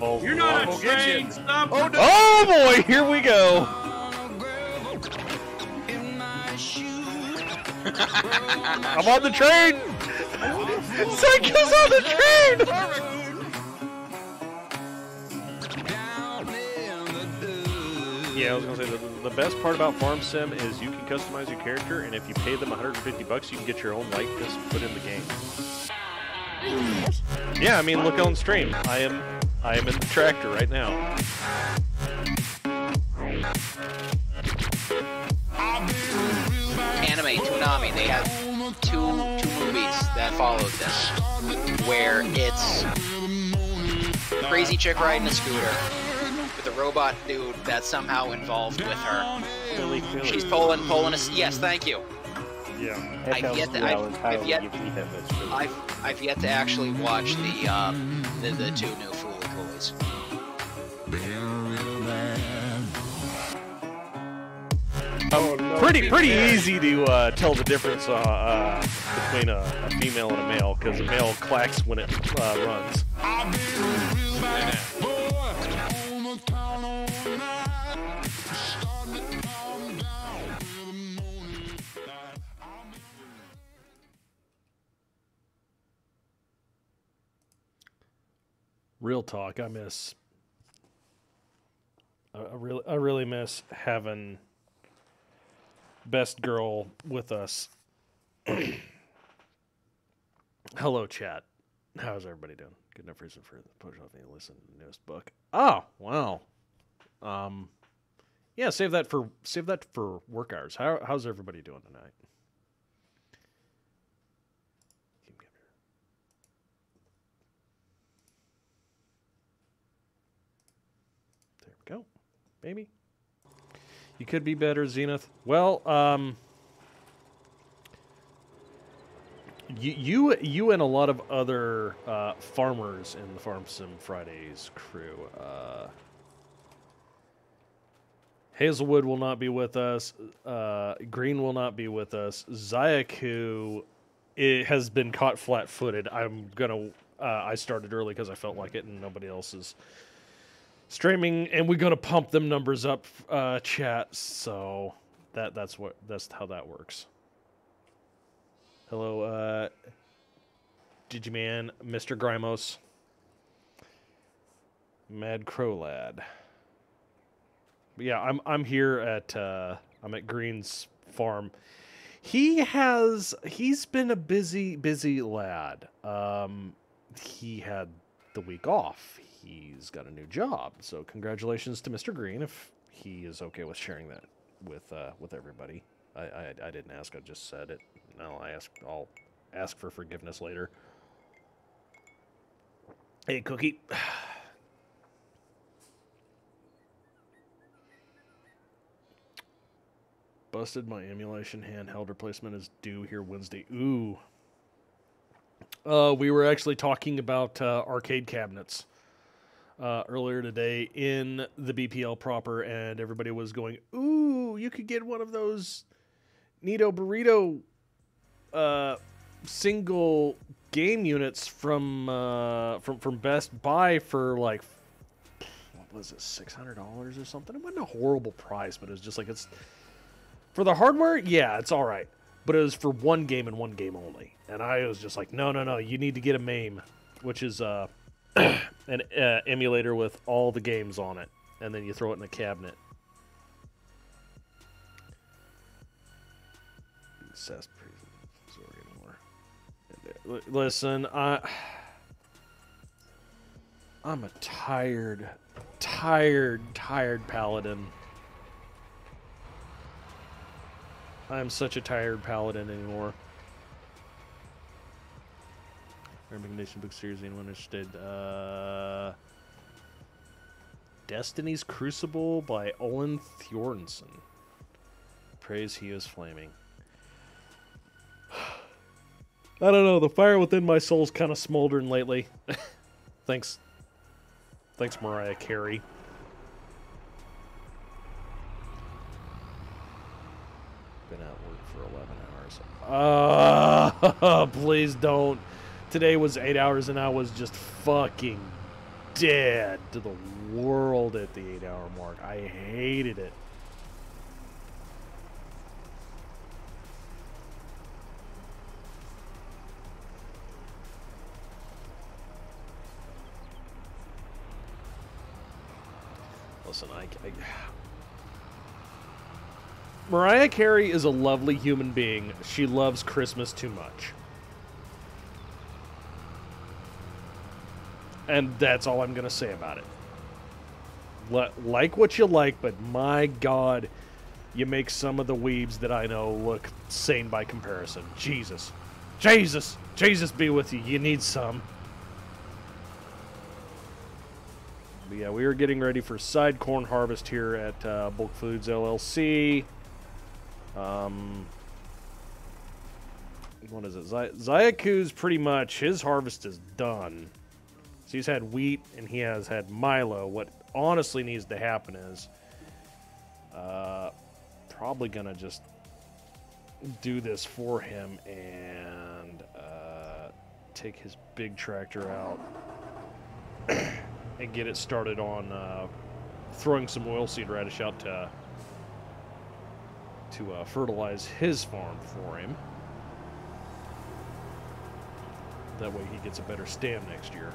balls. You're not a train. Stop. Oh, no. Oh boy, here we go. I'm on the train. Zaiaku's on the train. Yeah, I was gonna say the best part about Farm Sim is you can customize your character, and if you pay them $150, you can get your own likeness put in the game. Yeah, I mean, look on stream. I am in the tractor right now. Anime Toonami, they have two movies that followed this, where it's crazy chick riding a scooter with a robot dude that's somehow involved with her. She's pulling a. Yes, thank you. Yeah. I've yet to actually watch the two new Fooly Coolies. Pretty easy to tell the difference between a female and a male, because a male clacks when it runs. Real talk, I miss. I really miss having best girl with us. Hello, chat. How's everybody doing? Good enough reason for the push off and listen to the newest book. Oh, wow. Yeah, save that for work hours. How's everybody doing tonight? There we go, baby. You could be better, Zenith. Well, you and a lot of other farmers in the FarmSimFridays crew. Hazelwood will not be with us. Green will not be with us. Zaiaku, it has been caught flat-footed. I started early because I felt like it, and nobody else is streaming, and we're gonna pump them numbers up, chat. So that's how that works. Hello, Digiman, Mr. Grimos, Mad Crow Lad. But yeah, I'm here at I'm at Green's farm. He's been a busy lad. He had the week off. He's got a new job, so congratulations to Mr. Green if he is okay with sharing that with everybody. I didn't ask. I just said it. No, I'll ask for forgiveness later. Hey, Cookie. Busted. My emulation handheld replacement is due here Wednesday. Ooh. We were actually talking about arcade cabinets earlier today in the BPL proper, and everybody was going, ooh, you could get one of those Nito Burrito single game units from Best Buy for like, what was it, $600 or something? It wasn't a horrible price, but it was just like, it's for the hardware, yeah, it's all right. But it was for one game and one game only. And I was just like, no, you need to get a MAME, which is an emulator with all the games on it. And then you throw it in a cabinet. Listen, I'm a tired paladin. I'm such a tired paladin anymore. Recommendation book series, anyone interested? Destiny's Crucible by Olin Thornson. Praise he is flaming. I don't know, the fire within my soul's kind of smoldering lately. Thanks, Mariah Carey. Been at work for 11 hours. Please don't. Today was 8 hours and I was just fucking dead to the world at the 8-hour mark. I hated it. Listen, Mariah Carey is a lovely human being. She loves Christmas too much. And that's all I'm going to say about it. Like what you like, but my God, you make some of the weebs that I know look sane by comparison. Jesus. Jesus! Jesus be with you. You need some. But yeah, we are getting ready for side corn harvest here at Bulk Foods LLC. What is it? Zaiaku's pretty much, his harvest is done. So he's had wheat and he has had Milo. What honestly needs to happen is probably going to just do this for him and take his big tractor out and get it started on throwing some oilseed radish out to fertilize his farm for him. That way he gets a better stand next year.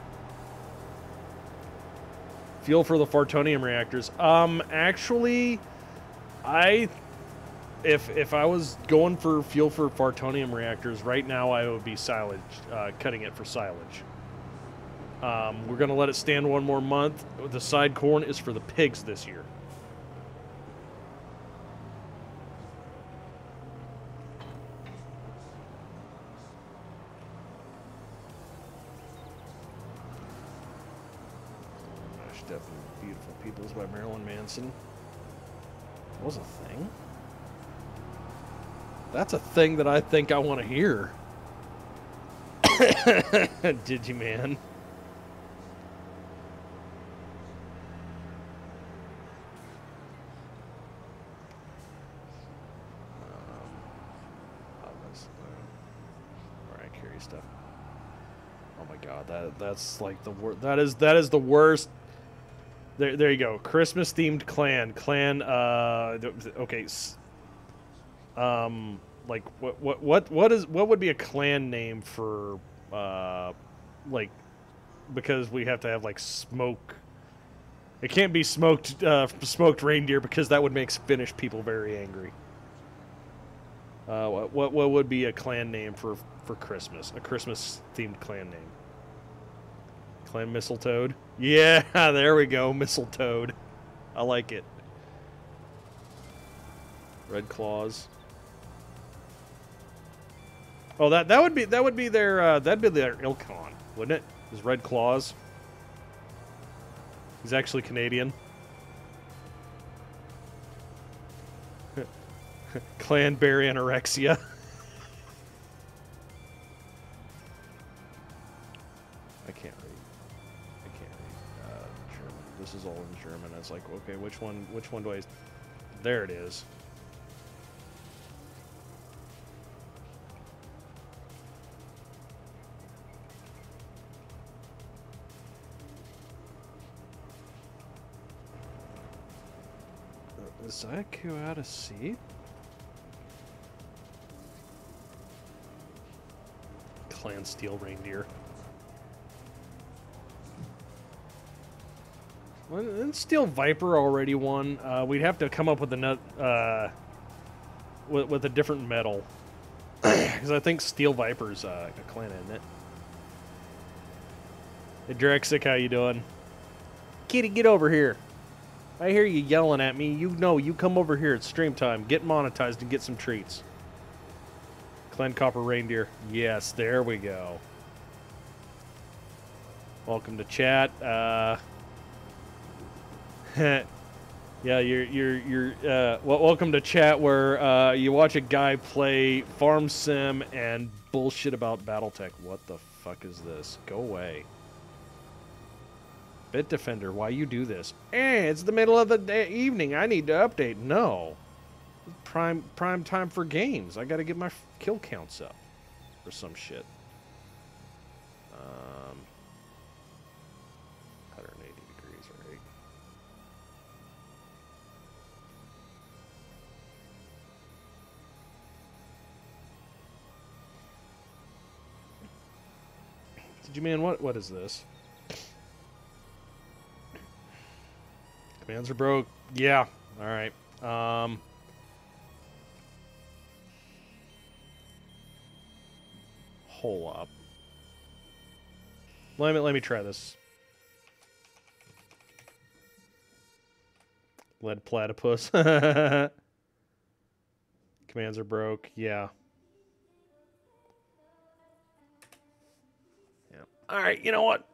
Fuel for the Fartonium reactors. Actually, if I was going for fuel for Fartonium reactors right now, I would be silage, cutting it for silage. We're gonna let it stand one more month. The side corn is for the pigs this year. Definitely Beautiful Peoples by Marilyn Manson. That was a thing? That's a thing that I think I want to hear. Did you, man? Mariah Carey stuff. Oh my God, that's like the worst. That is the worst. There you go. Christmas themed clan. Okay. Like what would be a clan name for like, because we have to have like smoke. It can't be smoked reindeer because that would make Finnish people very angry. What would be a clan name for Christmas? A Christmas themed clan name. Clan Mistletoe. Yeah, there we go, Mistletoe. I like it. Red Claws. Oh, that would be their Ilkon, wouldn't it? Is Red Claws? He's actually Canadian. Clan Bear Anorexia. I can't read German. This is all in German. It's like, okay, which one do I... There it is. Is Zaiaku out of seed? Clan Steel Reindeer. Well, didn't Steel Viper already won? We'd have to come up with a with a different metal, because I think Steel Viper's a clan, isn't it? Hey Drexic, how you doing? Kitty, get over here. I hear you yelling at me. You know, you come over here. It's stream time. Get monetized and get some treats. Clan Copper Reindeer. Yes, there we go. Welcome to chat. Yeah, welcome to chat where you watch a guy play Farm Sim and bullshit about BattleTech. What the fuck is this? Go away. Bit Defender, why you do this? It's the middle of the evening. I need to update. No. Prime time for games. I gotta get my kill counts up. Or some shit. 109. Did you man? What is this? Commands are broke. Yeah. All right. Hole up. Let me try this. Lead platypus. Commands are broke. Yeah. Yeah. All right. You know what?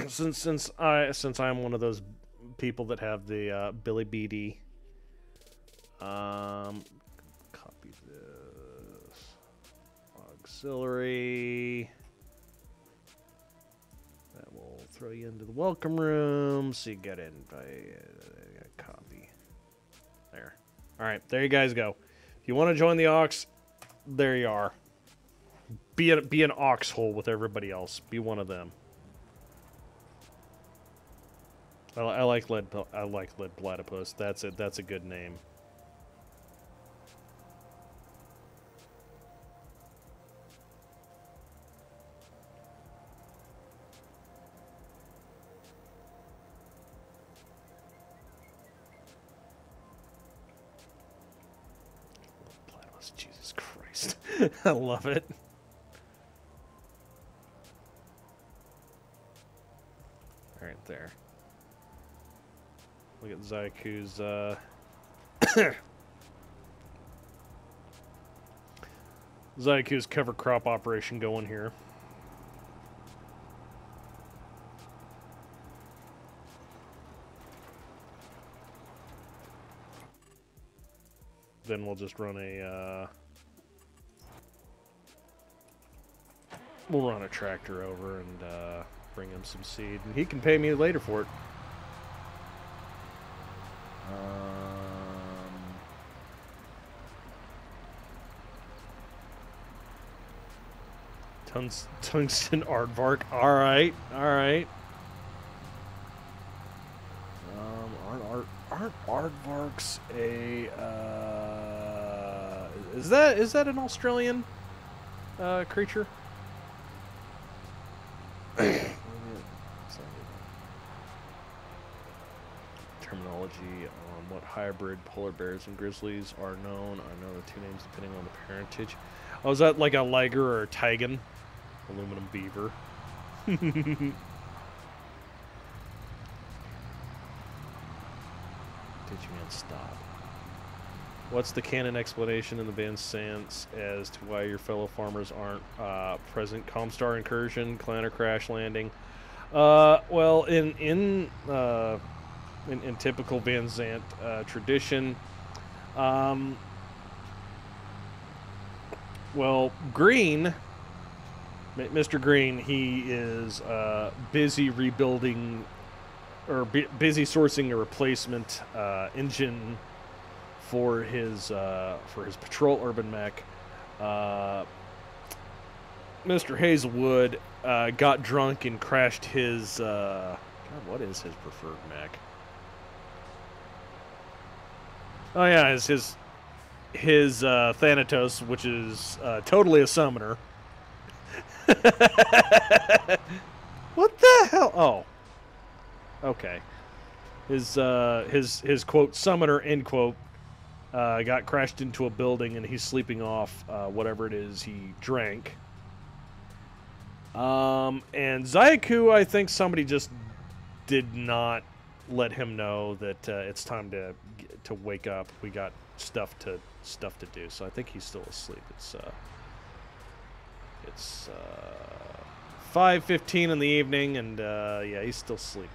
since I'm one of those people that have the Billy BD. Copy this. Auxiliary. That will throw you into the welcome room, so you get in by copy. There. All right, there you guys go. If you want to join the aux, there you are. Be an ox hole with everybody else. Be one of them. I like lead platypus. That's it. That's a good name. Platypus, Jesus Christ. I love it. All right, there. Look at Zaiaku's, Zaiaku's cover crop operation going here. Then we'll just run we'll run a tractor over and bring him some seed, and he can pay me later for it. Tungsten aardvark. All right, all right. Aren't aardvarks a? Is that an Australian creature? Terminology on what hybrid polar bears and grizzlies are known. I know the two names depending on the parentage. Oh, is that like a liger or a tigan? Aluminum beaver. Teaching on stop. What's the canon explanation in the band's sense as to why your fellow farmers aren't present? Comstar incursion, clanner crash landing. Well, in typical Van Zant tradition, well, Green, Mr. Green, he is busy rebuilding or busy sourcing a replacement engine for his patrol urban mech. Mr. Hazelwood got drunk and crashed his. God, what is his preferred mech? Oh yeah, it's his Thanatos, which is totally a summoner. What the hell? Oh, okay. His quote summoner end quote got crashed into a building and he's sleeping off whatever it is he drank. And Zaiaku, I think somebody just did not let him know that it's time to wake up. We got stuff to do. So I think he's still asleep. It's 5:15 in the evening, and yeah, he's still sleeping.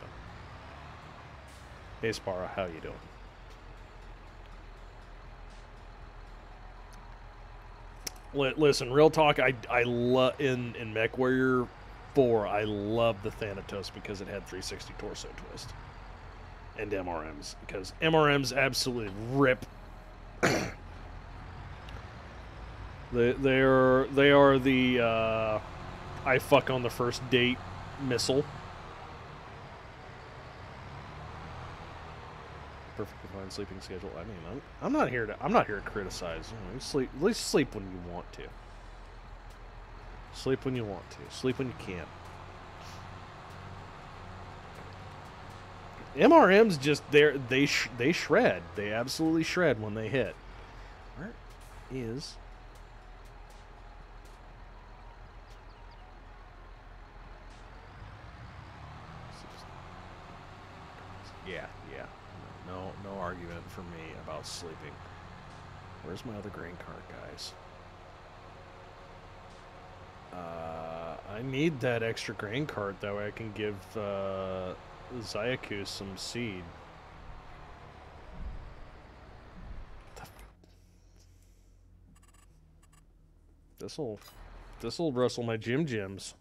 Hey, Sparrow, how you doing? Listen, real talk. I love in MechWarrior 4. I love the Thanatos because it had 360 torso twist and MRMs, because MRMs absolutely rip. They are the I fuck on the first date missile. Perfectly fine sleeping schedule. I mean, I'm not here to criticize. You know, at least sleep when you want to. Sleep when you want to. Sleep when you can. MRMs just they shred. They absolutely shred when they hit. Where is? Yeah. No argument for me about sleeping. Where's my other green card, guys? I need that extra grain card, though. I can give Zaiaku some seed. This'll rustle my Jims.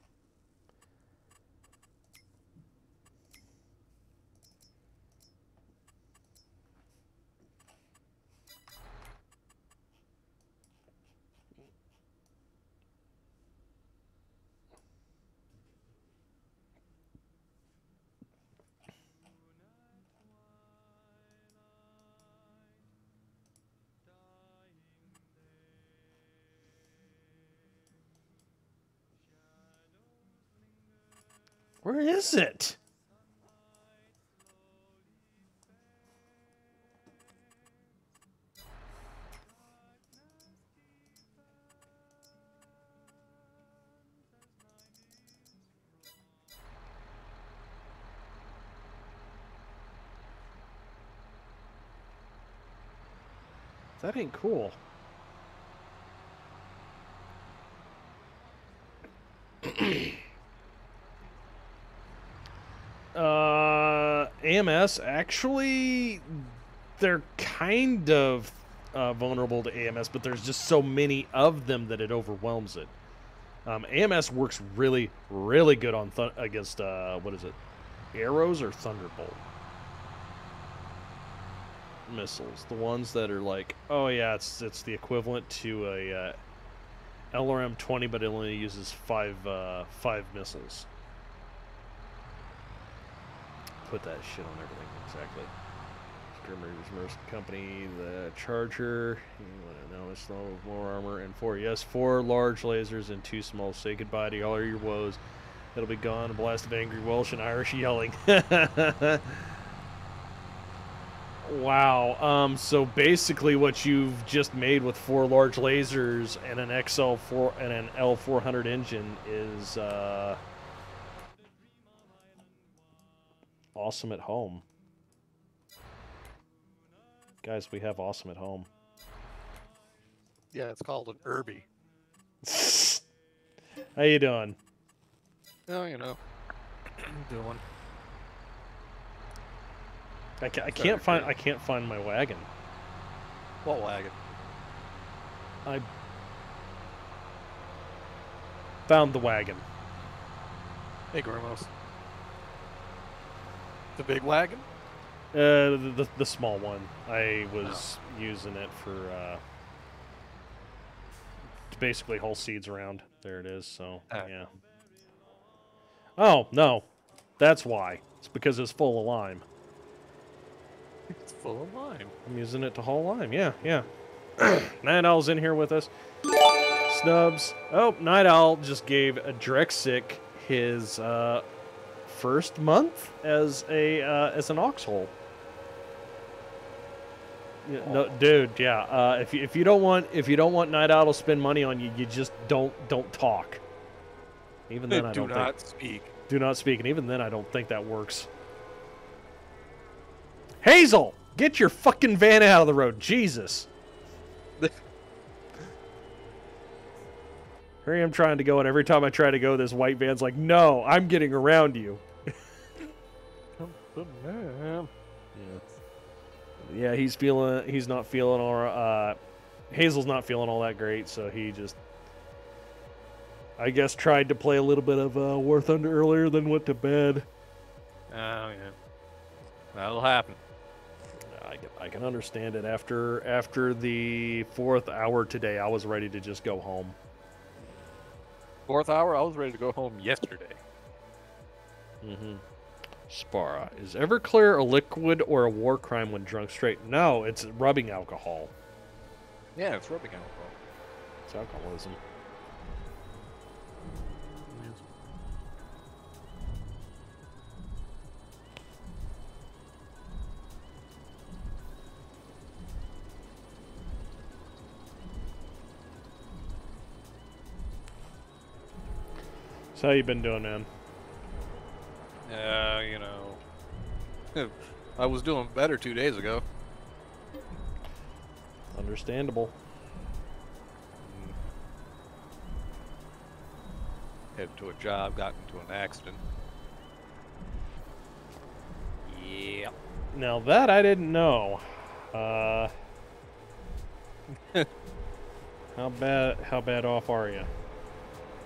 Where is it? That ain't cool. AMS, actually, they're kind of vulnerable to AMS, but there's just so many of them that it overwhelms it. AMS works really, really good on against, what is it, arrows or Thunderbolt missiles. The ones that are like, oh yeah, it's the equivalent to a LRM-20, but it only uses five missiles. Put that shit on everything, exactly. Skirmishers Merc Company, the Charger. You want to know it's slow with more armor and 4 large lasers and 2 small. Say goodbye to all your woes. It'll be gone. A blast of angry Welsh and Irish yelling. Wow. So basically, what you've just made with 4 large lasers and an XL4 and an L400 engine is awesome at home. Guys, we have awesome at home. Yeah, it's called an Irby. How you doing? Oh, you know, doing. I can't find my wagon. What wagon? I found the wagon. Hey, Grimos. The big wagon? The small one. I was using it for to basically haul seeds around. There it is. So yeah. Oh no, that's why. It's because it's full of lime. It's full of lime. I'm using it to haul lime. Yeah. Night Owl's in here with us. Snubs. Oh, Night Owl just gave a Drexic his first month as an oxhole. Yeah, no, dude. Yeah. If you don't want Night Owl to spend money on you, you just don't talk. Even then, I don't think. Do not speak. Do not speak, and even then, I don't think that works. Hazel, get your fucking van out of the road, Jesus! Here I am trying to go, and every time I try to go, this white van's like, "No, I'm getting around you." Yeah, he's not feeling all. Hazel's not feeling all that great, so he just, I guess, tried to play a little bit of War Thunder earlier, then went to bed. Oh yeah, that'll happen. I can understand it. After the 4th hour today, I was ready to just go home. 4th hour, I was ready to go home yesterday. Mm-hmm. Spara. Is Everclear a liquid or a war crime when drunk straight? No, it's rubbing alcohol. Yeah, it's rubbing alcohol. It's alcoholism. So how you been doing, man? You know, I was doing better 2 days ago. Understandable. Headed to a job, got into an accident. Yeah. Now that I didn't know. How bad off are you?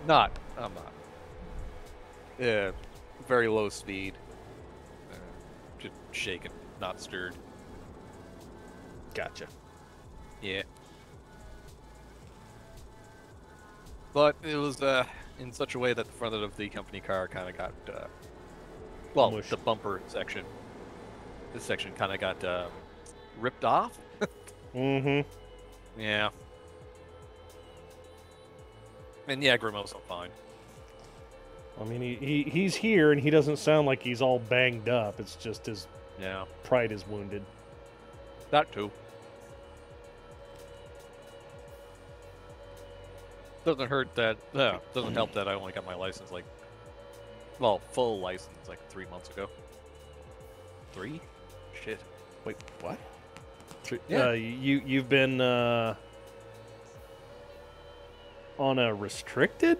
I'm not. Yeah, very low speed. Just shaken, not stirred. Gotcha. Yeah. But it was in such a way that the front of the company car kind of got, well, Mush. the bumper section. This section kind of got ripped off. Mm-hmm. Yeah. And yeah, Grimo's fine. I mean, he's here, and he doesn't sound like he's all banged up. It's just his Yeah. pride is wounded. That too. Doesn't hurt that. Doesn't help that I only got my license full license 3 months ago. 3? Shit. Wait, what? Yeah. You've been on a restricted?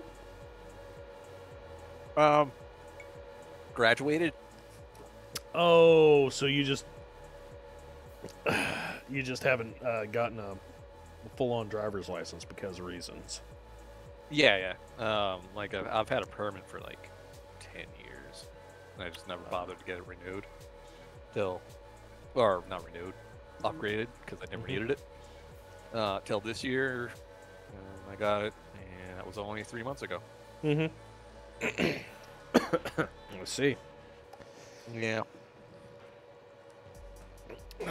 Graduated. Oh, so you just haven't gotten a full-on driver's license because of reasons. Yeah. I've had a permit for 10 years, and I just never bothered to get it renewed. Not renewed, upgraded because I never needed it. Till this year, I got it, and that was only 3 months ago. Mm-hmm. Let's see. Yeah.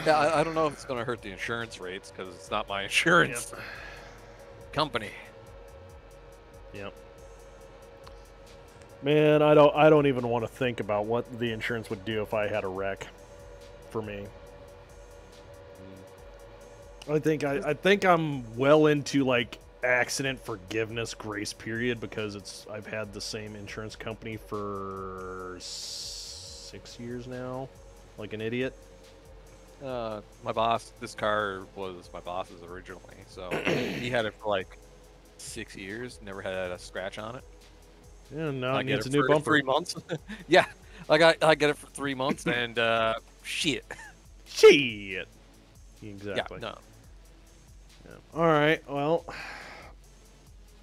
Yeah, I don't know if it's going to hurt the insurance rates because it's not my insurance company. Yep. Man, I don't even want to think about what the insurance would do if I had a wreck for me. I think I'm well into accident forgiveness grace period because I've had the same insurance company for 6 years now, like an idiot. This car was my boss's originally, so he had it for 6 years, never had a scratch on it. Yeah, now I it get needs it a new for bumper. 3 months. Yeah, I get it for 3 months, and shit. Shit. Exactly. Yeah, no. Yeah. All right. Well,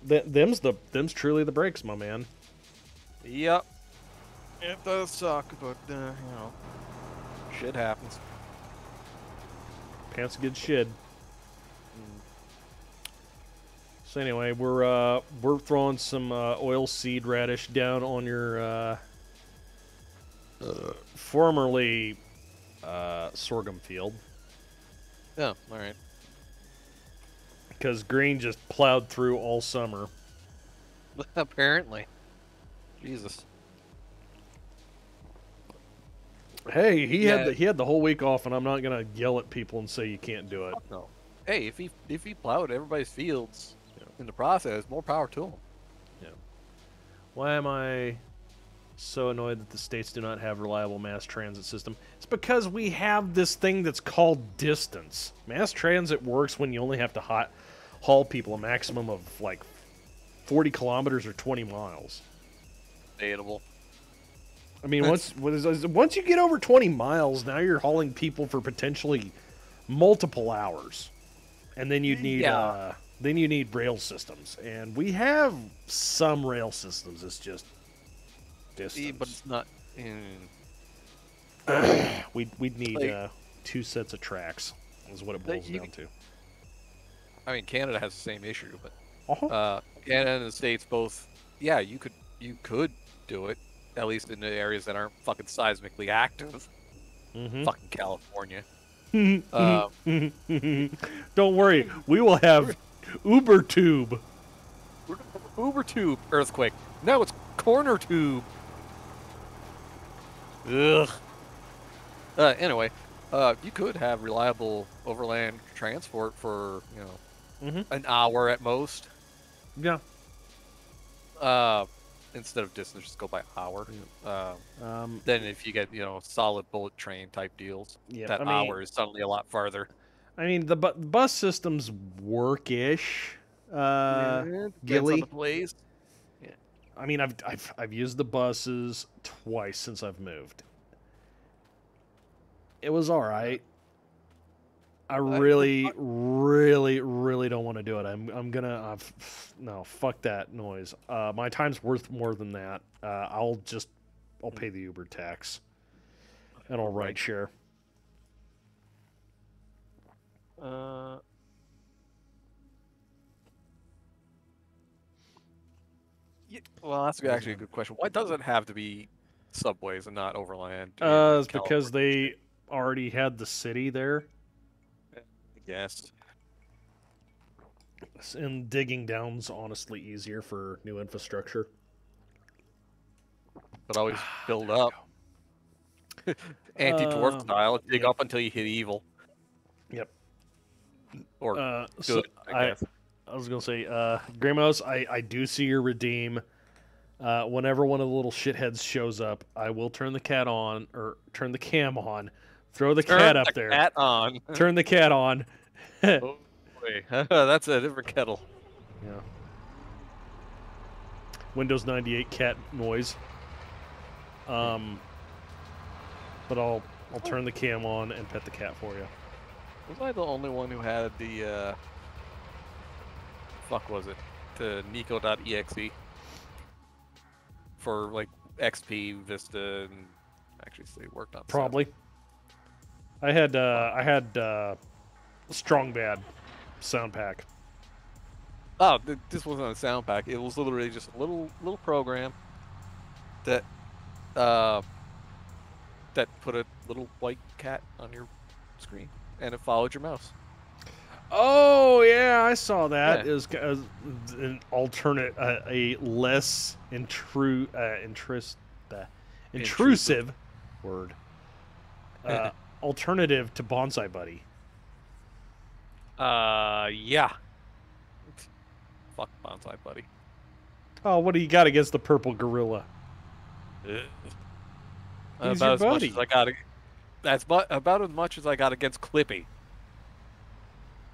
them's truly the breaks, my man. Yep. It does suck, but shit happens. Pants good shit. So anyway, we're throwing some oil seed radish down on your formerly sorghum field. Yeah, all right. Because Green just plowed through all summer. Apparently. Jesus. Hey, he had the whole week off, and I'm not gonna yell at people and say you can't do it. No. Hey, if he plowed everybody's fields in the process, more power to him. Yeah. Why am I so annoyed that the states do not have reliable mass transit system? It's because we have this thing that's called distance. Mass transit works when you only have to haul people a maximum of 40 kilometers or 20 miles. Debatable. I mean, once you get over 20 miles, now you're hauling people for potentially multiple hours, and then you'd need rail systems, and we have some rail systems. It's just distance. But it's not. We'd need 2 sets of tracks. Is what it boils down to. I mean, Canada has the same issue, but Uh-huh. Canada and the States both. Yeah, you could do it. At least in the areas that aren't fucking seismically active. Mm-hmm. Fucking California. Don't worry, we will have Uber Tube. Uber tube earthquake. No, it's corner tube. Ugh. Anyway, you could have reliable overland transport for an hour at most. Yeah. instead of distance, just go by hour. Um, Then if you get solid bullet train type deals, yeah, that I mean, hour is suddenly a lot farther. the bus systems work-ish. Depends on the Gilly. place. I mean, I've used the buses twice since I've moved. It was all right. I really, really, really don't want to do it. I'm gonna no, fuck that noise. My time's worth more than that. I'll pay the Uber tax, and I'll ride share. Well, that's actually a good question. Why does it have to be subways and not overland? It's because they already had the city there. I guess. And digging down's honestly easier for new infrastructure. But always build up. Anti-dwarf style. Dig up until you hit evil. Yep. Or good, so I guess. I was gonna say, Gramos, I do see your redeem. Whenever one of the little shitheads shows up, I will turn the cat on, or turn the cam on, throw the cat up there. Cat on. Turn the cat on. Oh, boy. That's a different kettle. Yeah. Windows 98 cat noise. But I'll turn the cam on and pet the cat for you. Was I the only one who had the fuck was it? The Nico.exe for like XP, Vista, and actually they worked on probably. I had Strong Bad sound pack. Oh, this wasn't a sound pack. It was literally just a little program that that put a little white cat on your screen and it followed your mouse. Oh yeah, I saw that. Yeah. Is an alternate, a less intrusive word. Alternative to Bonsai Buddy. Yeah. Fuck Bonsai Buddy. Oh, what do you got against the purple gorilla? He's About your as much buddy. as I got. That's about as much as I got against Clippy.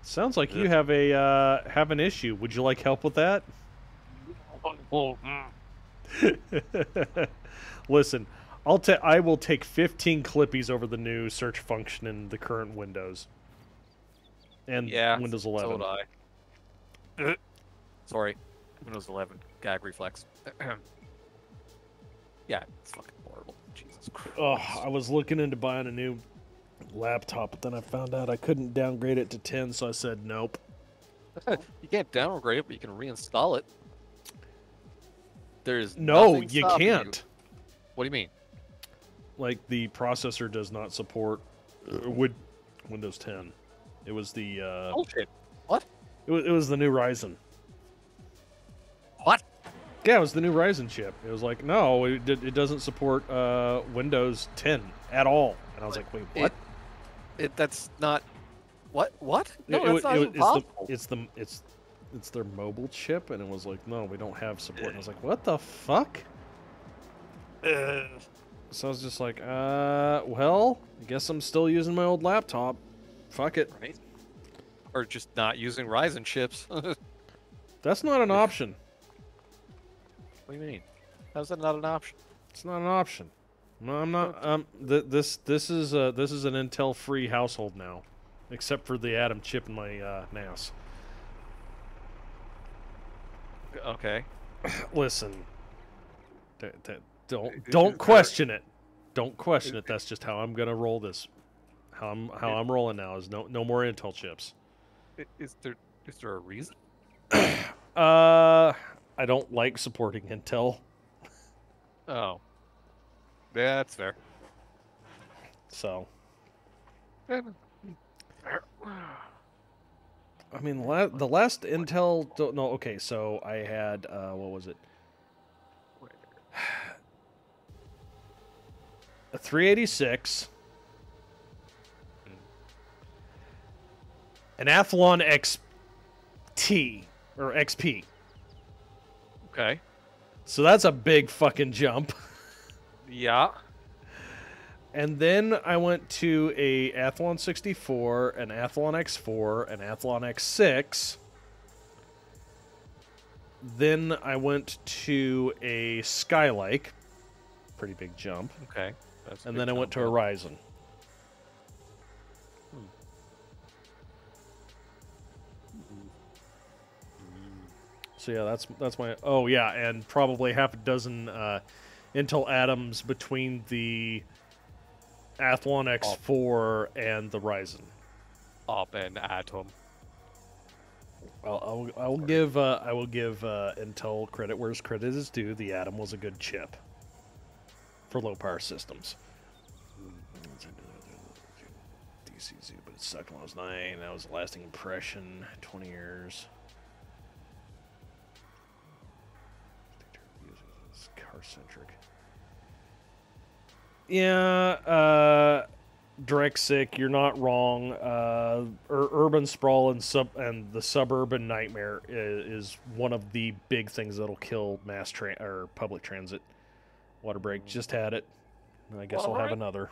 Sounds like you have an issue. Would you like help with that? Listen, I will take 15 Clippies over the new search function in the current Windows. And Windows 11. So would I. Sorry, Windows 11. Gag reflex. Yeah, it's fucking horrible. Jesus Christ. Oh, I was looking into buying a new laptop, but then I found out I couldn't downgrade it to 10, so I said nope. You can't downgrade it, but you can reinstall it. There's No, nothing you stopping can't. You. What do you mean? Like, the processor does not support Windows 10. It was the Bullshit. What? It was the new Ryzen. What? Yeah, it was the new Ryzen chip. It was like, no, it doesn't support Windows 10 at all. And I was like, wait, what? That's not. What? What? No, that's not even possible. It's their mobile chip, and it was like, no, we don't have support. And I was like, what the fuck? So I was just like, well, I guess I'm still using my old laptop. Fuck it. Right? Or just not using Ryzen chips. What That's not an option. do you mean? How's that not an option? It's not an option. No, I'm not. This is an Intel free household now, except for the Atom chip in my NAS. Okay. Listen, don't question it. Don't question it. That's just how I'm gonna roll this. How I'm rolling now is no more Intel chips. Is there a reason? I don't like supporting Intel. Oh. Yeah, that's fair. So. I mean, the last Intel. No, okay. So I had what was it? A 386, an Athlon XT or XP. Okay. So that's a big fucking jump. Yeah. And then I went to a Athlon 64, an Athlon X4, an Athlon X6. Then I went to a Skylake. Pretty big jump. Okay. That's a And big then I went to jump, yeah. Horizon. So yeah, that's my. Oh yeah, and probably half a dozen Intel Atoms between the Athlon X4 and the Ryzen. Up an atom. I will give Intel credit where credit is due. The Atom was a good chip for low power systems. DCZ, but it sucked when I was 9. That was a lasting impression. 20 years. It's car centric. Yeah, Drexic, you're not wrong. Urban sprawl and the suburban nightmare is one of the big things that'll kill or public transit. Water break, just had it. I guess I'll have another.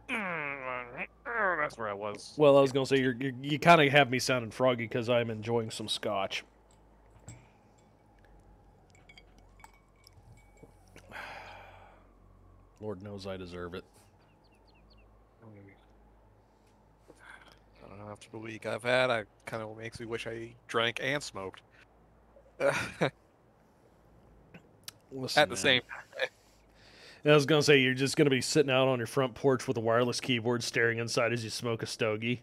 That's where I was. Well, I was gonna say you kind of have me sounding froggy because I'm enjoying some scotch. Lord knows I deserve it. I don't know, after the week I've had, I kind of makes me wish I drank and smoked. Listen, At the same time. I was gonna say you're just gonna be sitting out on your front porch with a wireless keyboard, staring inside as you smoke a stogie.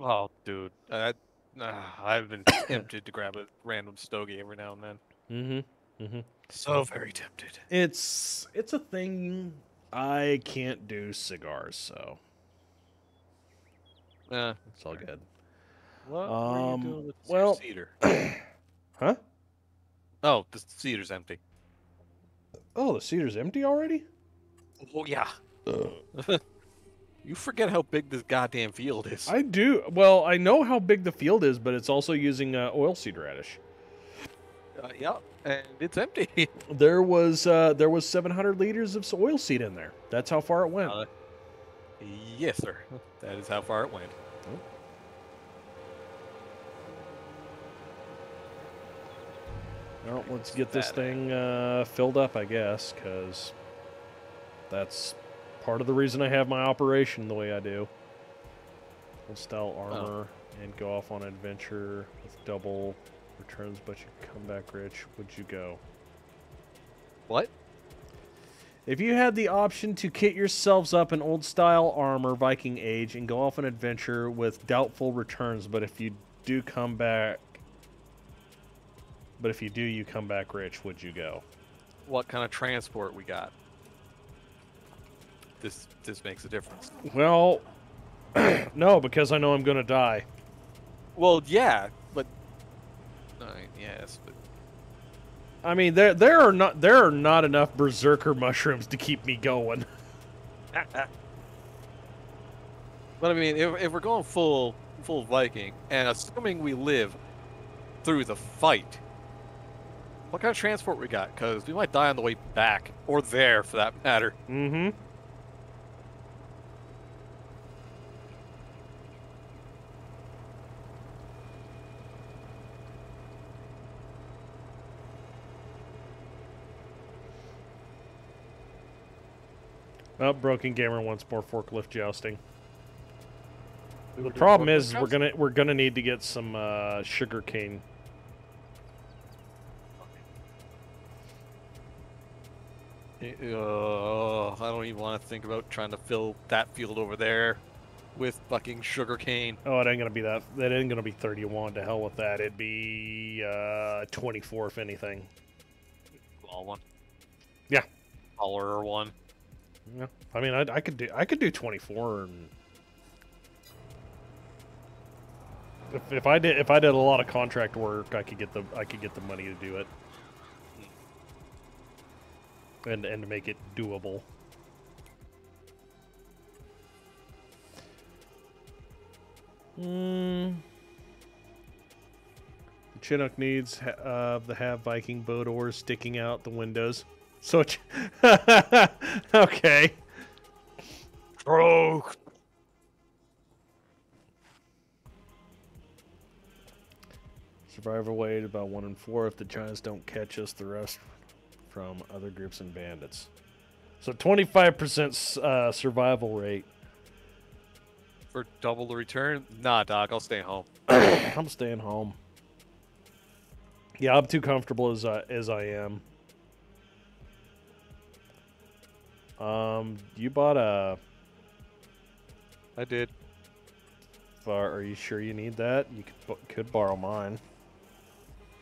Oh, dude, I've been tempted to grab a random stogie every now and then. Mm-hmm. Mm-hmm. So very tempted. It's a thing. I can't do cigars, so it's all good. What were you doing with well- cedar? Huh? Oh, the cedar's empty. Oh, the cedar's empty already? Oh yeah. You forget how big this goddamn field is. I do. Well, I know how big the field is, but it's also using oilseed radish. Yeah, and it's empty. There was 700 liters of oilseed in there. That's how far it went. Yes, sir. That is how far it went. Well, let's get this thing filled up, I guess, because that's part of the reason I have my operation the way I do. Full style armor and go off on an adventure with double returns, but you come back rich. Would you go? What? If you had the option to kit yourselves up in old style armor, Viking age, and go off an adventure with doubtful returns, but if you do, you come back rich, would you go? What kind of transport we got? This makes a difference. Well, no, because I know I'm gonna die. Well, yeah, but yes, but I mean, there are not enough berserker mushrooms to keep me going. but I mean, if we're going full Viking, and assuming we live through the fight, what kind of transport we got? Because we might die on the way back, or there for that matter. Mm-hmm. Oh, Broken Gamer wants more forklift jousting. The problem is we're gonna need to get some sugar cane. I don't even want to think about trying to fill that field over there with fucking sugar cane. Oh, it ain't gonna be that. That ain't gonna be 31. To hell with that. It'd be 24 if anything. Small one. Yeah. Smaller one. Yeah. I mean, I could do 24 and. If I did a lot of contract work, I could get the money to do it, and to make it doable. The Chinook needs the have Viking boat oars sticking out the windows. So, okay. Stroke. Survival rate about 1 in 4. If the giants don't catch us, the rest from other groups and bandits. So 25% survival rate. For double the return? Nah, Doc, I'll stay home. I'm staying home. Yeah, I'm too comfortable as I am. You bought a... I did. Are you sure you need that? You could borrow mine.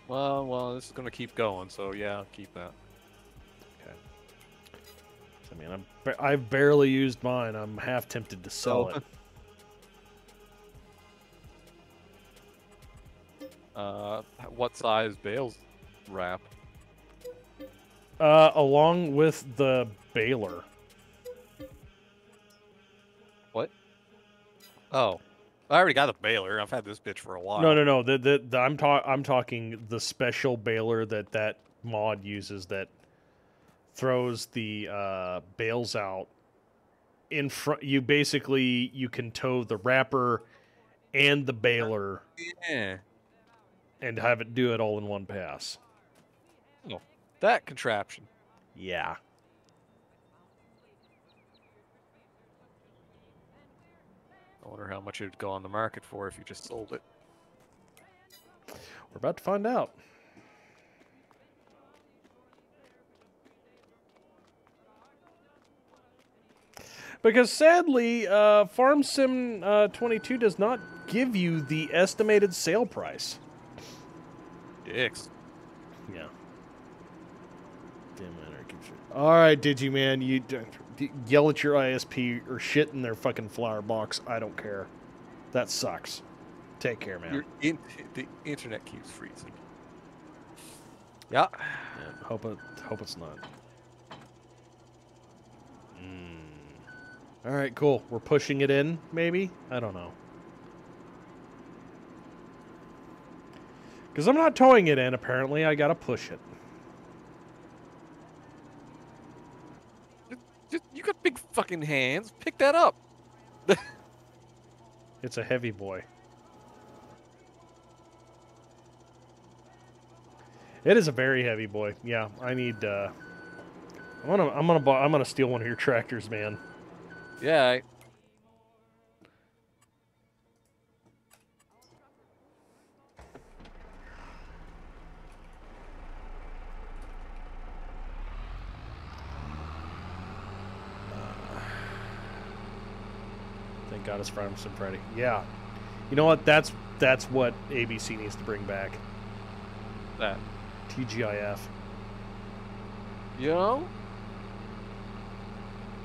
Well, this is gonna keep going, so yeah, I'll keep that. Okay. I mean, I've barely used mine. I'm half tempted to sell it. What size bales wrap? Along with the baler. What? Oh, I already got a baler. I've had this bitch for a while. No. I'm talking the special baler that mod uses that throws the bales out in front. You can tow the wrapper and the baler. Yeah. And have it do it all in one pass. Oh, that contraption. Yeah. I wonder how much it would go on the market for if you just sold it. We're about to find out. Because sadly, FarmSim22 does not give you the estimated sale price. Dicks. Yeah. Damn it, all right, Digiman, you yell at your ISP or shit in their fucking flower box. I don't care. That sucks. Take care, man. The internet keeps freezing. Yeah. Yeah. Hope it's not. All right, cool. We're pushing it in, maybe? I don't know. Because I'm not towing it in, apparently. I gotta push it. You got big fucking hands. Pick that up. It's a heavy boy. It is a very heavy boy. Yeah, I need. I'm gonna steal one of your tractors, man. Yeah. Thank God it's FarmSimFridays. Yeah. You know what? That's what ABC needs to bring back. That. TGIF. You know?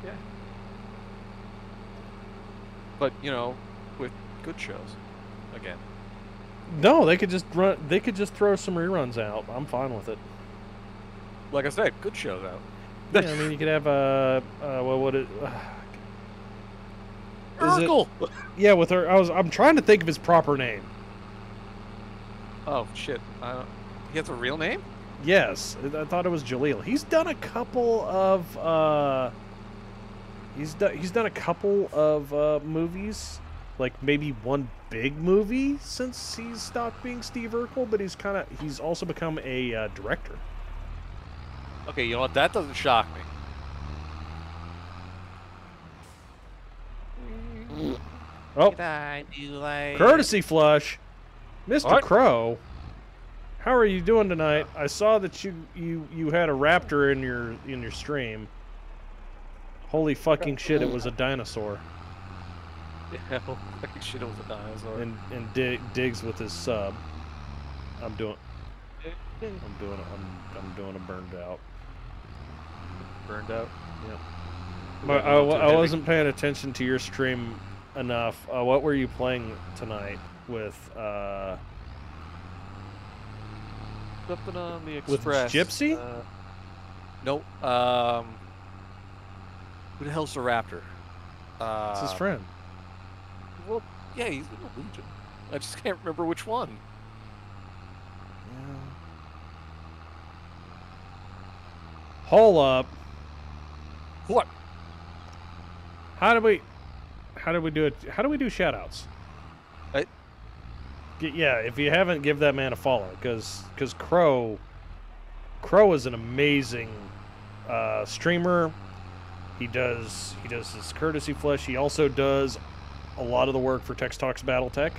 Yeah. But, you know, with good shows. Again. No, they could just run. They could just throw some reruns out. I'm fine with it. Like I said, good shows out. Yeah, I mean, you could have Urkel. Yeah, with her. I'm trying to think of his proper name. Oh shit! He has a real name? Yes, I thought it was Jaleel. He's done a couple of. He's done a couple of movies, like maybe one big movie since he's stopped being Steve Urkel. But he's also become a director. Okay, you know what? That doesn't shock me. Oh, courtesy flush, Mr. Crow. How are you doing tonight? I saw that you had a raptor in your stream. Holy fucking shit! It was a dinosaur. Yeah, fucking shit, it was a dinosaur. And digs with his sub. I'm doing a burned out. Burned out. Yep. But I wasn't paying attention to your stream enough. What were you playing tonight with? Something on the Express. With Gypsy? Nope. Who the hell's the raptor? It's his friend. Well, yeah, he's in the Legion. I just can't remember which one. Hold up. What? How do we do it? How do we do shoutouts? Yeah, if you haven't, give that man a follow, because Crow is an amazing streamer. He does his courtesy flesh. He also does a lot of the work for Tex Talks BattleTech.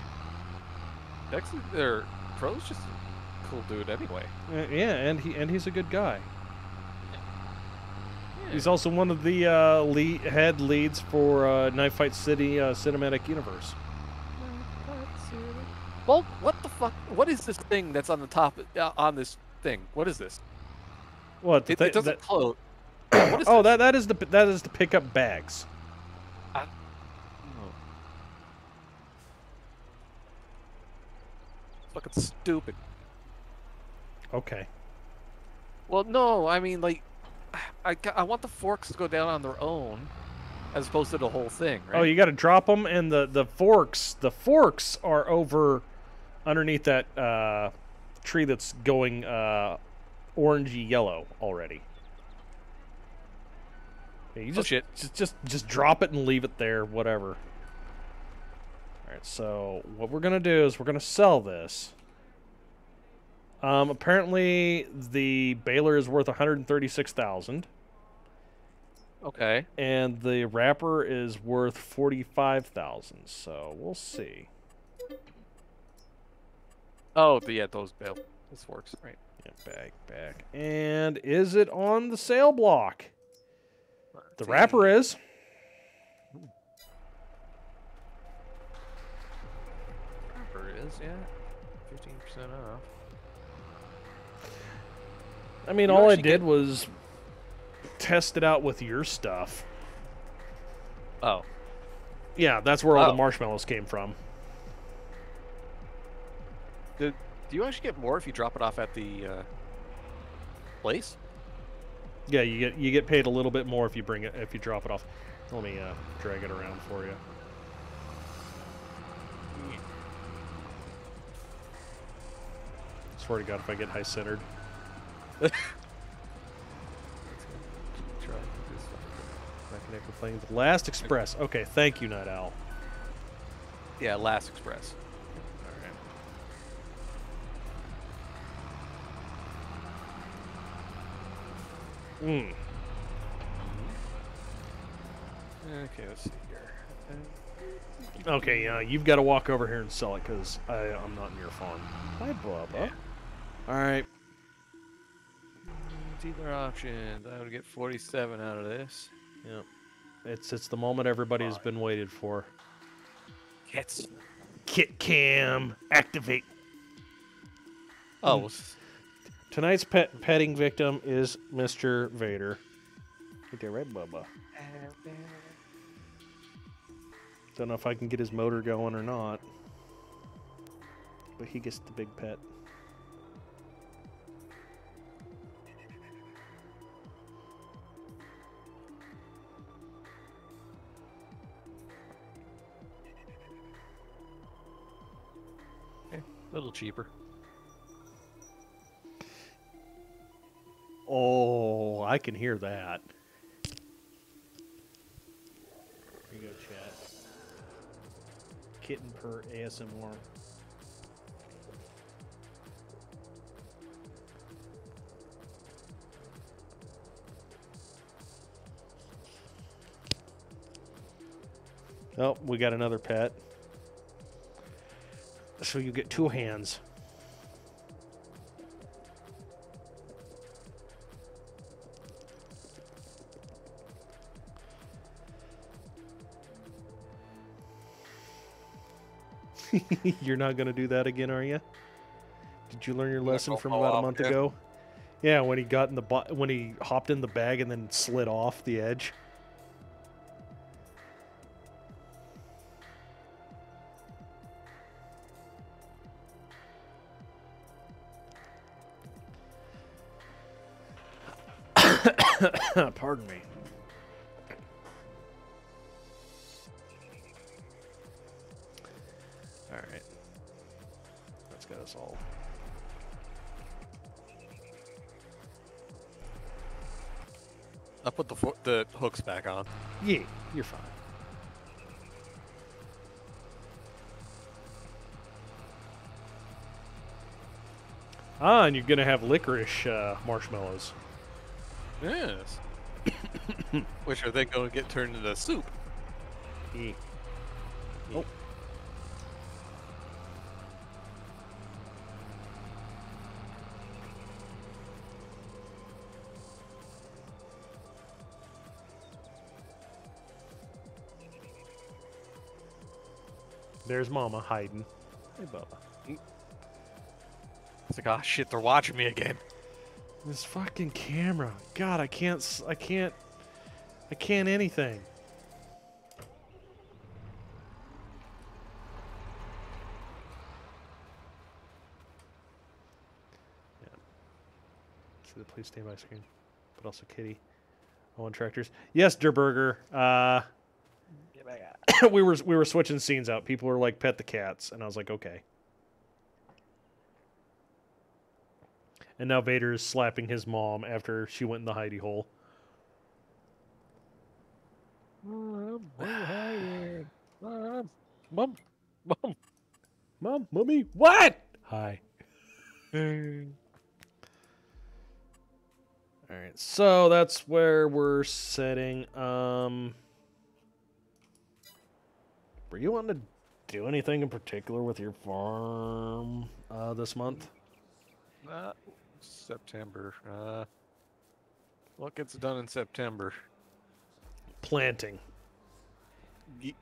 Crow's just a cool dude anyway. Yeah, and he's a good guy. Yeah. He's also one of the head leads for Knife Fight City Cinematic Universe. Well, what the fuck? What is this thing that's on the top on this thing? What is this? What? It doesn't close. What is oh, this? that is to pick up bags. Fucking stupid. Okay. Well, no, I mean, like, I want the forks to go down on their own, as opposed to the whole thing, right? Oh, you got to drop them, and the forks are over underneath that tree that's going orangey yellow already. Yeah, you shit. Just drop it and leave it there, whatever. All right, so what we're gonna do is we're gonna sell this. Apparently the baler is worth 136,000. Okay. And the wrapper is worth 45,000. So we'll see. Oh, yeah, those forks, right? Yeah, back. And is it on the sale block? The wrapper is. Wrapper is, yeah. 15% off. I mean, all I did was test it out with your stuff. Oh. Yeah, that's where all the marshmallows came from. Do you actually get more if you drop it off at the place? Yeah, you get paid a little bit more if you drop it off. Let me drag it around for you. Swear to God, if I get high centered. Last Express. Okay, thank you, Night Owl. Yeah, Last Express. Mm. Okay, let's see here. Okay, you've got to walk over here and sell it because I'm not near farm. Hi, Bubba. Yeah. All right. Dealer options. I would get 47 out of this. Yep. It's the moment everybody has been waited for. Kits. Kit cam activate. Oh. Tonight's petting victim is Mr. Vader. Okay, right, Bubba. Don't know if I can get his motor going or not. But he gets the big pet. Okay, a little cheaper. Oh, I can hear that. Here you go, chat. Kitten per ASMR. Oh, we got another pet. So you get 2 hands. You're not going to do that again, are you? Did you learn your lesson from about a month ago? Yeah, when he got in when he hopped in the bag and then slid off the edge. Pardon me. All right. That's got us all. I'll put the hooks back on. Yeah, you're fine. Ah, and you're gonna have licorice marshmallows. Yes. Which are then going to get turned into soup. Yeah. Oh. There's Mama hiding. Hey, Bubba. It's like, oh shit, they're watching me again. This fucking camera. God, I can't anything. Yeah. See the please stand by screen. But also Kitty. I want tractors. Yes, Derburger. we were switching scenes out. People were like, pet the cats, and I was like, okay. And now Vader is slapping his mom after she went in the hidey hole. Mom, where you hiding? Mom, Mommy, what? Hi. All right, so that's where we're setting. Were you wanting to do anything in particular with your farm this month? September. What gets done in September? Planting. Good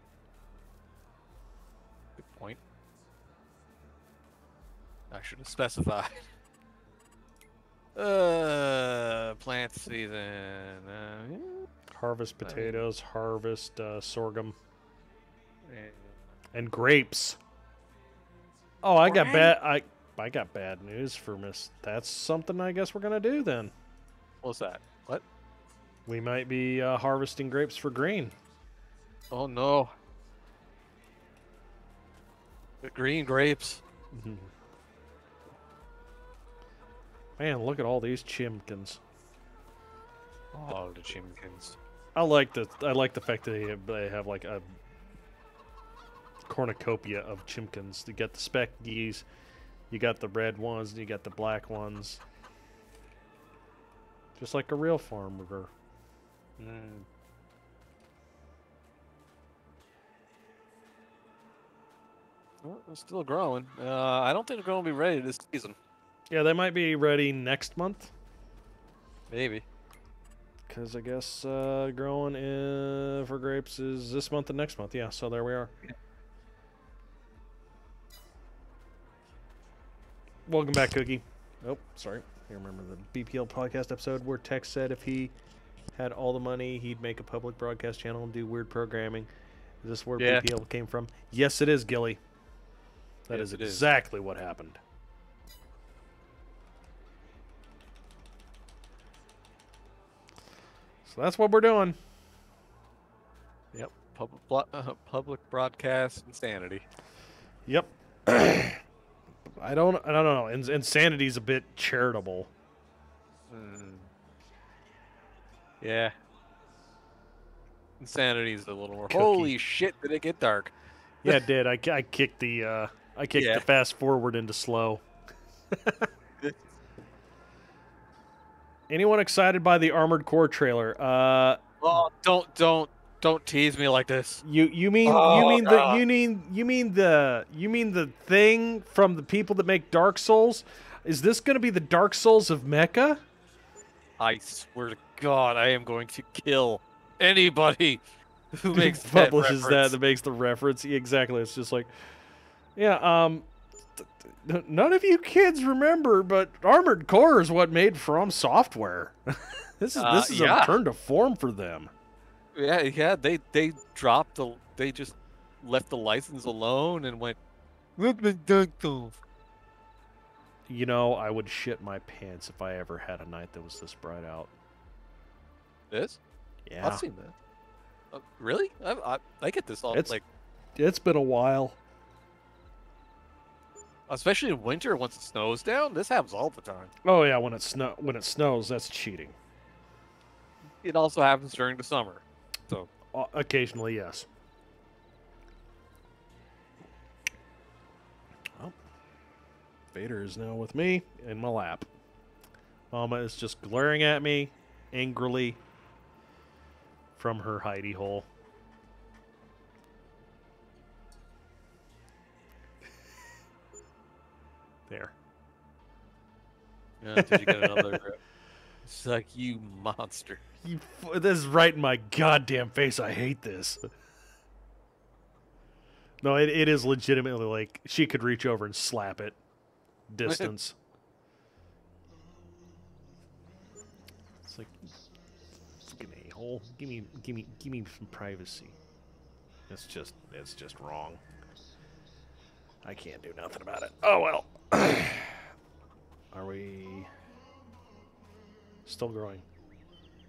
point. I should have specified. Plant season. Harvest potatoes, harvest sorghum, and grapes. Oh, I got bad news for Miss. That's something I guess we're gonna do then. What's that? What? We might be harvesting grapes for green. Oh no. The green grapes. Man, look at all these chimkins. Oh, the chimkins. I like the fact that they have like a cornucopia of chimkins. You got the speck geese, you got the red ones, and you got the black ones. Just like a real farmer. Well, it's still growing. I don't think they're going to be ready this season. Yeah, they might be ready next month. Maybe. Because I guess growing for grapes is this month and next month. Yeah, so there we are. Yeah. Welcome back, Cookie. Oh, sorry. You remember the BPL podcast episode where Tex said if he had all the money, he'd make a public broadcast channel and do weird programming. Is this where BPL came from? Yes, it is, Gilly. That is exactly what happened. So that's what we're doing. Yep. Public broadcast insanity. Yep. I don't know. Insanity's a bit charitable. Yeah. Insanity's a little more. Cookie. Holy shit! Did it get dark? Yeah, it did. I kicked the the fast forward into slow. Anyone excited by the Armored Core trailer? Oh, don't tease me like this. You mean the thing from the people that make Dark Souls? Is this going to be the Dark Souls of Mecha? I swear to God, I am going to kill anybody who makes publishes that makes the reference. Exactly. It's just like, yeah. None of you kids remember, but Armored Core is what made From Software. This is a turn to form for them. Yeah. They just left the license alone and went. You know, I would shit my pants if I ever had a night that was this bright out. This? Yeah, I've seen that. Really? I get this all It's been a while. Especially in winter, once it snows down, this happens all the time. Oh yeah, when it snows, that's cheating. It also happens during the summer. So Occasionally, yes. Oh. Vader is now with me in my lap. Mama is just glaring at me angrily from her hidey hole. There. did you get another? It's like, you monster. This is right in my goddamn face. I hate this. No, it is legitimately like she could reach over and slap it. Distance. It's like, fucking a-hole. Give me some privacy. It's just wrong. I can't do nothing about it. Oh well. Are we still growing?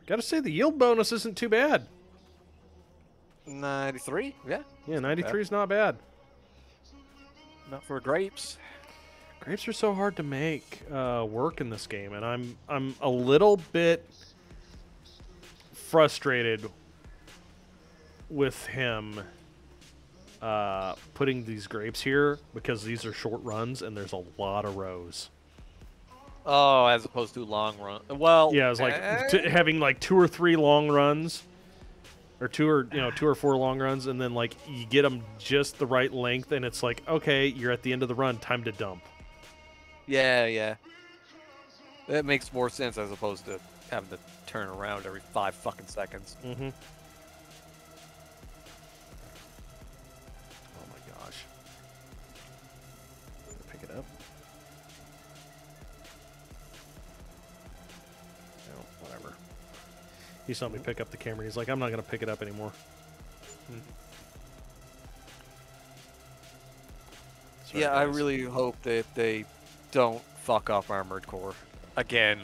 Gotta say the yield bonus isn't too bad. 93? Yeah. Yeah, 93 is not bad. Not for grapes. Grapes are so hard to make work in this game, and I'm a little bit frustrated with him putting these grapes here because these are short runs and there's a lot of rows. Oh, as opposed to long run. Well, yeah, it's like having like 2 or 3 long runs, or 2 or 4 long runs, and then like you get them just the right length, and it's like, okay, you're at the end of the run, time to dump. Yeah. That makes more sense as opposed to having to turn around every 5 fucking seconds. Mm-hmm. Oh my gosh. Pick it up. No, whatever. He saw me pick up the camera, and he's like, I'm not going to pick it up anymore. Sorry, Yeah, I guys. really hope that they don't fuck up Armored Core again.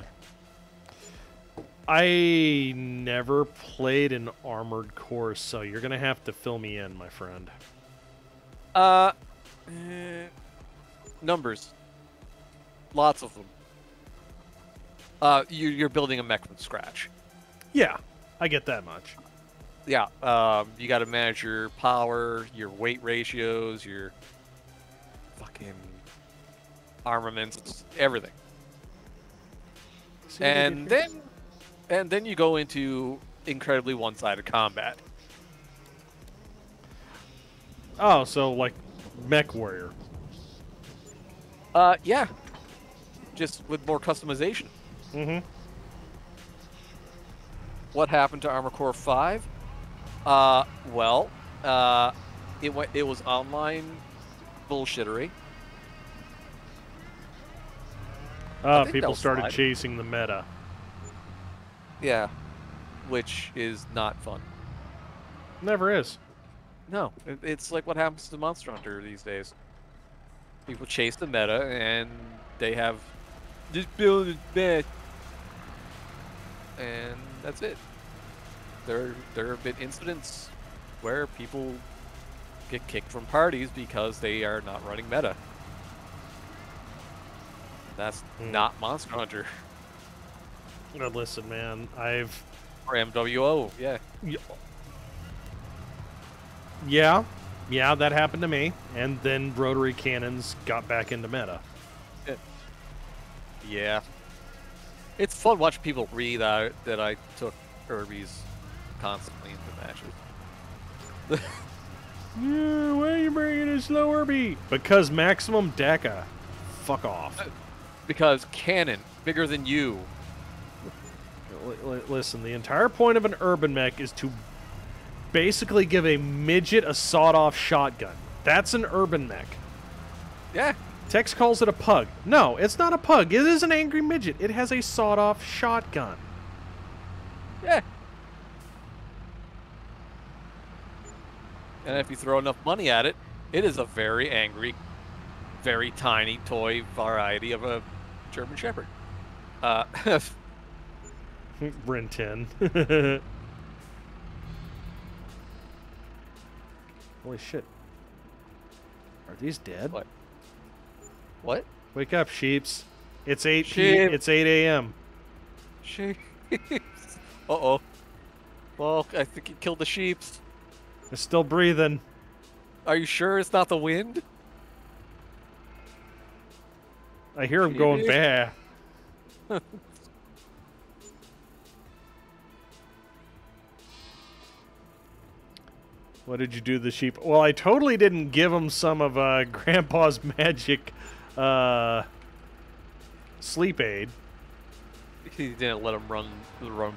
I never played an Armored Core, so you're going to have to fill me in, my friend. Numbers. Lots of them. You're building a mech from scratch. Yeah, I get that much. Yeah, you got to manage your power, your weight ratios, your fucking armaments, everything. And then you go into incredibly one-sided combat. Oh, so like Mech Warrior. Yeah. Just with more customization. Mm-hmm. What happened to Armored Core 5? It was online bullshittery. I think People that was started fine. chasing the meta. Yeah, which is not fun. Never is. No, it's like what happens to Monster Hunter these days. People chase the meta, and they have just build it best, and that's it. There have been incidents where people get kicked from parties because they are not running meta. That's not Monster Hunter. Now, listen, man, Or MWO, yeah. Yeah, that happened to me. And then rotary cannons got back into meta. Yeah. It's fun watching people read out that I took Kirby's constantly into matches. Yeah, why are you bringing a slow Irby? Because maximum deca. Fuck off. Because cannon, bigger than you. Listen, the entire point of an urban mech is to basically give a midget a sawed-off shotgun. That's an urban mech. Yeah. Tex calls it a pug. No, it's not a pug. It is an angry midget. It has a sawed-off shotgun. Yeah. And if you throw enough money at it, it is a very angry, very tiny toy variety of a German Shepherd. Rin 10. Holy shit. Are these dead? What? What? Wake up, sheeps. It's 8 Sheep. It's 8 a.m. She. Uh-oh. Well, I think it killed the sheeps. They're still breathing. Are you sure it's not the wind? I hear them going bah. What did you do to the sheep? Well, I totally didn't give them some of Grandpa's magic sleep aid. He didn't let them run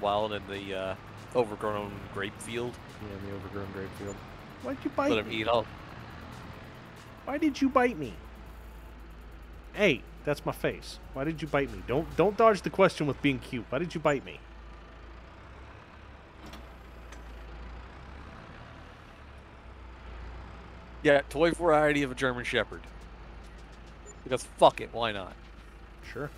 wild in the overgrown grape field. Yeah, in the overgrown grape field. Why'd you bite Let me? him eat all. Why did you bite me? Hey, that's my face. Why did you bite me? Don't dodge the question with being cute. Why did you bite me? Yeah, toy variety of a German Shepherd. Because fuck it, why not? Sure.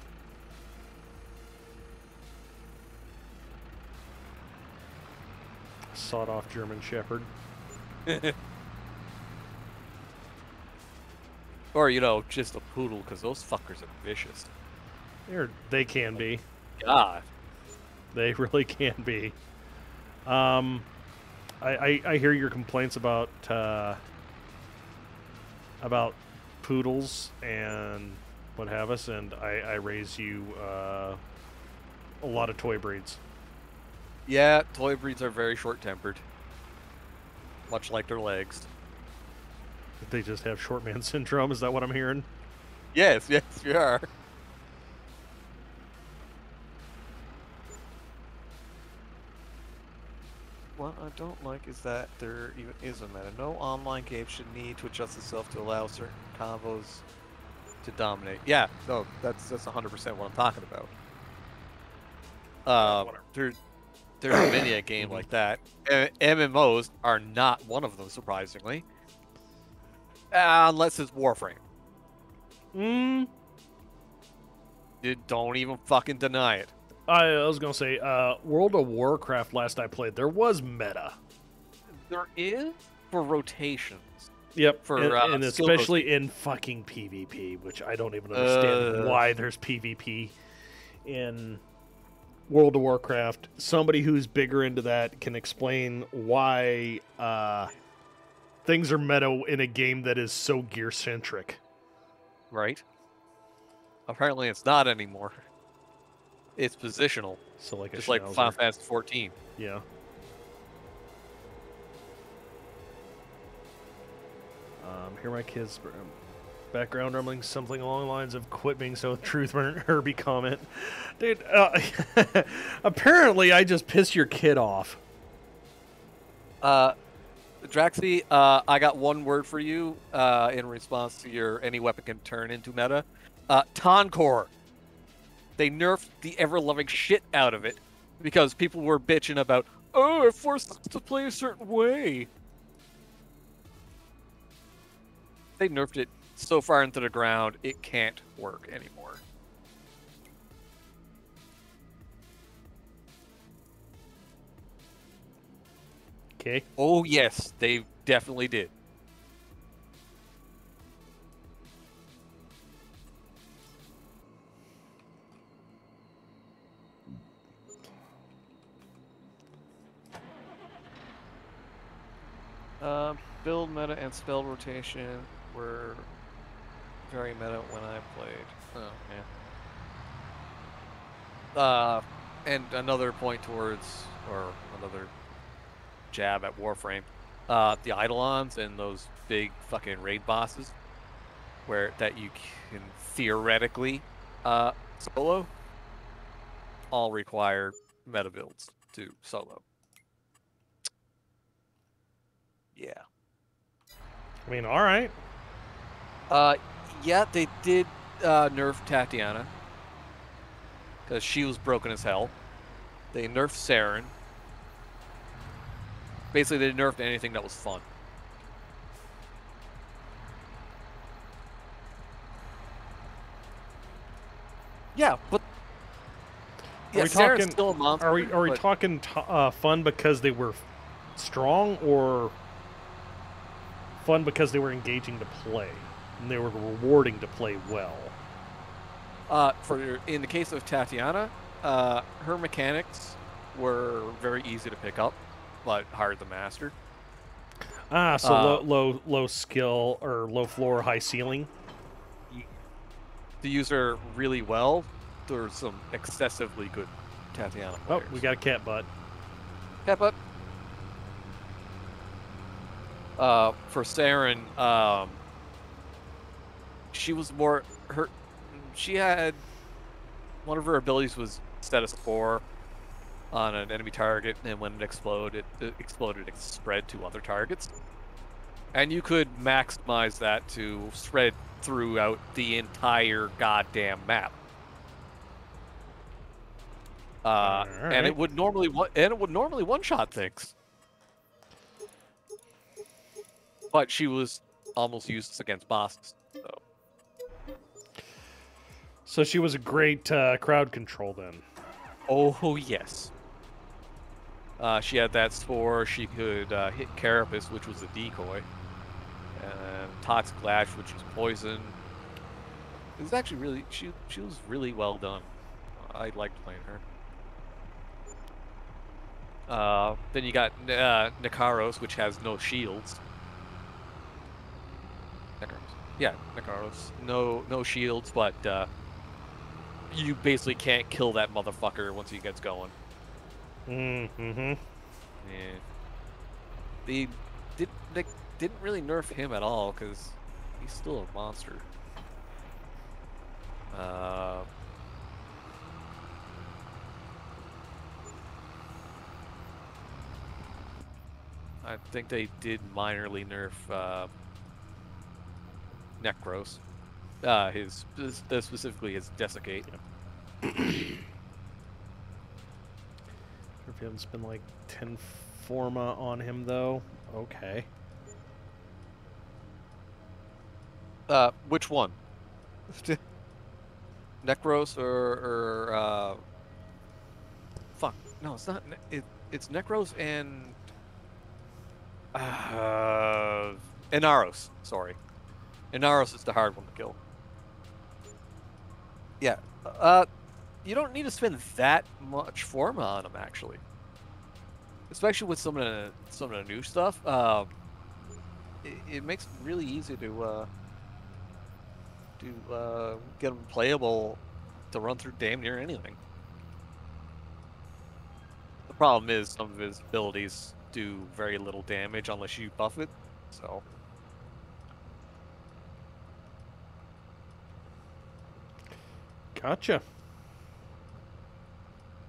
Sawed-off German Shepherd. Or, you know, just a poodle, because those fuckers are vicious. They can be. God. They really can be. I hear your complaints about poodles and what have us, and I raise you a lot of toy breeds. Yeah, toy breeds are very short-tempered. Much like their legs. They just have short man syndrome. Is that what I'm hearing? Yes, we are. What I don't like is that there even is a meta. No online game should need to adjust itself to allow certain combos to dominate. Yeah, no, that's 100% what I'm talking about. There's many a game like that. MMOs are not one of them, surprisingly. Unless it's Warframe. Don't even fucking deny it. I was gonna say, World of Warcraft. Last I played, there was meta. There is for rotations. Yep, For and especially in fucking PvP, which I don't even understand why there's PvP in World of Warcraft. Somebody who's bigger into that can explain why things are meta in a game that is so gear-centric. Right. Apparently it's not anymore. It's positional. So like just like Final Fantasy 14. Yeah. Hear my kids background rumbling something along the lines of "quit being so truth Herbie" comment. Dude, apparently I just pissed your kid off. Draxy, I got one word for you in response to your any weapon can turn into meta. Tonkor. They nerfed the ever-loving shit out of it because people were bitching about, oh, it forced us to play a certain way. They nerfed it so far into the ground, it can't work anymore. Okay. Oh, yes, they definitely did. Build meta and spell rotation were very meta when I played. Oh, yeah. And another point towards, or another jab at Warframe, the Eidolons and those big fucking raid bosses, that you can theoretically solo, all require meta builds to solo. Yeah. I mean, all right. Yeah, they did nerf Tatiana because she was broken as hell. They nerfed Saren. Basically, they nerfed anything that was fun. Yeah, but yeah, Saren's still a monster. Are we talking fun because they were strong, or fun because they were engaging to play and they were rewarding to play well? In the case of Tatiana, her mechanics were very easy to pick up. but hard to master. Ah, so low skill or low floor, high ceiling. To use her really well, there's some excessively good Tatiana Oh, players. we got a cat butt. Cat butt. For Saren, she was more she had one of her abilities was set a spore on an enemy target, and when it exploded, it spread to other targets, and you could maximize that to spread throughout the entire goddamn map. And it would normally one-shot things. But she was almost useless against bosses. So she was a great crowd control then. Oh yes. She had that spore. She could hit Carapace, which was a decoy, and Toxic Lash, which was poison. It was actually really she was really well done. I liked playing her. Then you got Nikaros, which has no shields. Yeah, Nikaros. No shields, but you basically can't kill that motherfucker once he gets going. Mm-hmm. Yeah. They didn't really nerf him at all because he's still a monster. I think they did minorly nerf Necros. Specifically his Desiccate. If you haven't spent like 10 Forma on him though, okay. Which one? Necros or fuck? No, it's not. It's Necros and Inaros. Sorry, Inaros is the hard one to kill. Yeah. You don't need to spend that much Forma on him, actually. Especially with some of the new stuff. It makes it really easy to get him playable, to run through damn near anything. The problem is some of his abilities do very little damage unless you buff it. So. Gotcha.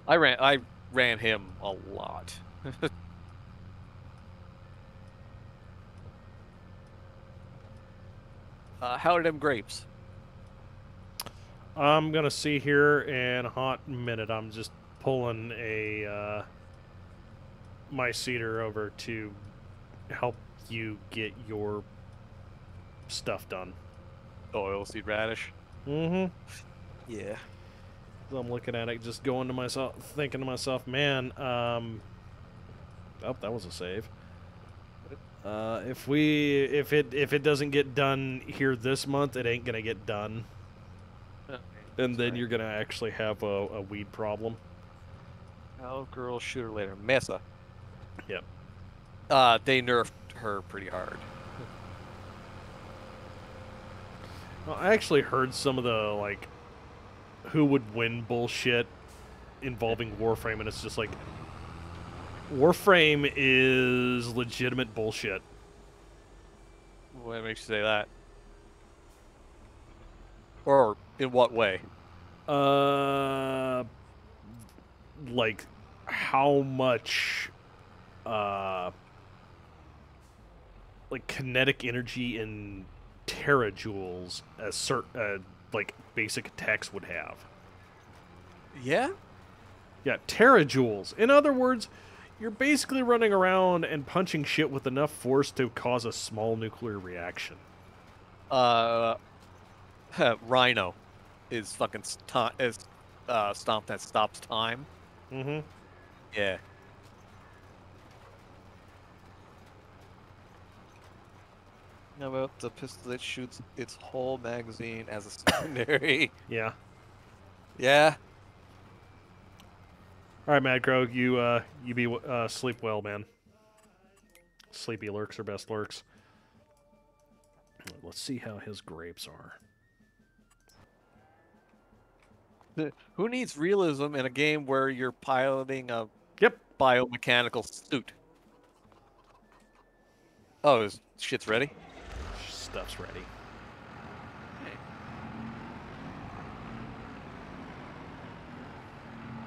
I ran him a lot. How are them grapes? I'm gonna see here in a hot minute. I'm just pulling a my cedar over to help you get your stuff done. Oilseed radish. Mm-hmm. Yeah. So I'm looking at it, just going to myself, thinking to myself, man, oh, that was a save. If it doesn't get done here this month, it ain't gonna get done. Okay, And then you're gonna actually have a weed problem. Cowgirl shooter later. Mesa. Yep. They nerfed her pretty hard. Well, I actually heard some of the like who would win bullshit involving Warframe, and it's just like Warframe is legitimate bullshit. What makes you say that? Or in what way? Like how much like kinetic energy in terajoules as like basic attacks would have. Yeah? Yeah, terajoules. In other words, you're basically running around and punching shit with enough force to cause a small nuclear reaction. Rhino is fucking stomp that stops time. Mm-hmm. Yeah. How about the pistol that shoots its whole magazine as a secondary? Yeah. Yeah. All right, Mad Crow, you be sleep well, man. Sleepy lurks are best lurks. Let's see how his grapes are. Who needs realism in a game where you're piloting a Yep. biomechanical suit? Oh, his shit's ready? Stuff's ready. Okay.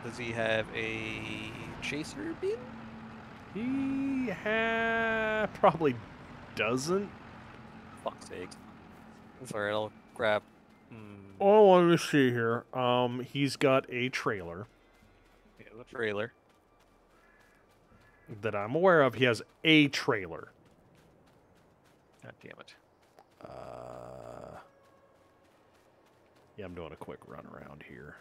Does he have a chaser beam? He probably doesn't. Fuck's sake. Sorry, I'll grab. Oh, let me see here. He's got a trailer Yeah, the trailer. that I'm aware of. He has a trailer. God damn it. Yeah, I'm doing a quick run around here.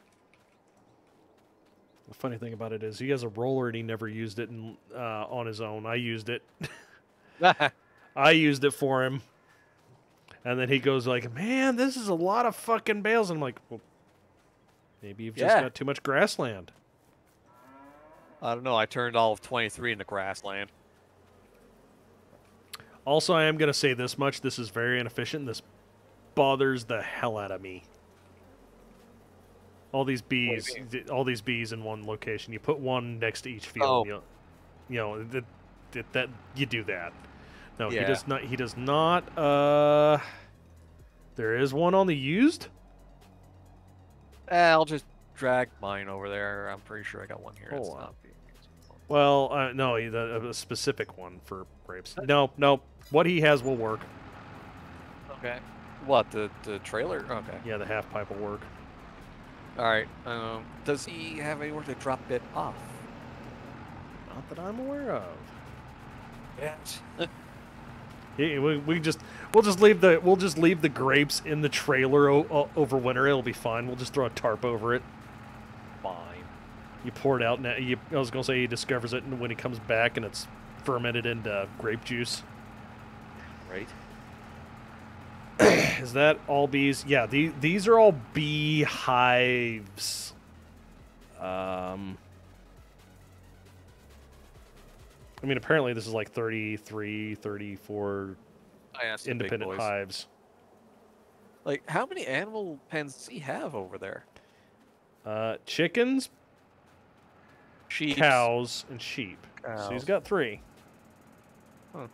The funny thing about it is he has a roller and he never used it on his own. I used it. I used it for him. And then he goes like, man, this is a lot of fucking bales. And I'm like, well, maybe you've just got too much grassland. I don't know. I turned all of 23 into grassland. Also, I am going to say this much. This is very inefficient. This bothers the hell out of me. All these bees, in one location. You put one next to each field. Oh. You know that you do that. No, Yeah. he does not. He does not. There is one on the used. I'll just drag mine over there. I'm pretty sure I got one here. Hold It's on. not being used. Well, no, a specific one for grapes. No. What he has will work. Okay. What, the trailer? Okay. Yeah, the half pipe will work. All right. Does he have anywhere to drop it off? Not that I'm aware of. Yes. Yeah, we'll just leave the grapes in the trailer over winter. It'll be fine. We'll just throw a tarp over it. Fine. You pour it out, and I was gonna say he discovers it, and when he comes back, and it's fermented into grape juice. Right. Is that all bees? Yeah, these are all bee hives. I mean, apparently this is like 33, 34 independent hives. Like, how many animal pens does he have over there? Chickens, Sheep. cows, and sheep. So he's got 3. Huh.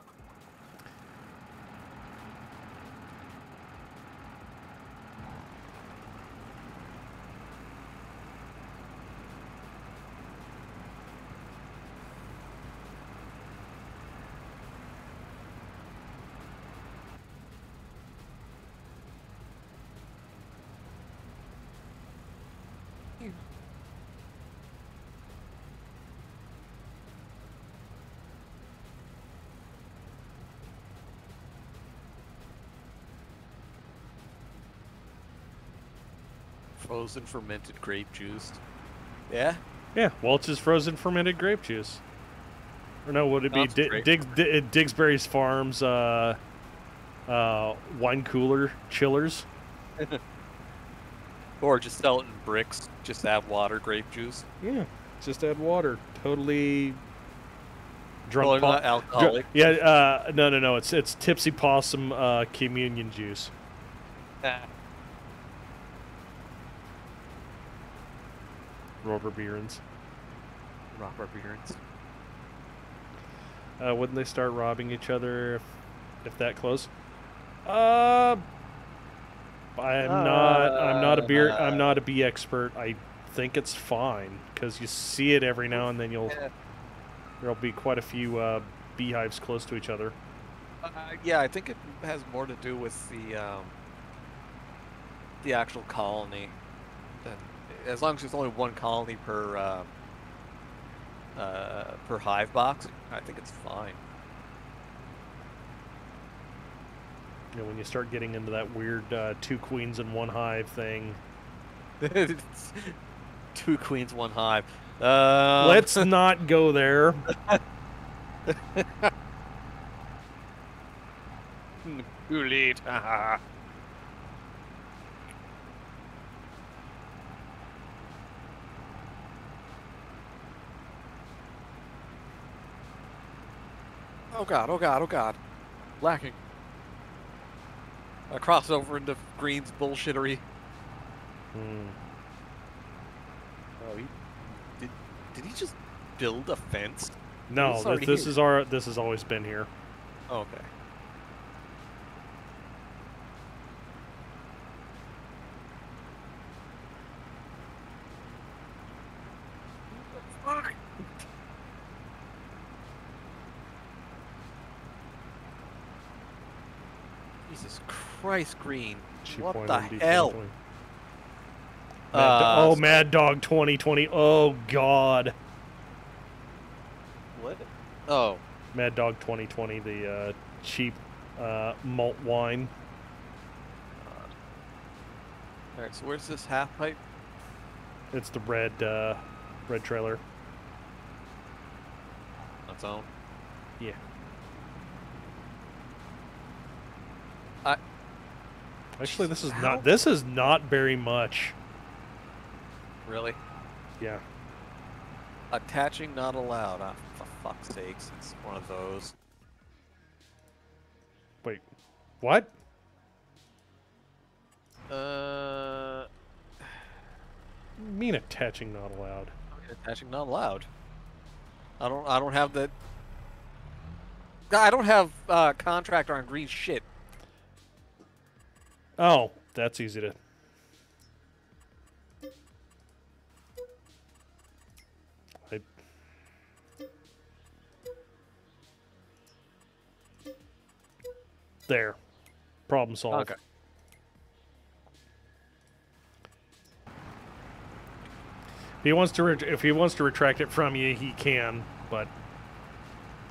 Frozen fermented grape juice. Yeah? Yeah, Welch's frozen fermented grape juice. Or no, would it be Sounds great. Digsbury's Farms wine cooler chillers? Or just sell it in bricks. Just add water, grape juice. Yeah, just add water. Totally drunk. Well, not alcoholic. No. It's Tipsy Possum communion juice. Rubber beerins. Robber beards. Wouldn't they start robbing each other if that close? I'm not a bee expert. I think it's fine because you see it every now and then. There'll be quite a few beehives close to each other. Yeah, I think it has more to do with the actual colony. As long as there's only one colony per hive box, I think it's fine. You know, when you start getting into that weird 2 queens in 1 hive thing. 2 queens, 1 hive. Let's not go there. Too late. Oh god, oh god, oh god. Lacking. A crossover into Green's bullshittery. Hmm. Oh, did he just build a fence? No, It's already this here. is our. This has always been here. Oh, okay. Fuck. Jesus Christ, Green. What the Cheap hell? 2020. Oh, so- Mad Dog 2020. Oh God. What? Oh. Mad Dog 2020, the cheap malt wine. Alright, so where's this half pipe? It's the red trailer. On its own. Yeah. Actually, Jesus, this is not very much. Really? Yeah. Attaching not allowed. Ah, for fuck's sakes, it's one of those. Wait. What? Uh, You mean attaching not allowed? attaching not allowed. I don't have that. I don't have contractor on Green shit. Oh, that's easy to. There. Problem solved. Okay. If he wants to retract it from you, he can. But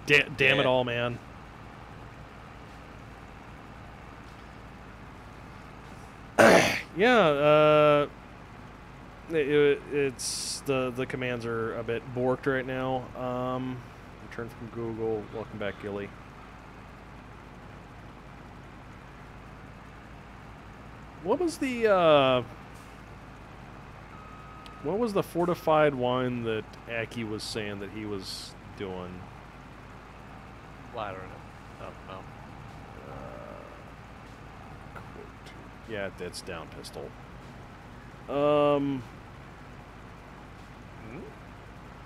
damn it all, man. Yeah. It's the commands are a bit borked right now. Return from Google. Welcome back, Gilly. What was the fortified wine that Aki was saying that he was doing? Well, I don't know. I don't know. Quote. Yeah, that's down pistol.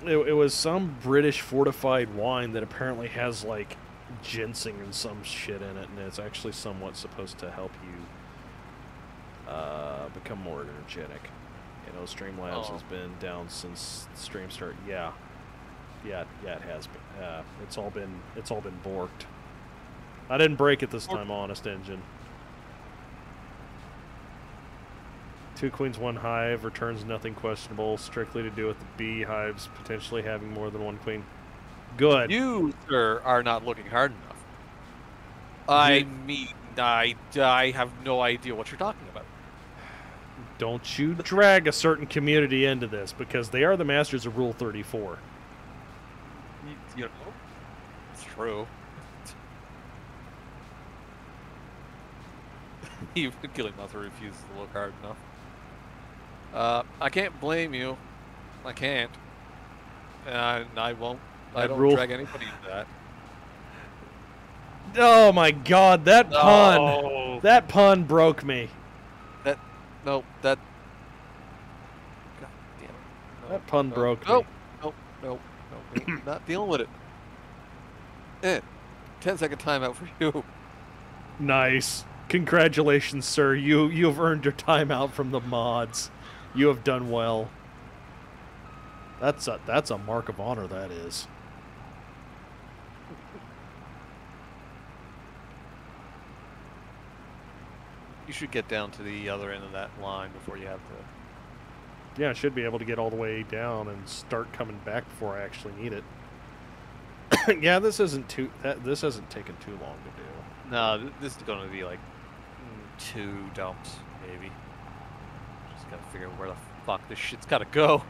It was some British fortified wine that apparently has like ginseng and some shit in it, and it's actually somewhat supposed to help you become more energetic. You know, Streamlabs has been down since the stream start. Yeah, it has been. It's all been borked. I didn't break it this time, honest engine. 2 queens, 1 hive, returns nothing questionable, strictly to do with the beehives potentially having more than 1 queen. Good. You, sir, are not looking hard enough. I mean, I have no idea what you're talking about. Don't you drag a certain community into this, because they are the masters of Rule 34. You know, it's true. Even Killing Mother refuses to look hard enough. I can't blame you. I can't. And I won't. I don't drag anybody into that. Oh my God, that pun! No. That pun broke me. No, that. God damn it. No, That pun broke me. No, not dealing with it. 10-second timeout for you. Nice. Congratulations, sir. You have earned your timeout from the mods. You have done well. That's a mark of honor, that is. You should get down to the other end of that line before you have to. Yeah, I should be able to get all the way down and start coming back before I actually need it. Yeah, this hasn't taken too long to do. No, this is going to be like 2 dumps, maybe. Just got to figure out where the fuck this shit's got to go.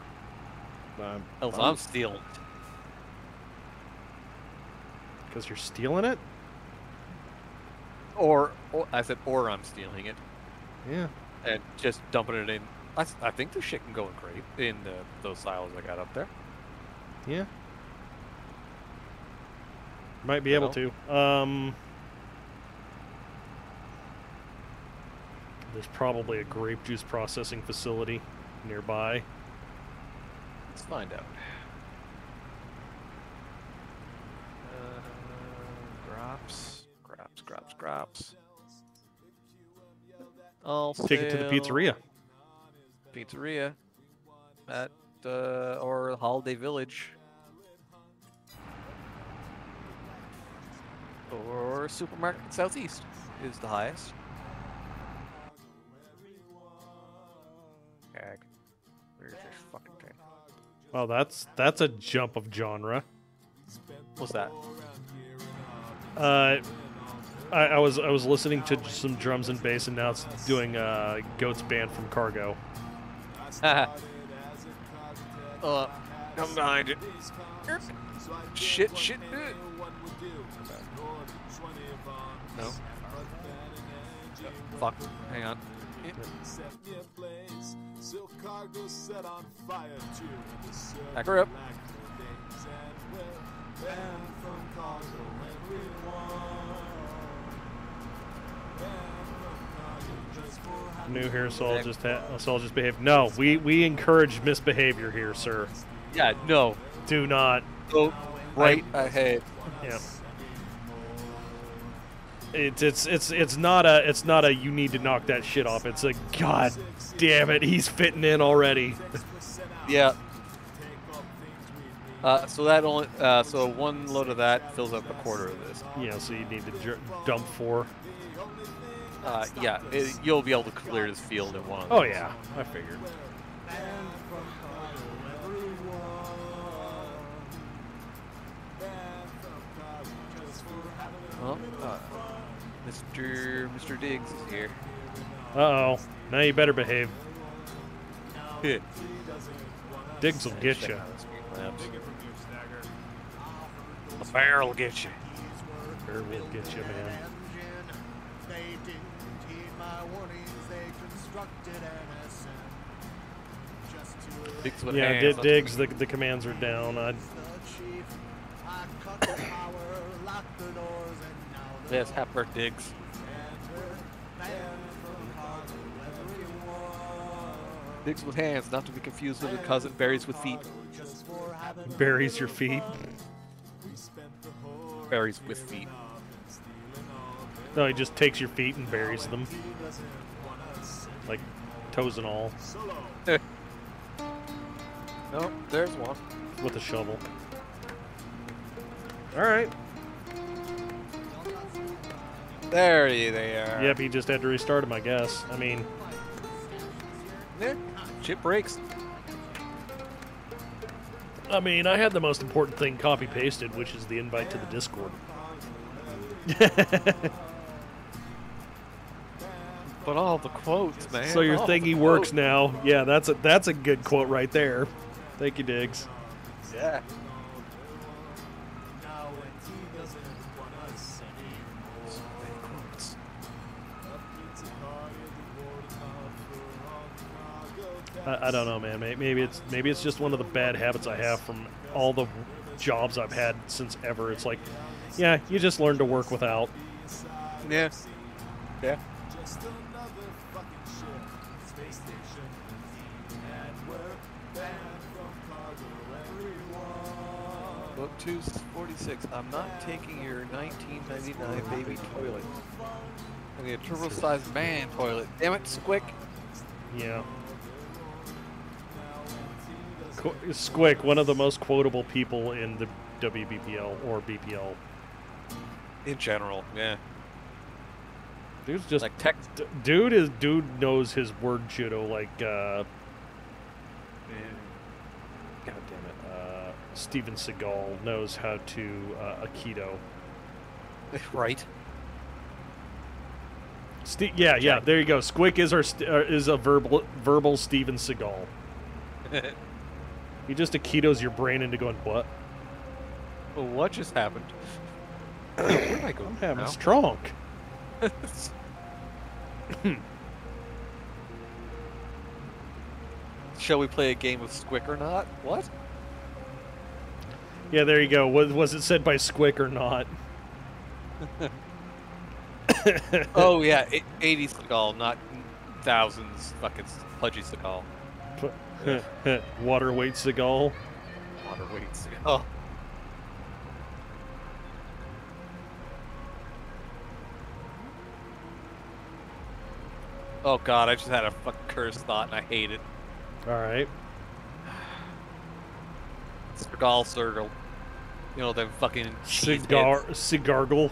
Else I'm stealing it. Because you're stealing it? Or I said, or I'm stealing it. Yeah. And just dumping it in. I think the shit can go in crate in those silos I got up there. Yeah. Might be able to. There's probably a grape juice processing facility nearby. Let's find out. Crops. I'll Take it to the pizzeria. Pizzeria at or Holiday Village or Supermarket Southeast is the highest. Ag. Where's this fucking thing? Wow, that's a jump of genre. What's that? I was listening to some drums and bass, and now it's doing Goat's Band from Cargo. I'm behind it. Shit. No. Fuck. Hang on. Back her up. New here, so I'll just behave. No, we encourage misbehavior here, sir. Yeah, no. Do not. Go right ahead. Yeah. It's not a you need to knock that shit off. It's a god damn it, he's fitting in already. Yeah. So that only so one load of that fills up a quarter of this. Yeah, so you need to dump 4. Yeah, you'll be able to clear this field in one. Oh yeah, I figured. Well, Mr. Diggs is here. Uh-oh. Now you better behave. Diggs will get you. A bear will get you. Bear will get you, man. Yeah, Diggs, the commands are down. Yes, happy birthday, Diggs. Diggs with hands, not to be confused with a cousin. Berries with feet. Buries your feet. Berries with feet. No, he just takes your feet and buries them. Like toes and all. No, there's one. With a shovel. Alright. There they are. Yep, he just had to restart him, I guess. I mean... Yeah, shit breaks. I mean, I had the most important thing copy-pasted, which is the invite to the Discord. But all the quotes, man. So your all thingy works now. Yeah, that's a good quote right there. Thank you, Diggs. Yeah. I don't know, man. Maybe it's just one of the bad habits I have from all the jobs I've had since ever. It's like, yeah, you just learn to work without. Yeah. Yeah. Book 246. I'm not taking your 1999 baby toilet. I need a turbo-sized man toilet. Damn it, Squick. Yeah. Squick, one of the most quotable people in the WBPL or BPL. In general, yeah. Dude's just like tech. Dude knows his word judo like. God damn it! Steven Seagal knows how to Aikido. Right. Yeah. There you go. Squick is a verbal Steven Seagal. He just Aikidos your brain into going what? Well, what just happened? Where did I go? I'm having strong. Shall we play a game of Squick or not? What? Yeah, there you go. Was it said by Squick or not? Oh yeah, 80 Seagal, not thousands fucking Pudgy Seagal. Water weight Seagal. Water weight Seagal. Oh god, I just had a fucking cursed thought and I hate it. Alright. Seagal Circle. You know, them fucking Cigargle.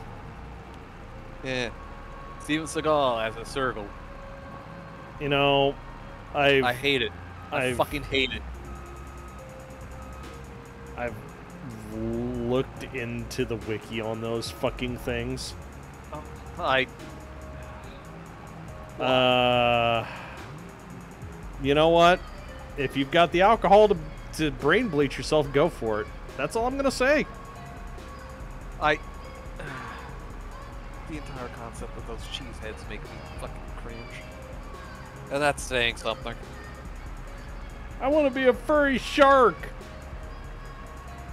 Yeah. Steven Seagal as a circle. You know, I hate it. I fucking hate it. I've looked into the wiki on those fucking things. You know what? If you've got the alcohol to brain bleach yourself, go for it. That's all I'm gonna say. The entire concept of those cheese heads make me fucking cringe. And that's saying something. I want to be a furry shark.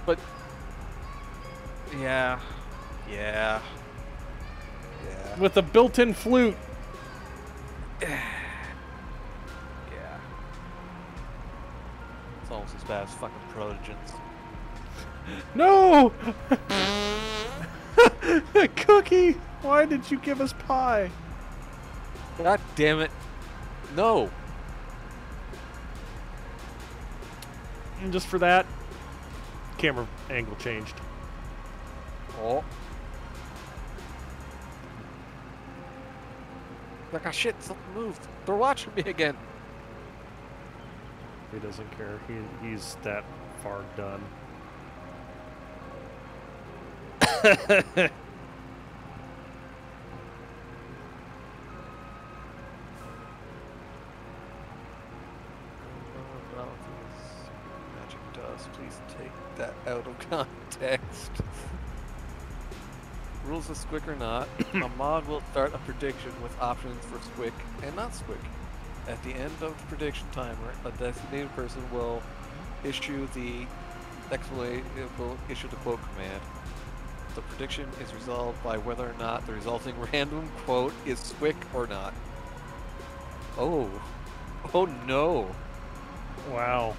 But yeah. With a built-in flute. Yeah. It's almost as bad as fucking Protogens. No! Cookie! Why did you give us pie? God damn it. No. And just for that, camera angle changed. Oh. Like, oh shit, something moved. They're watching me again. He doesn't care. He's that far done. Magic dust. Please take that out of context. Rules of Squick or not, a mod will start a prediction with options for Squick and not Squick. At the end of the prediction timer, a designated person will issue the quote command. The prediction is resolved by whether or not the resulting random quote is Squick or not. Oh. Oh no. Wow.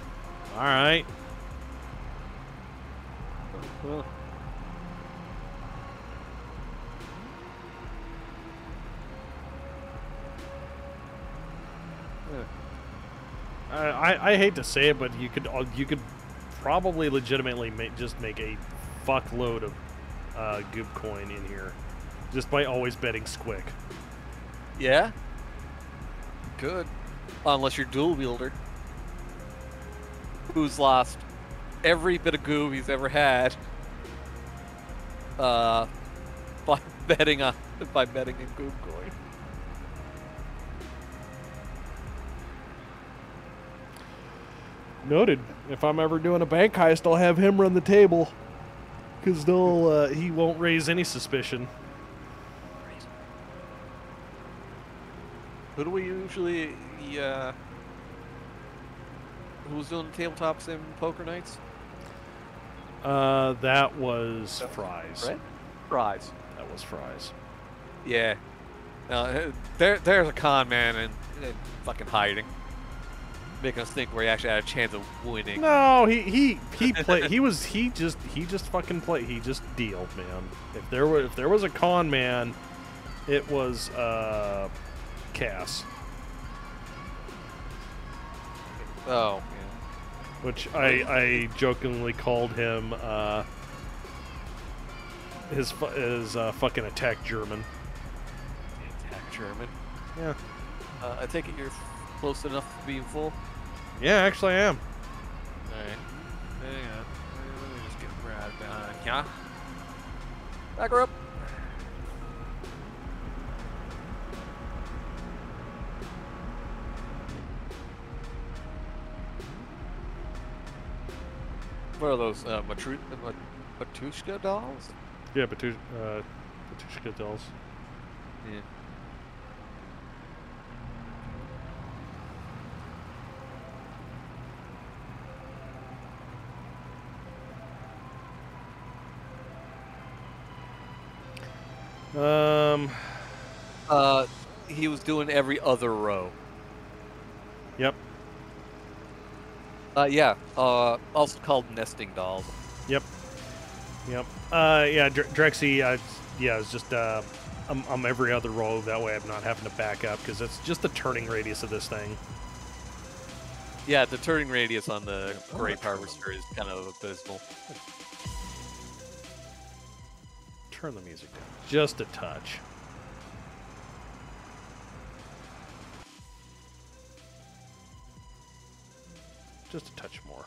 Alright. I hate to say it, but you could probably legitimately just make a fuckload of Goop coin in here, just by always betting Squick. Yeah? Good. Unless you're dual wielder, who's lost every bit of goo he's ever had by betting in Goop coin. Noted. If I'm ever doing a bank heist, I'll have him run the table, because he won't raise any suspicion. Who do we usually who's doing tabletop sim poker nights? That was Fries. Right? Fries. That was Fries. Yeah. There's a con man and fucking hiding, making us think we actually had a chance of winning. No, he played. he just fucking played. He just dealed, man. If there was a con man, it was Cass. Oh, yeah. Which I jokingly called him his fucking attack German. Attack German. Yeah. I take it you're close enough to being full. Yeah, actually I am. Alright. Hang on. Let me just get right behind ya. Back her up. What are those, Matushka dolls? Yeah, Batushka dolls. Yeah. He was doing every other row. Yep. Yeah. Also called nesting dolls. Yep. Yep. Yeah, Drexy, yeah, it's just, I'm every other row. That way I'm not having to back up, because it's just the turning radius of this thing. Yeah, the turning radius on the Grape Harvester is kind of abysmal. Turn the music down just a touch. Just a touch more.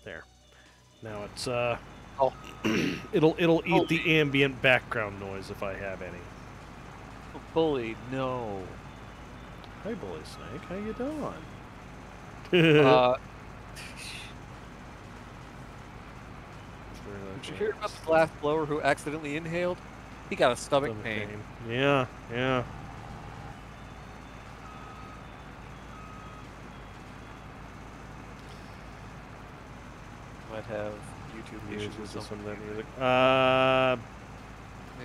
There. Now it's Oh. it'll eat the ambient background noise if I have any. Bully, no. Hey, Bully Snake, how you doing? Did you hear about the glass blower who accidentally inhaled? He got a stomach pain. Yeah, yeah. Might have YouTube issues with some of that music.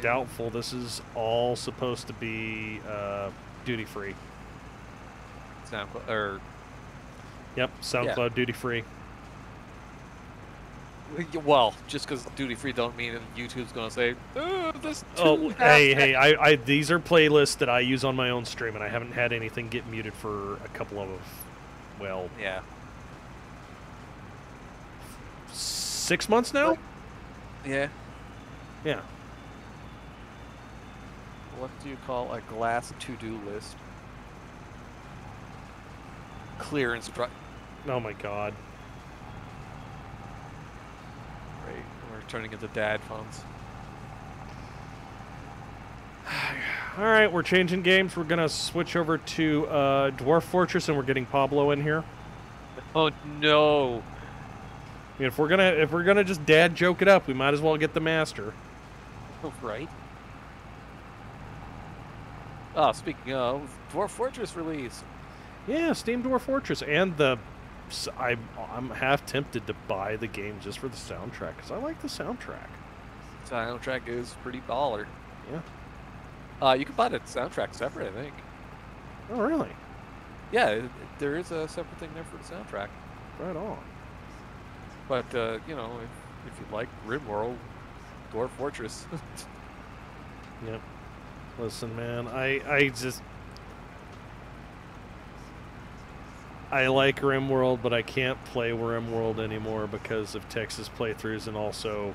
Doubtful. This is all supposed to be duty free. SoundCloud, or yep, SoundCloud duty free. well, just because duty free don't mean that YouTube's gonna say, "Oh, this." Hey, these are playlists that I use on my own stream, and I haven't had anything get muted for a couple of, well, yeah, 6 months now. Yeah. Yeah. What do you call a glass to-do list? Clear instruct. Oh my god. Great. We're turning into dad phones. Alright, we're changing games. We're gonna switch over to Dwarf Fortress, and we're getting Pablo in here. Oh no. I mean, if we're gonna just dad joke it up, we might as well get the master. Oh, right. Oh, speaking of, Dwarf Fortress release. Yeah, Steam Dwarf Fortress, and I'm half tempted to buy the game just for the soundtrack, because I like the soundtrack. Soundtrack is pretty baller. Yeah. You can buy the soundtrack separate, I think. Oh, really? Yeah, there is a separate thing there for the soundtrack. Right on. But you know, if you like RimWorld, Dwarf Fortress. Yep. Listen, man, I like RimWorld, but I can't play RimWorld anymore because of Texas playthroughs, and also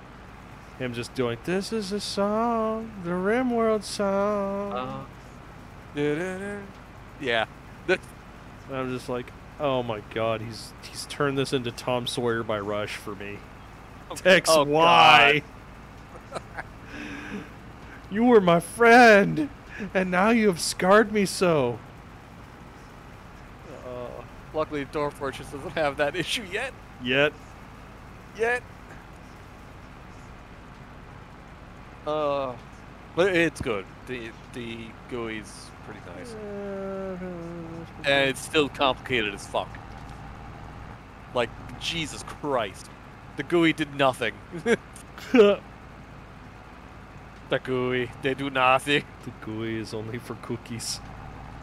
him just doing, "This is a song, the RimWorld song." Yeah. I'm just like, oh my god, he's turned this into Tom Sawyer by Rush for me. Tex, why? You were my friend, and now you have scarred me so. Luckily, Dwarf Fortress doesn't have that issue yet. Yet. But it's good. The GUI's pretty nice. And it's still complicated as fuck. Like, Jesus Christ. The GUI did nothing. The GUI, they do nothing. The GUI is only for cookies.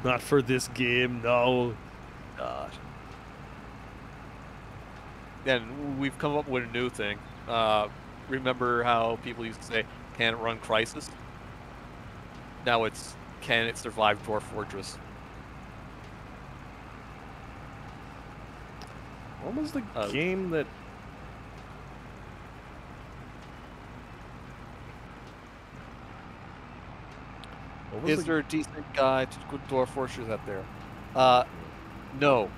Not for this game, no. God. Then we've come up with a new thing. Remember how people used to say, "Can it run Crisis?" Now it's, "Can it survive Dwarf Fortress?" What was the game that... Is there a decent guide to Dwarf Fortress out there? No.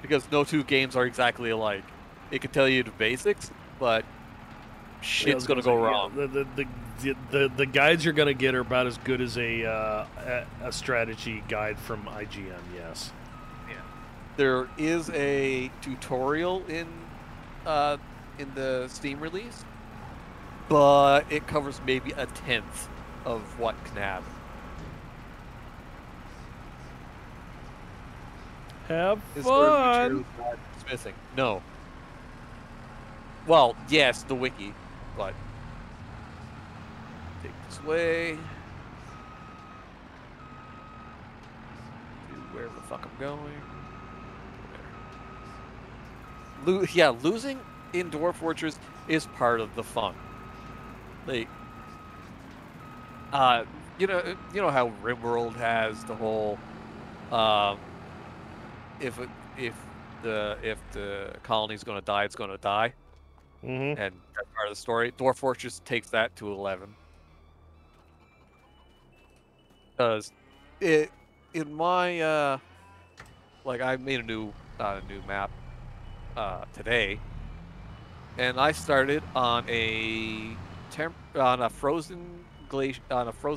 Because no two games are exactly alike. It can tell you the basics, but shit's gonna go wrong. The guides you're gonna get are about as good as a strategy guide from IGN. Yes. Yeah. There is a tutorial in the Steam release, but it covers maybe 1/10 of what can happen. Have Is there a fun. tutorial guide that's missing? No. Well, yes, the wiki, but take this way. Where the fuck I'm going? Yeah, losing in Dwarf Fortress is part of the fun. Like, you know how RimWorld has the whole, if the colony's gonna die, it's gonna die, Mm-hmm. and that's part of the story. Dwarf Fortress takes that to 11, because it in my like I made a new map today, and I started on a frozen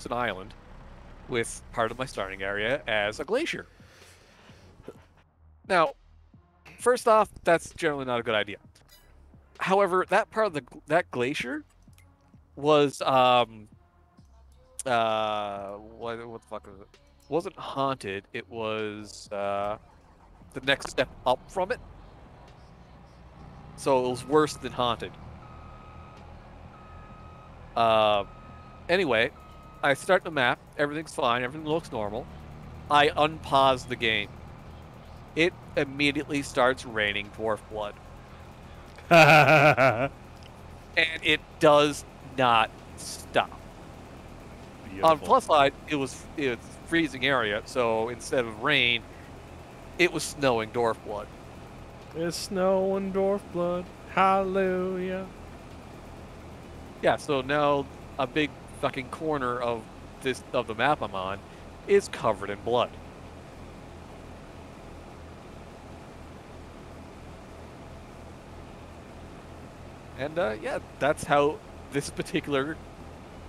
island with part of my starting area as a glacier. Now, first off, that's generally not a good idea. However, that part of that glacier was what the fuck was it? Wasn't haunted. It was the next step up from it. So it was worse than haunted. Anyway, I start the map. Everything's fine. Everything looks normal. I unpause the game. It immediately starts raining dwarf blood. And it does not stop. Beautiful. On plus side, it was freezing area, so instead of rain, it was snowing dwarf blood. It's snow and dwarf blood. Hallelujah. Yeah, so now a big fucking corner of the map I'm on is covered in blood. And yeah, that's how this particular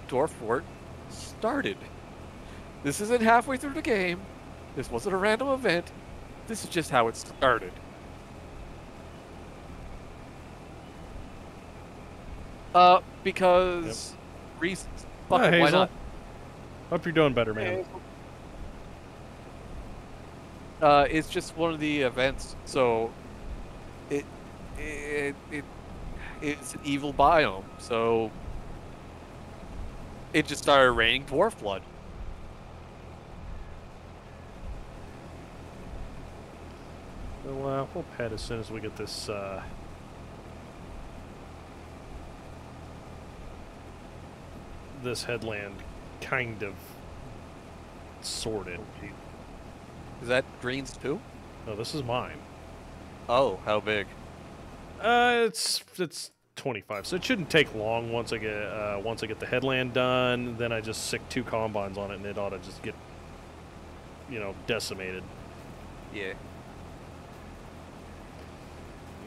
dwarf fort started. This isn't halfway through the game. This wasn't a random event. This is just how it started. Because reasons. Fuck it, why Hazel. not? Hope you're doing better, man. It's just one of the events, so it's an evil biome, so it just started raining dwarf blood. We'll pet as soon as we get this this headland kind of sorted. Is that Green's too? No, this is mine. Oh, how big? It's 25, so it shouldn't take long once I get the headland done. Then I just sick 2 combines on it, and it ought to just get, decimated. Yeah. You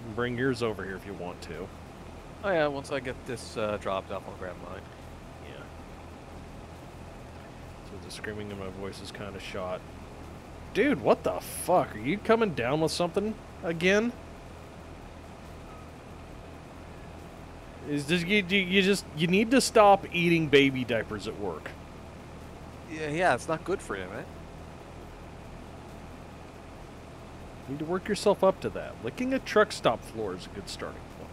can bring yours over here if you want to. Oh yeah, once I get this dropped off, I'll grab mine. Yeah. So the screaming in my voice is kind of shot. Dude, what the fuck? Are you coming down with something again? You need to stop eating baby diapers at work. Yeah, it's not good for you, man. You need to work yourself up to that. Licking a truck stop floor is a good starting point.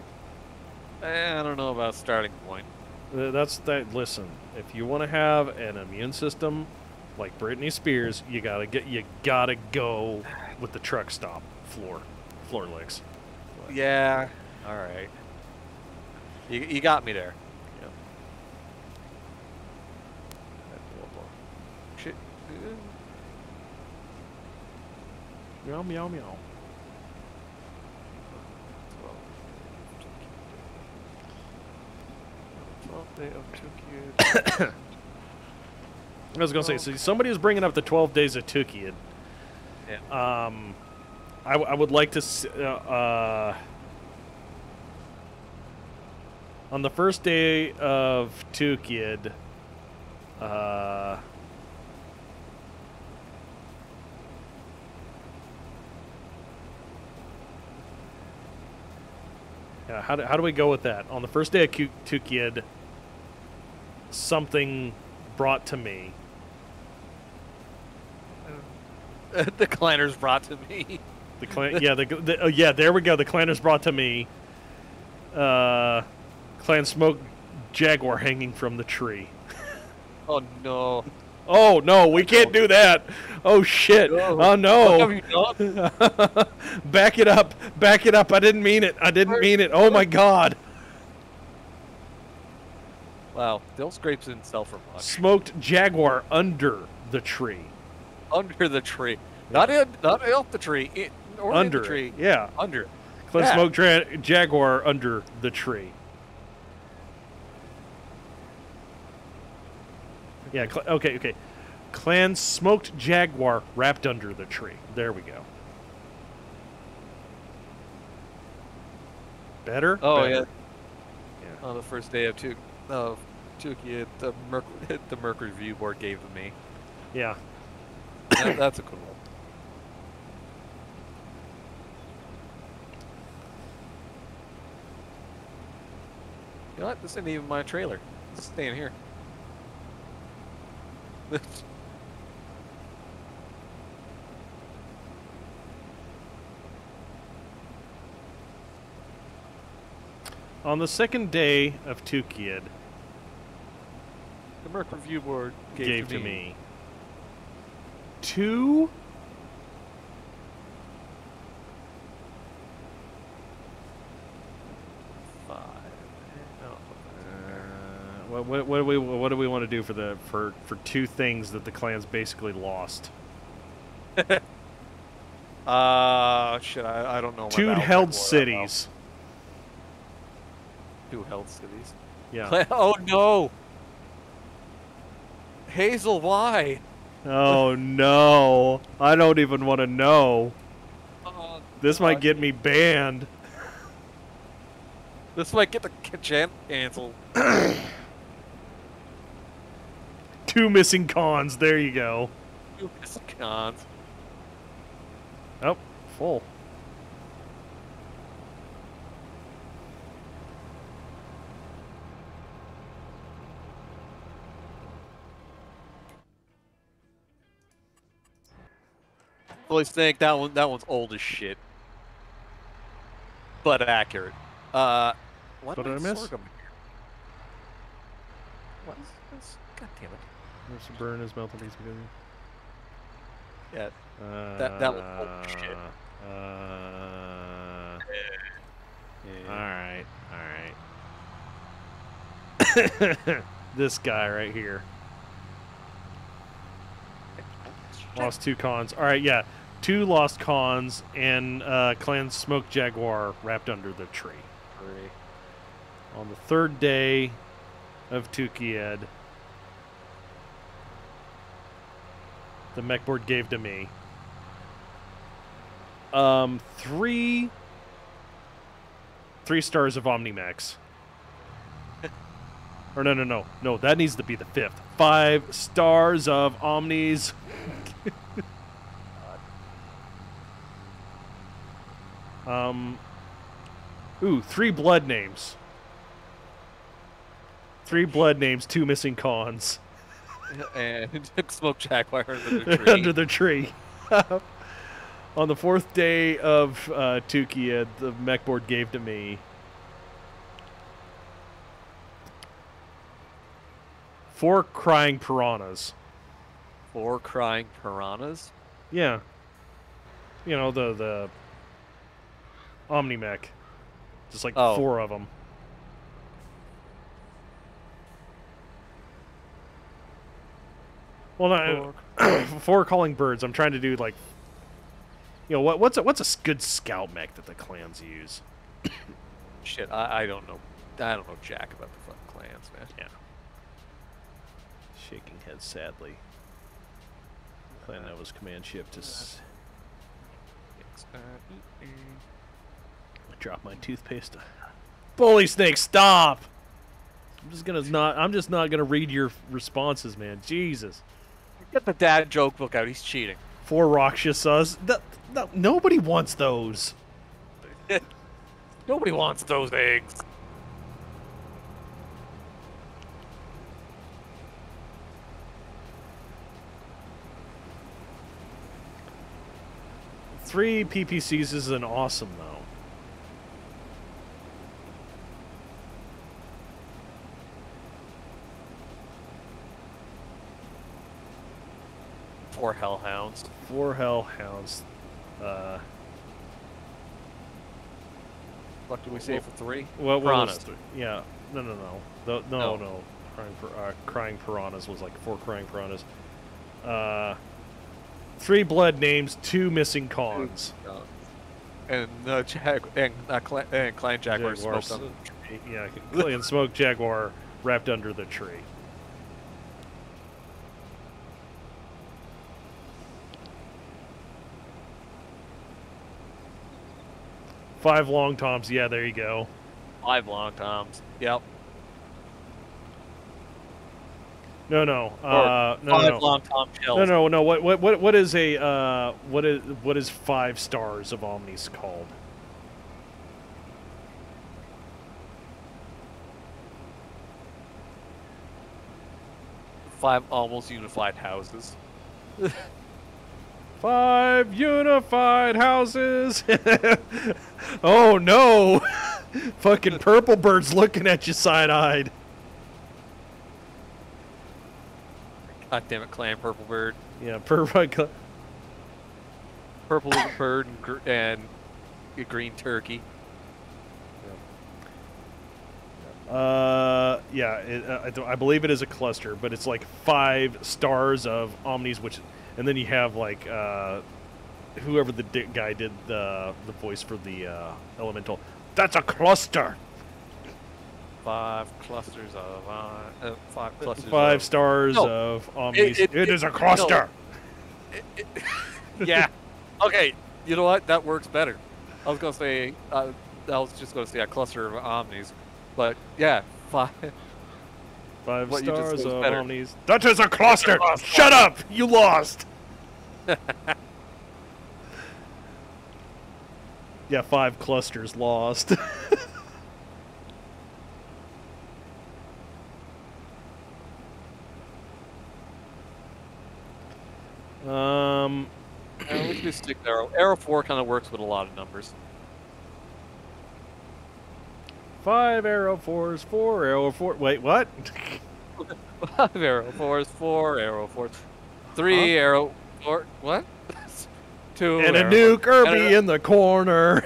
I don't know about starting point. Listen, if you want to have an immune system like Britney Spears, you gotta go with the truck stop floor licks. Yeah. All right. You got me there. Yep. Shit. Meow meow meow. I was gonna say, so somebody was bringing up the 12 days of Tukid. Yeah. I would like to on the first day of Tukid, yeah, how do we go with that? On the first day of Tukid, something brought to me. The clanners brought to me. Yeah, there we go. The clanners brought to me Clan Smoke Jaguar hanging from the tree. Oh no. Oh no, we can't do that. Oh shit. No. Oh no. What have you done? Back it up. Back it up. I didn't mean it. I didn't mean it. Oh my god. Wow, Dill scrapes himself for much. Smoked Jaguar under the tree. Under the tree. Not in, not up the tree. Or Under in the tree. it. Yeah. Under it. Clan Yeah. Smoke Jaguar under the tree. Yeah, okay. Clan Smoked Jaguar wrapped under the tree. There we go. Better? Oh, Better. yeah. On the first day of Tuki, the Mercury View board gave to me. Yeah. That's a cool one. You know what? This isn't even my trailer. It's staying here. On the second day of Tukiad, The Merc Review Board gave to me 2 5. what do we want to do for 2 things that the clans basically lost? Shit, I don't know. my 2 battle held tech lore that cities. well. 2 held cities. Yeah. Oh no! Hazel, why? Oh no. I don't even want to know. This might God. get me banned. This might get the channel canceled. 2 missing cons. There you go. Cons. Oh, full. Fully think that one's old as shit, but accurate. What did I miss? Sorghum here? What is this? God damn it! There's a burn his mouth and he's good. Yeah, that was old as shit. Alright, alright. This guy right here. Lost 2 cons. Alright, yeah. 2 lost cons and Clan Smoke Jaguar wrapped under the tree. On the 3rd day of Tukiad, the mech board gave to me 3 stars of Omnimax. Or no, that needs to be the 5th. 5 stars of Omnis. Ooh, 3 blood names. 3 blood names, 2 missing cons. And Smoke Jaguar under the tree. Under the tree. On the 4th day of Tukia, the mech board gave to me 4 crying piranhas. 4 crying piranhas? Yeah. You know, the Omni-Mech. Just like 4 of them. Well, not 4 calling birds. I'm trying to do like, you know, what's a good scout mech that the clans use? Shit, I don't know. I don't know jack about the fucking clans, man. Yeah. Shaking head sadly. Clan Nova's command ship to drop my toothpaste. Bully snake, stop! I'm just not gonna read your responses, man. Jesus. Get the dad joke book out. He's cheating. 4 Rakshasas. Nobody wants those. Nobody wants those eggs. Three PPCs is an awesome, though. 4 hellhounds. 4 hellhounds. What did we say for 3? What Piranhas. was yeah. No. Crying piranhas was like 4 crying piranhas. 3 blood names, 2 missing cons. And Clan Jaguar smoked on the tree. Yeah, and smoked jaguar wrapped under the tree. Five long toms. Yeah, there you go. 5 long toms. Yep. No. Or No. 5 long tom shells. No. What is a what is 5 stars of Omnis called? 5 almost unified houses. 5 unified houses. Oh no! Fucking purple bird's looking at you side-eyed. God damn it, Clan Purple Bird. Yeah, purple. Purple little bird and a green turkey. Yeah, I believe it is a cluster, but it's like 5 stars of Omnis, and then you have like whoever the guy did the voice for the elemental. That's a cluster. 5 clusters of 5 clusters. 5 stars of Omnis. It is a cluster. Yeah. Okay. You know what? That works better. I was gonna say. I was just gonna say a cluster of Omnis, but yeah, 5. 5 What you just stars said was of better. Omnis. That is a cluster. Shut up! You lost. Yeah, 5 clusters lost. Let's do 6 arrow. Arrow 4 kind of works with a lot of numbers. 5 arrow 4s, 4 arrow 4. Wait, what? 5 arrow 4s, 4 arrow 4s, 3 arrow 4. What? 2 And a arrow, nuke Kirby in the corner.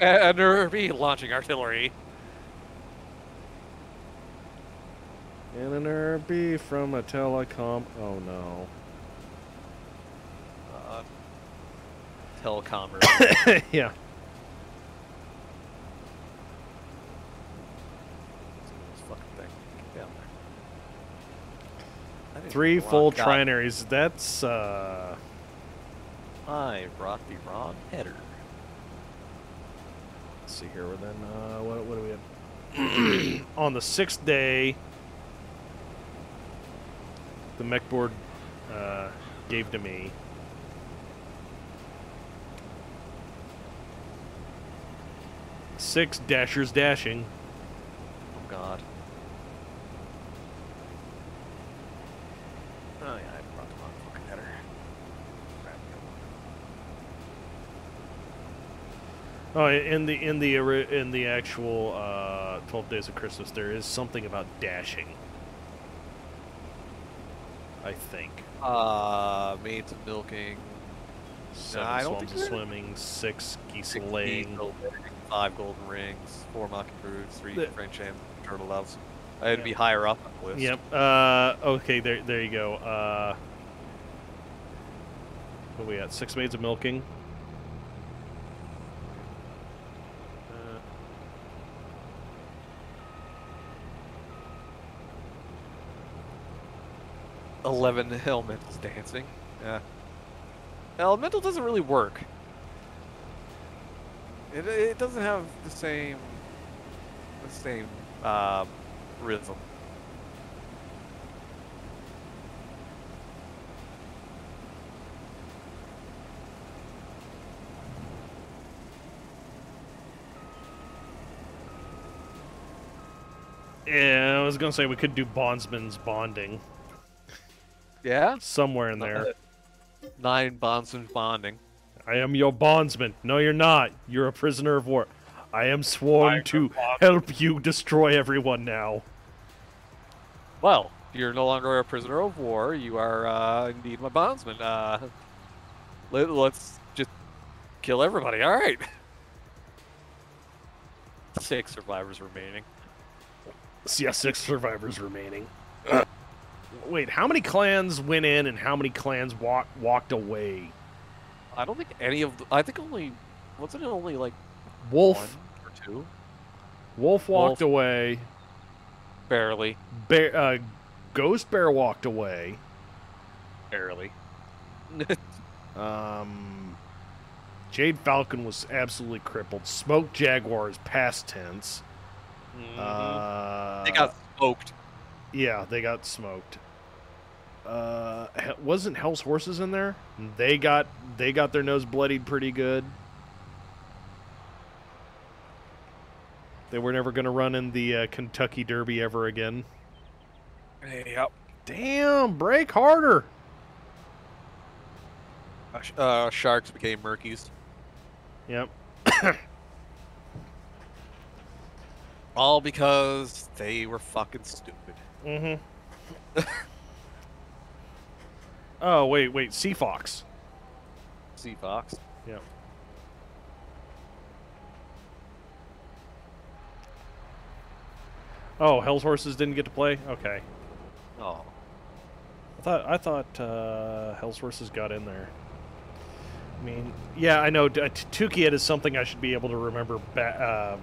and Irby launching artillery. And an Irby from a telecom. Oh no. Telecomer. Yeah. This fucking thing. Get down there. 3 full trinaries. That's I brought the wrong header. let's see here. Well, then what do we have? On the 6th day, the mech board gave to me 6 dashers dashing. Oh god. Oh yeah, I brought the wrong fucking header. Oh, in the actual 12 Days of Christmas, there is something about dashing. I think. Maids of milking. 7 I don't swans think of swimming, 6 geese 6 laying. geese, 5 golden rings, 4 mockingbirds, 3 The- French and turtle doves. I'd Yeah. be higher up on the list. Yep. Okay. There you go. What are we at? 6 maids of milking. Uh, 11 elementals dancing. Yeah. Elemental doesn't really work. It doesn't have the same rhythm. Yeah, I was gonna say we could do bondsman's bonding Yeah. somewhere in there. 9 bondsmen bonding. I am your bondsman. No, you're not. You're a prisoner of war. I am sworn to help you destroy everyone now. Well, You're no longer a prisoner of war. You are indeed my bondsman. Let's just kill everybody. All right. 6 survivors remaining. Yeah, 6 survivors remaining. Wait, how many clans went in and how many clans walked away? I don't think any of. I think only. Wasn't it only like Wolf 1 or 2? Wolf walked away. Barely. Ghost Bear walked away. Barely. Jade Falcon was absolutely crippled. Smoke Jaguar is past tense. They got smoked. Yeah, they got smoked. Wasn't Hell's Horses in there? They got their nose bloodied pretty good. They were never going to run in the Kentucky Derby ever again. Yep. Damn, brake harder. Sharks became Murkies. Yep. All because they were fucking stupid. Mm-hmm. Oh, wait. Sea Fox. Sea Fox. Yep. Oh, Hell's Horses didn't get to play? Okay. Oh. I thought Hell's Horses got in there. I mean, yeah, I know. Tukiyet is something I should be able to remember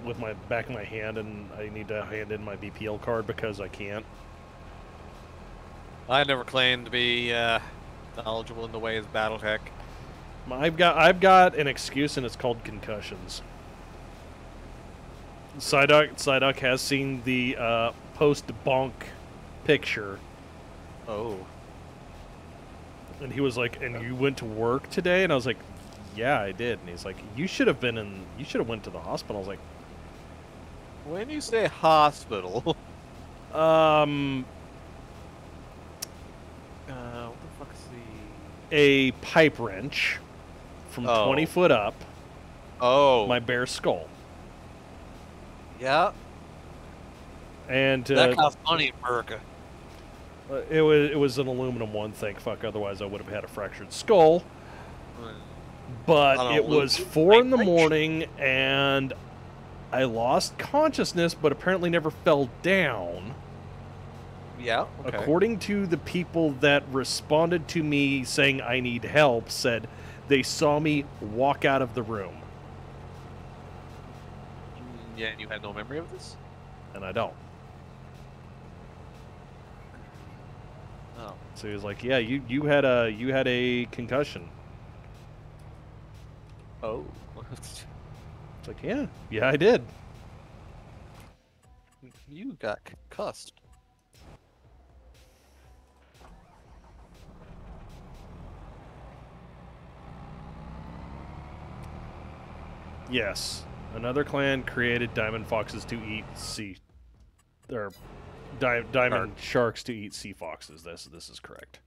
with my back of my hand, and I need to hand in my BPL card because I can't. I never claimed to be knowledgeable in the way of BattleTech. I've got an excuse, and it's called concussions. Psyduck has seen the post-bonk picture. Oh. And he was like, "And you went to work today?" And I was like, "Yeah, I did." And he's like, "You should have went to the hospital." I was like, When you say hospital, what the fuck is a pipe wrench from 20 foot up. Oh. My bare skull. Yeah. And that costs money in America. It was an aluminum one, thank fuck. Otherwise, I would have had a fractured skull. But it was 4 in the morning, and I lost consciousness, but apparently never fell down. Yeah. Okay. According to the people that responded to me saying I need help, said they saw me walk out of the room. Yeah, and you had no memory of this? And I don't. Oh. So he was like, "Yeah, you had a concussion." Oh. It's like, yeah, I did. You got concussed. Yes, another clan created diamond foxes to eat diamond sharks to eat sea foxes. This is correct.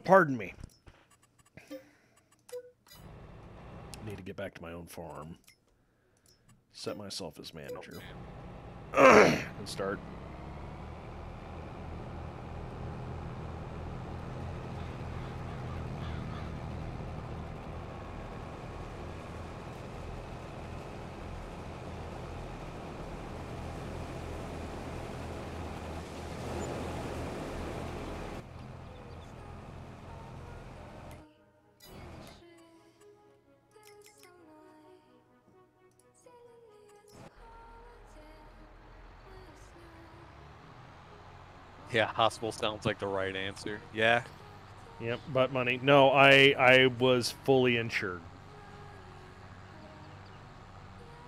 Pardon me. Need to get back to my own farm. Set myself as manager. And start. Yeah, hospital sounds like the right answer. Yeah. Yep, butt money. No, I was fully insured.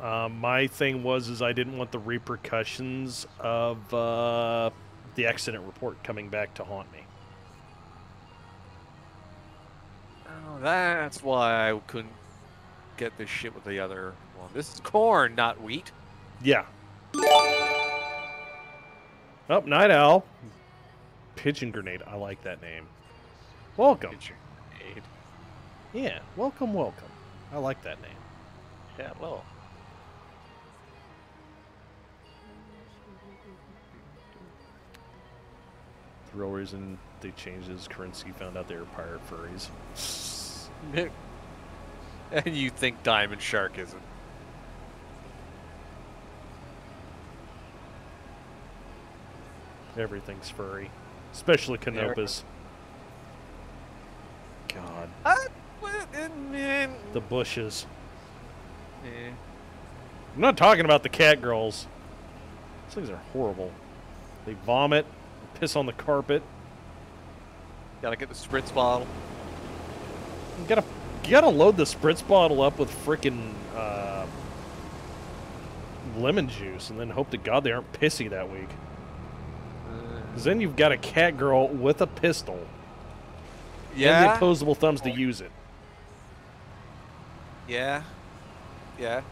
My thing was I didn't want the repercussions of the accident report coming back to haunt me. Oh, that's why I couldn't get this shit with the other one. This is corn, not wheat. Yeah. Oh, Night Owl. Pigeon Grenade. I like that name. Welcome. Pigeon Grenade. Yeah, welcome. I like that name. Yeah, well. The real reason they changed is currency found out they were pirate furries. And you think Diamond Shark isn't. Everything's furry. Especially Canopus. God. The bushes. Eh. I'm not talking about the cat girls. These things are horrible. They vomit, piss on the carpet. Gotta get the spritz bottle. You gotta load the spritz bottle up with frickin' lemon juice and then hope to God they aren't pissy that week. Because then you've got a cat girl with a pistol. Yeah. And the opposable thumbs to use it. Yeah. Yeah.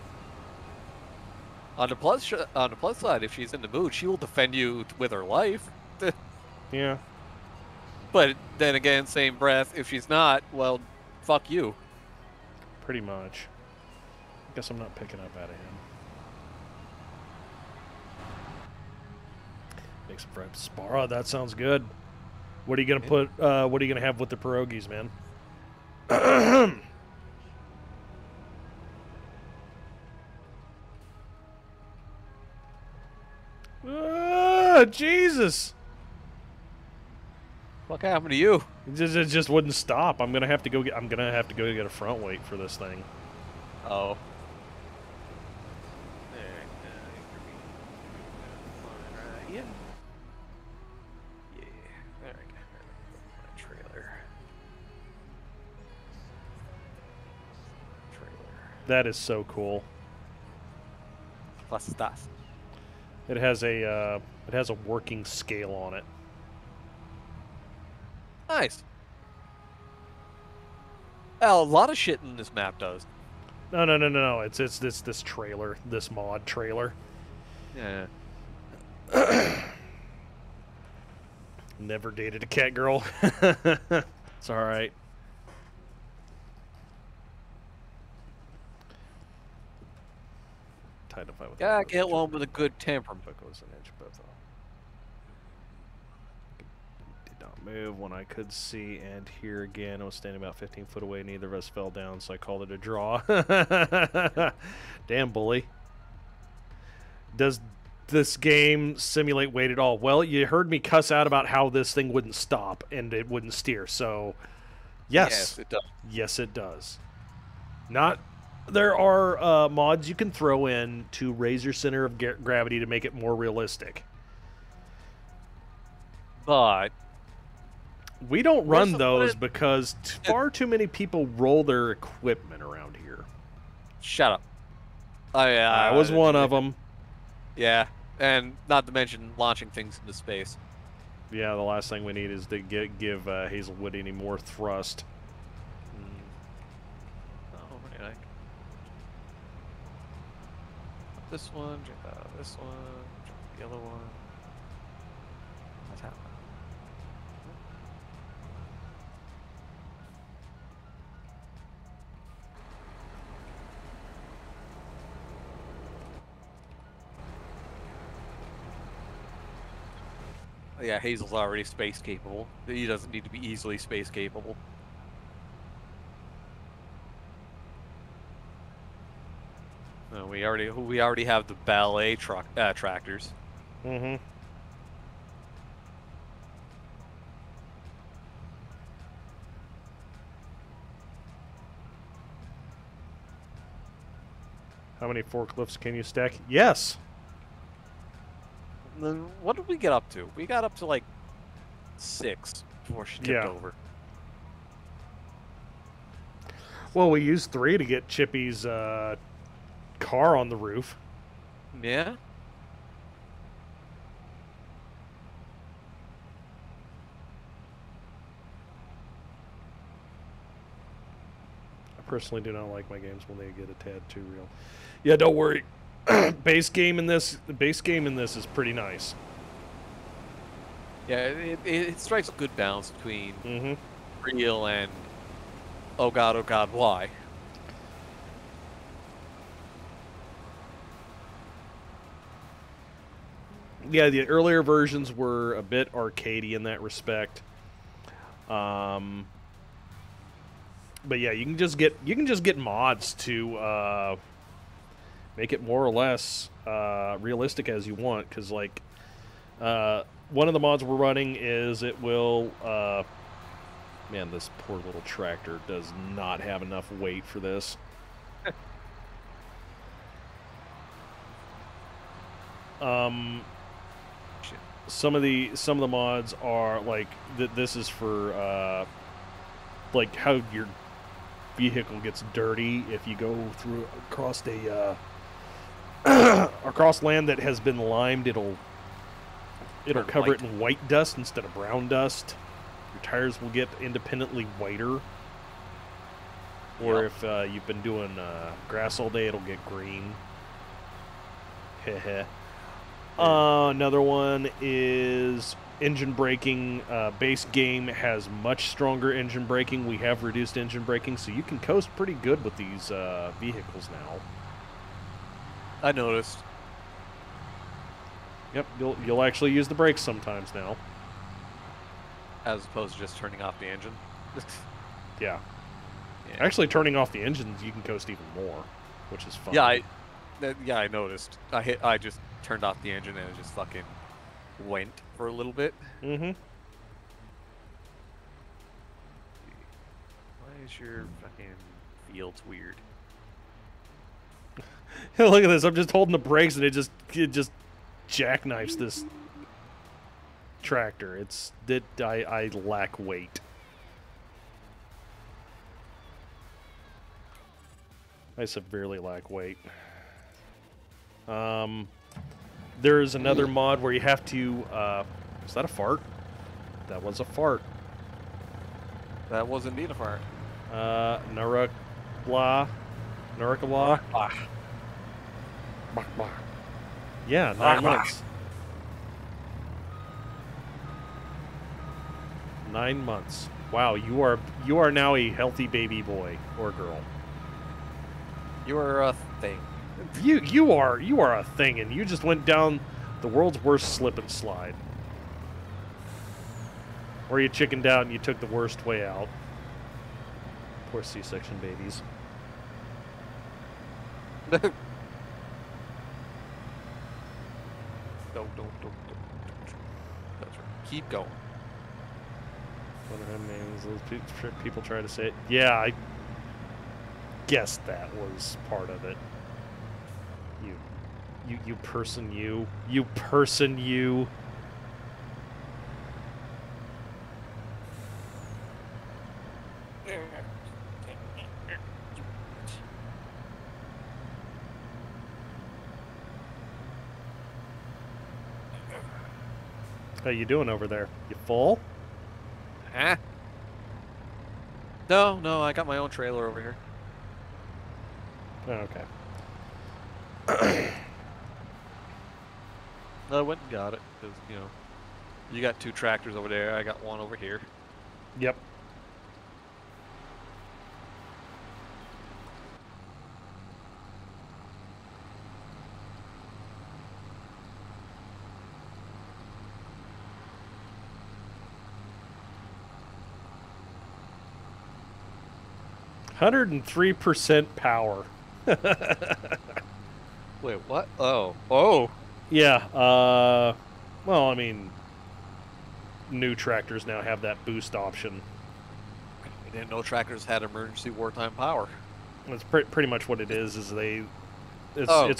On the plus side, if she's in the mood, she will defend you with her life. Yeah. But then again, same breath, if she's not, well, fuck you. Pretty much. Guess I'm not picking up out of him. Make some fried spara. That sounds good. What are you gonna put? What are you gonna have with the pierogies, man? Jesus! What happened to you? It just wouldn't stop. I'm gonna have to go get. I'm gonna have to go get a front weight for this thing. Oh. Yeah. Yeah. There we go. Trailer. That is so cool. Plus stuff. It has a working scale on it. Nice. Well, a lot of shit in this map does. No. It's this trailer, this mod trailer. Yeah. Never dated a cat girl. It's all right. Tied to fight with. Gotta get one with a good temperament. Was an inch above the. Did not move when I could see and hear again. I was standing about 15 foot away. Neither of us fell down, so I called it a draw. Damn bully. Does this game simulate weight at all? Well, you heard me cuss out about how this thing wouldn't stop and it wouldn't steer. So, yes, it does. Yes, it does. Not. There are mods you can throw in to raise your center of gravity to make it more realistic. But we don't run those because far too many people roll their equipment around here. Shut up. I was one of them. Yeah, and not to mention launching things into space. Yeah, the last thing we need is to give Hazelwood any more thrust. Oh, right. This one, jump out of this one, jump the other one. What's happening? Yeah, Hazel's already space capable. He doesn't need to be easily space capable. No, we already have the ballet tractors. Mm-hmm. How many forklifts can you stack? Yes. Then what did we get up to? We got up to like 6 before she tipped over. Well, we used 3 to get Chippy's car on the roof. Yeah. I personally do not like my games when they get a tad too real. Yeah, don't worry. Base game in this is pretty nice. Yeah, it strikes a good balance between Mm-hmm. real and oh god, why? Yeah, the earlier versions were a bit arcadey in that respect. But yeah, you can just get mods to make it more or less realistic as you want. Because like one of the mods we're running is it will. Man, this poor little tractor does not have enough weight for this. Some of the mods are like this is for like how your vehicle gets dirty if you go through across a across land that has been limed. It'll cover it in white dust instead of brown dust. Your tires will get independently whiter. Or if you've been doing grass all day, it'll get green. Heh. Another one is engine braking. Base game has much stronger engine braking. We have reduced engine braking, so you can coast pretty good with these vehicles now. I noticed. Yep, you'll actually use the brakes sometimes now. As opposed to just turning off the engine. Yeah. Actually, turning off the engines, you can coast even more, which is fun. Yeah, I noticed. I just turned off the engine and it just fucking went for a little bit. Mm-hmm. Why is your fucking fields weird? Look at this. I'm just holding the brakes and it just jackknifes this tractor. I lack weight. I severely lack weight. There's another mod where you have to. Is that a fart? That was a fart. That was indeed a fart. Narukla. Yeah, 9 months. 9 months. Wow, you are now a healthy baby boy or girl. You are a thing. You are a thing, and you just went down the world's worst slip and slide. Or you chickened out and you took the worst way out. Poor C-section babies. Don't. That's right. Keep going. What are her names? Those people try to say it. Yeah, I guessed that was part of it. You person, you. You person, you. How you doing over there? You full? Huh? No, I got my own trailer over here. Oh, okay. I went and got it because you got 2 tractors over there. I got one over here. Yep. %103% power. Wait, what? Oh. Yeah, well, I mean, new tractors now have that boost option. I didn't know tractors had emergency wartime power. That's pretty much what it is. It's Oh,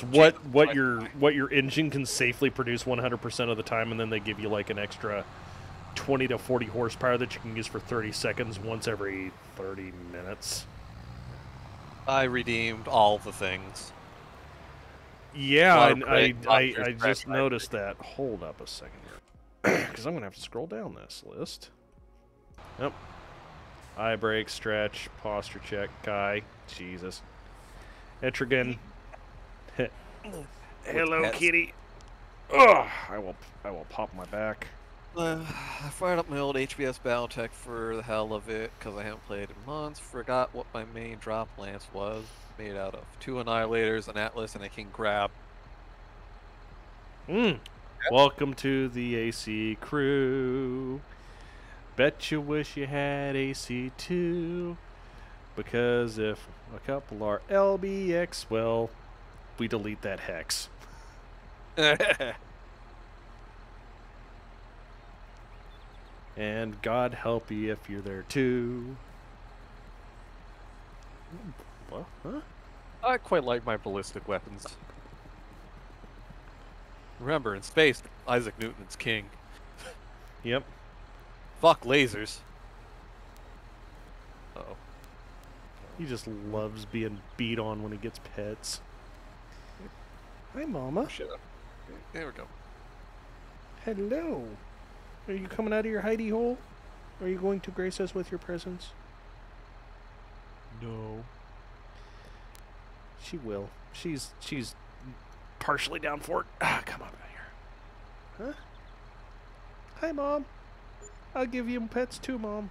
what your engine can safely produce 100% of the time, and then they give you like an extra 20 to 40 horsepower that you can use for 30 seconds once every 30 minutes. I redeemed all the things. Yeah, I just noticed that. Hold up a second here. Because I'm going to have to scroll down this list. Yep. Eye brake, stretch, posture check, guy. Jesus. Etrigan. Hello, kitty. Ugh, I will pop my back. I fired up my old HBS Battletech for the hell of it, because I haven't played in months. Forgot what my main drop lance was. Made out of 2 Annihilators, an Atlas, and a King Crab. And Welcome to the AC crew. Bet you wish you had AC too. Because if a couple are LBX, well, we delete that hex. And God help you if you're there too. What? Huh? I quite like my ballistic weapons. Remember, in space, Isaac Newton's king. Yep. Fuck lasers. Uh-oh. He just loves being beat on when he gets pets. Hi, Mama. Shit up. There we go. Hello. Are you coming out of your hidey hole? Are you going to grace us with your presence? No. She will. She's partially down for it. Ah, come on out here. Huh? Hi, Mom. I'll give you pets too, Mom.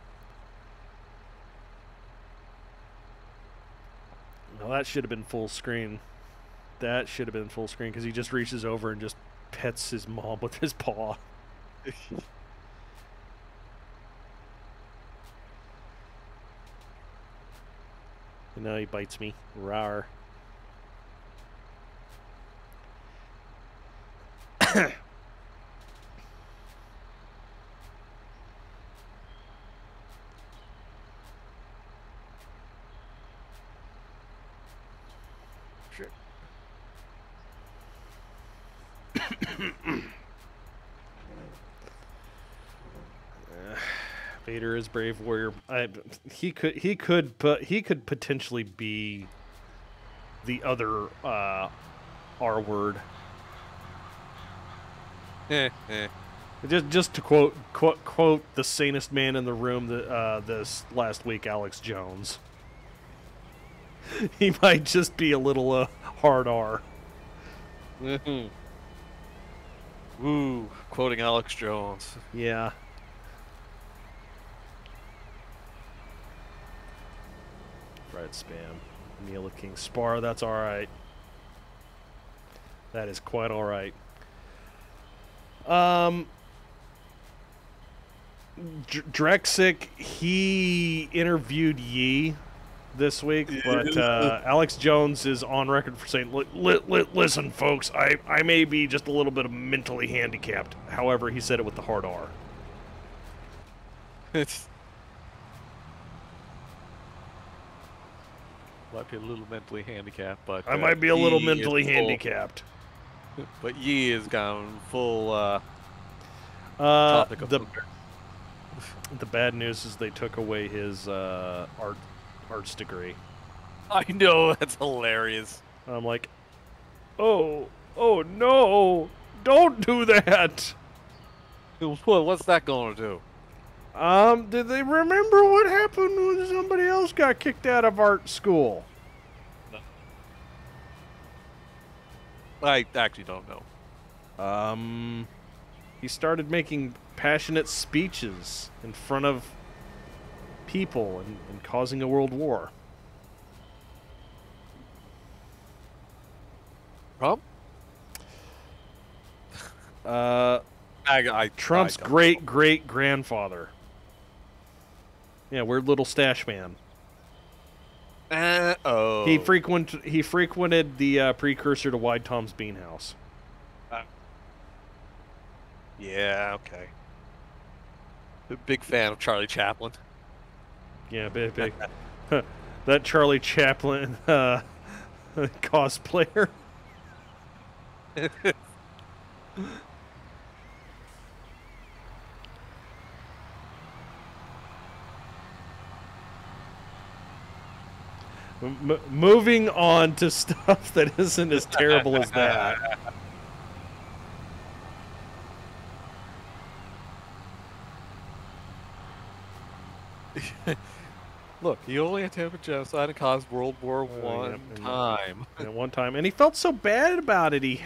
Well, that should have been full screen. That should have been full screen because he just reaches over and just pets his mom with his paw. And now he bites me. Rawr. Shit. Vader is brave warrior. He could potentially be the other R word. Just to quote the sanest man in the room this last week, Alex Jones. He might just be a little hard R. Woo, quoting Alex Jones. Yeah. Right, spam. Neela King Spar, that's alright. That is quite alright. Drexic, he interviewed Yi this week, but Alex Jones is on record for saying, listen, folks, I may be just a little bit mentally handicapped. However, he said it with the hard R. It's might be a little mentally handicapped, but I might be a little mentally handicapped. But Yi is gone full the bad news is they took away his arts degree. I know, that's hilarious. I'm like, oh no, don't do that. What's that going to do? Did they remember what happened when somebody else got kicked out of art school? No. I actually don't know. He started making passionate speeches in front of people and causing a world war. Trump? Trump's great-great-grandfather. Yeah, weird little stash man. Oh. He frequented the precursor to Wide Tom's Bean House. Yeah, okay. Big fan of Charlie Chaplin. Yeah, big. That Charlie Chaplin cosplayer. Moving on to stuff that isn't as terrible as that. Look, he only attempted genocide and caused World War One time. At one time, and he felt so bad about it. He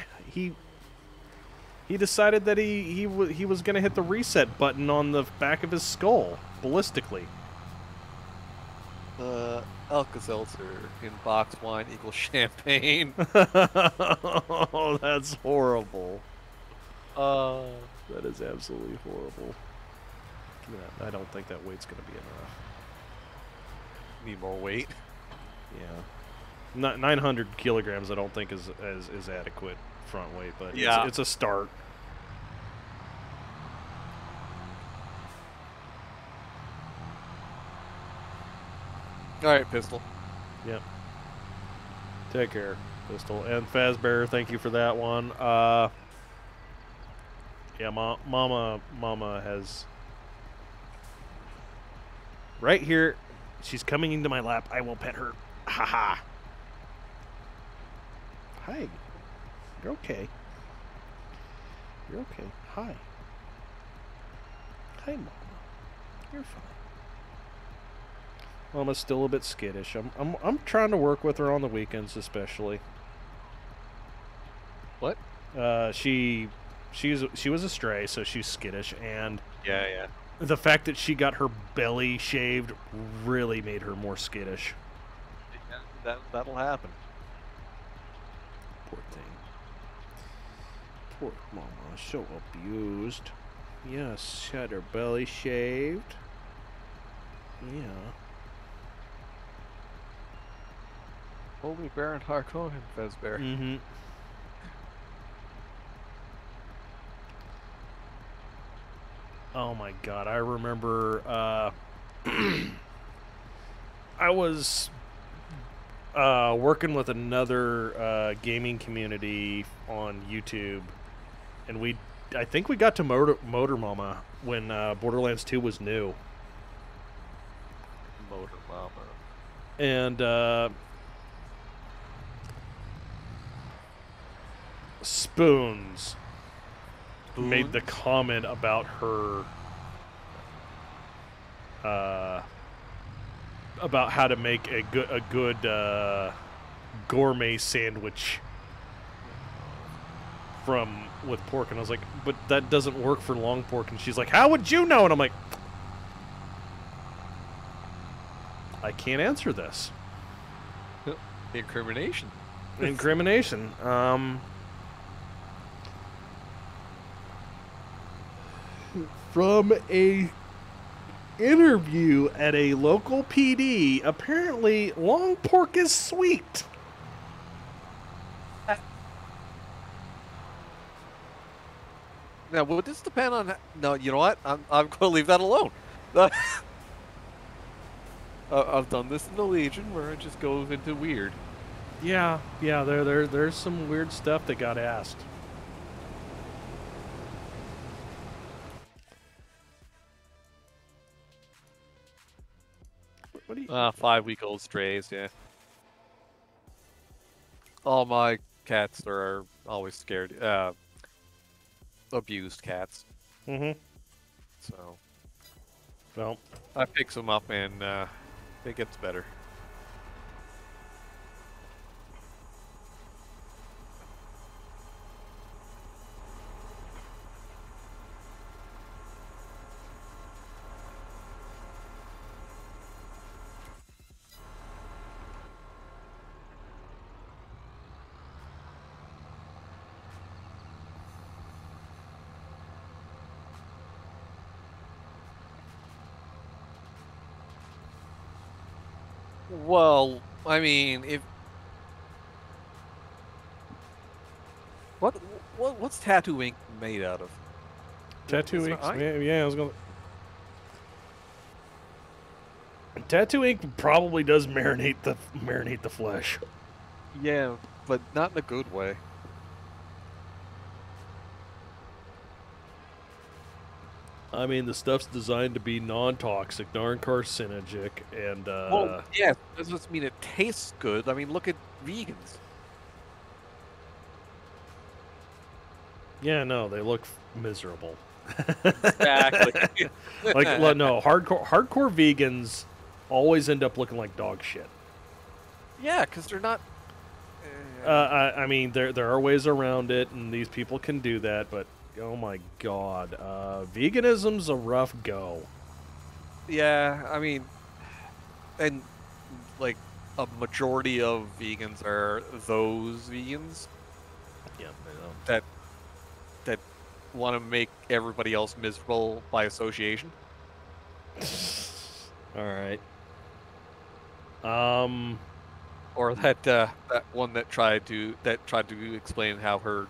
decided that he was going to hit the reset button on the back of his skull ballistically. Alka-Seltzer in box wine equals champagne. Oh, that's horrible. That is absolutely horrible. I don't think that weight's going to be enough. Need more weight. Yeah. 900 kilograms I don't think is adequate front weight, but yeah. it's a start. All right, Pistol. Yep. Take care, Pistol. And Fazbear, thank you for that one. Yeah, Mama has... Right here, she's coming into my lap. I will pet her. Haha. Hi. You're okay. You're okay. Hi. Hi, Mama. You're fine. Mama's still a bit skittish. I'm trying to work with her on the weekends, especially. What? She was a stray, so she's skittish, and yeah. The fact that she got her belly shaved really made her more skittish. Yeah, that'll happen. Poor thing. Poor Mama, so abused. Yes, she had her belly shaved. Yeah. Holy Baron Harkonnen, Fezbear. Mm-hmm. Oh my god, I remember I was working with another gaming community on YouTube, and I think we got to Motor Mama when Borderlands 2 was new. Motor Mama. And Spoons made the comment about her about how to make a good gourmet sandwich with pork, and I was like, but that doesn't work for long pork. And she's like, how would you know? And I'm like, I can't answer this. Incrimination. Incrimination. From a interview at a local PD, apparently long pork is sweet. Now, would this depend on... No, you know what? I'm going to leave that alone. I've done this in the Legion, where it just goes into weird. Yeah, there's some weird stuff that got asked. What do you... 5-week-old strays, yeah. All my cats are always scared. Abused cats. Mm-hmm. So... Well... I pick them up and it gets better. Well, I mean, if what's tattoo ink made out of? Tattoo ink? Yeah, I was gonna. Tattoo ink probably does marinate the flesh. Yeah, but not in a good way. I mean, the stuff's designed to be non-toxic, non-carcinogenic, and well, yeah, that doesn't mean it tastes good. I mean, look at vegans. Yeah, no, they look miserable. Exactly. Like, no, hardcore vegans always end up looking like dog shit. Yeah, because they're not. I mean, there are ways around it, and these people can do that, but oh my god, veganism's a rough go. Yeah, I mean, and like a majority of vegans are those vegans. Yeah, I know. That want to make everybody else miserable by association. All right. Or that one that tried to explain how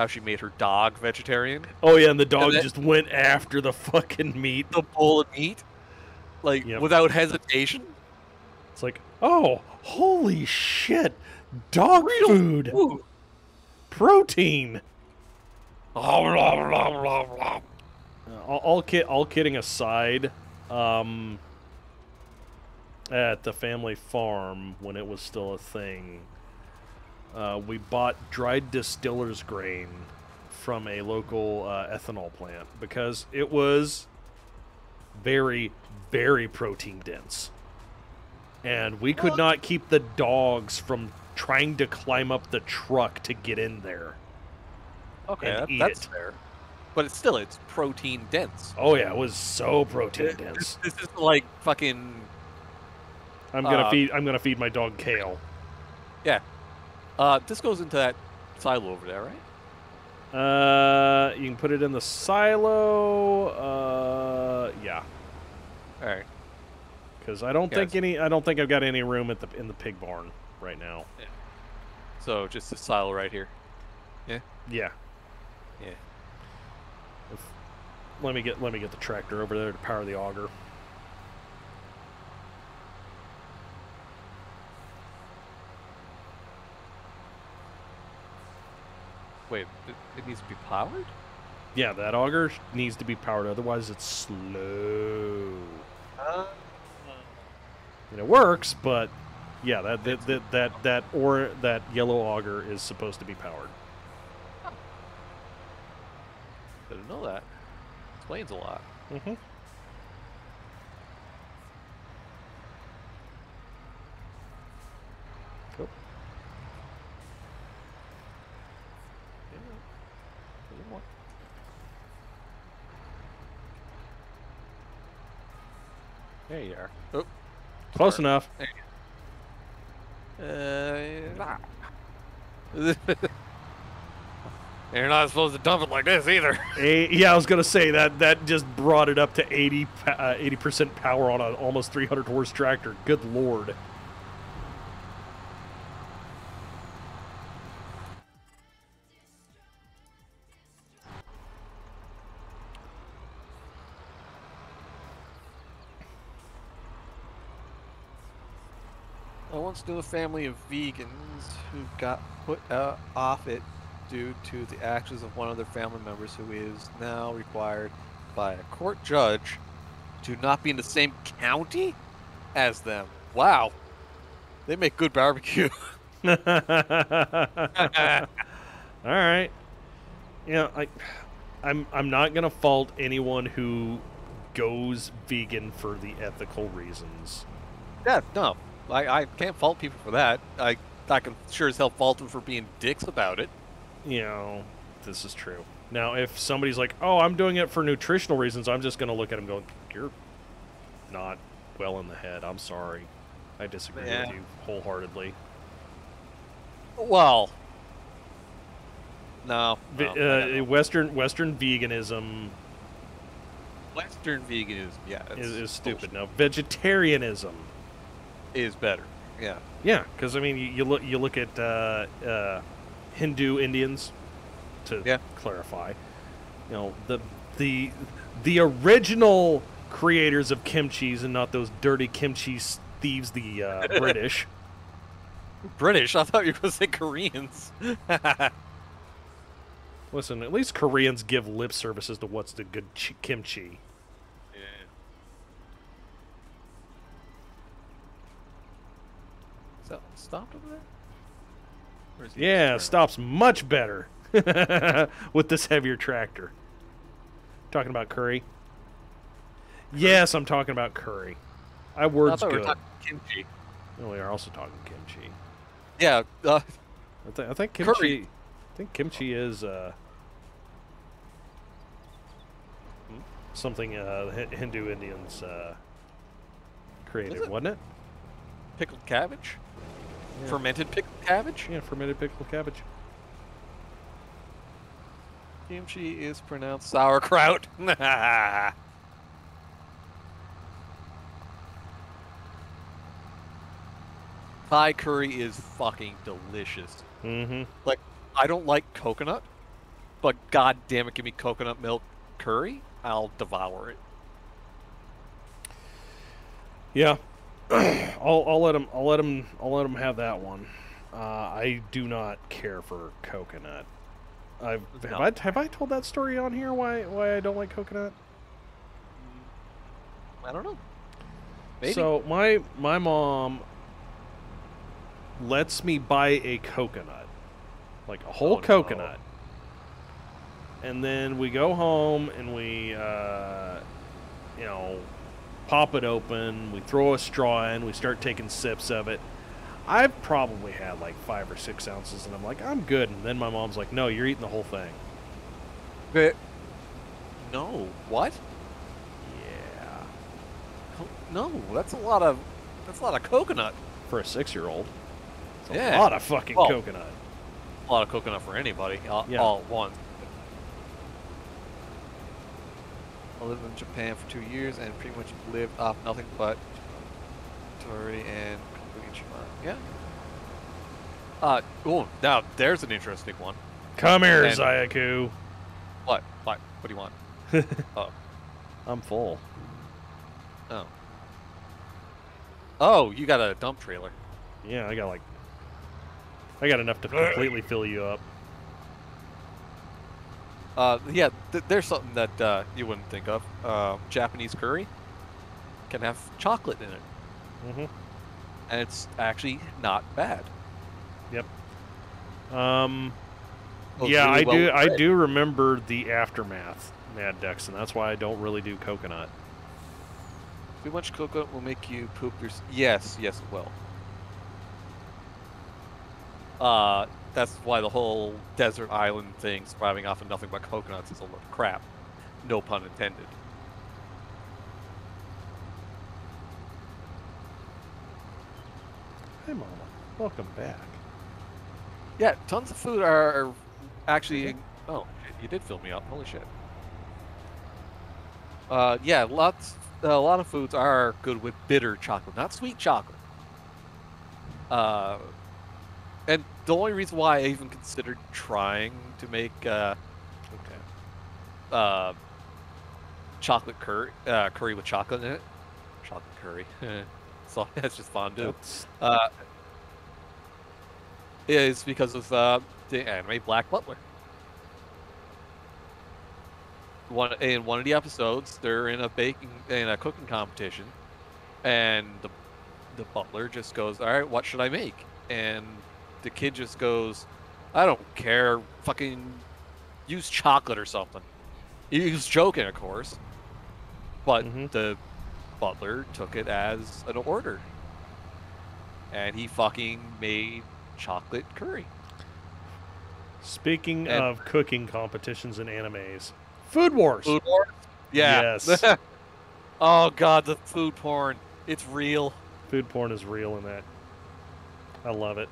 she made her dog vegetarian. Oh yeah, and the dog just went after the fucking meat. The bowl of meat, like without hesitation. It's like, oh, holy shit, dog food, protein. All kidding aside, at the family farm when it was still a thing, we bought dried distiller's grain from a local ethanol plant because it was very, very protein dense. And we could not keep the dogs from trying to climb up the truck to get in there. Okay, that's fair. But it's protein dense. Oh yeah, it was so protein dense. This is like fucking. I'm gonna feed my dog kale. Yeah. This goes into that silo over there, right? You can put it in the silo. Yeah. All right. Because I don't think I've got any room in the pig barn right now. Yeah. So just a silo right here. Yeah. Yeah. Yeah. Let me get the tractor over there to power the auger. Wait, it needs to be powered? Yeah, that auger needs to be powered, otherwise it's slow. And it works, but yeah, that yellow auger is supposed to be powered. Didn't know that. Explains a lot. Mm-hmm. Cool. There you are. Oh, close enough. You're not supposed to dump it like this either. Yeah, I was gonna say that just brought it up to 80% power on an almost 300 horse tractor. Good lord. I once knew a family of vegans who got put off it due to the actions of one of their family members who is now required by a court judge to not be in the same county as them. Wow. They make good barbecue. All right. Yeah, I'm not going to fault anyone who goes vegan for the ethical reasons. Yeah, no. I can't fault people for that. I can sure as hell fault them for being dicks about it. You know, this is true. Now, if somebody's like, oh, I'm doing it for nutritional reasons, I'm just going to look at them going, you're not well in the head. I'm sorry. I disagree with you wholeheartedly. Well, no. Western veganism. Western veganism, yeah. Is stupid. Now, vegetarianism is better. Yeah. Yeah, because I mean, you look at Hindu Indians, to clarify. You know, the original creators of kimchis and not those dirty kimchi thieves, the British. British? I thought you were going to say Koreans. Listen, at least Koreans give lip services to what's the good kimchi. Yeah. So, stopped over there? Yeah, stops much better with this heavier tractor. Talking about curry? Yes, I'm talking about curry. Word's good. We were talking kimchi. No, we are also talking kimchi. Yeah. I think kimchi. Curry. I think kimchi is something Hindu Indians created, wasn't it? Pickled cabbage. Yeah. Fermented pickled cabbage. Yeah, fermented pickled cabbage. Kimchi is pronounced sauerkraut. Thai curry is fucking delicious. Mm-hmm. Like, I don't like coconut, but god damn it, give me coconut milk curry, I'll devour it. Yeah, I'll let him have that one. I do not care for coconut. Have I told that story on here? Why I don't like coconut? I don't know. Maybe. So my mom lets me buy a coconut, like a whole coconut, and then we go home and we pop it open, we throw a straw in, we start taking sips of it. I've probably had like 5 or 6 ounces, and I'm like, I'm good. And then my mom's like, no, you're eating the whole thing. But no, what? Yeah. No, that's a lot of coconut For a 6-year-old. It's Yeah. a lot of fucking coconut. A lot of coconut for anybody, all at once. I lived in Japan for 2 years and pretty much lived off nothing but tori and yeah. Oh, now there's an interesting one. Come here, And- Zaiaku. What? What do you want? Oh. I'm full. Oh. Oh, you got a dump trailer. Yeah, I got enough to completely fill you up. Yeah, there's something that you wouldn't think of. Japanese curry can have chocolate in it, Mm-hmm. and it's actually not bad. Yep. Oh, it's Yeah, really I well do remember the aftermath, Mad Dex, and that's why I don't really do coconut. Too much coconut will make you poop your... Yes, it will. That's why the whole desert island thing, surviving off of nothing but coconuts, is a load of crap. No pun intended. Hey, Mama. Welcome back. Yeah, tons of food are actually... Oh, shit, you did fill me up. Holy shit. Yeah, a lot of foods are good with bitter chocolate, not sweet chocolate. And the only reason why I even considered trying to make chocolate curry with chocolate in it, chocolate curry, so that's just fondue. Is because of the anime Black Butler. In one of the episodes, they're in a cooking competition, and the butler just goes, "All right, what should I make?" And the kid just goes, "I don't care, fucking use chocolate or something." He was joking, of course, but the butler took it as an order, and he fucking made chocolate curry. Speaking of cooking competitions and animes, Food Wars. Food Wars? Yeah. Yes. Oh god, the food porn. It's real. Food porn is real in that. I love it.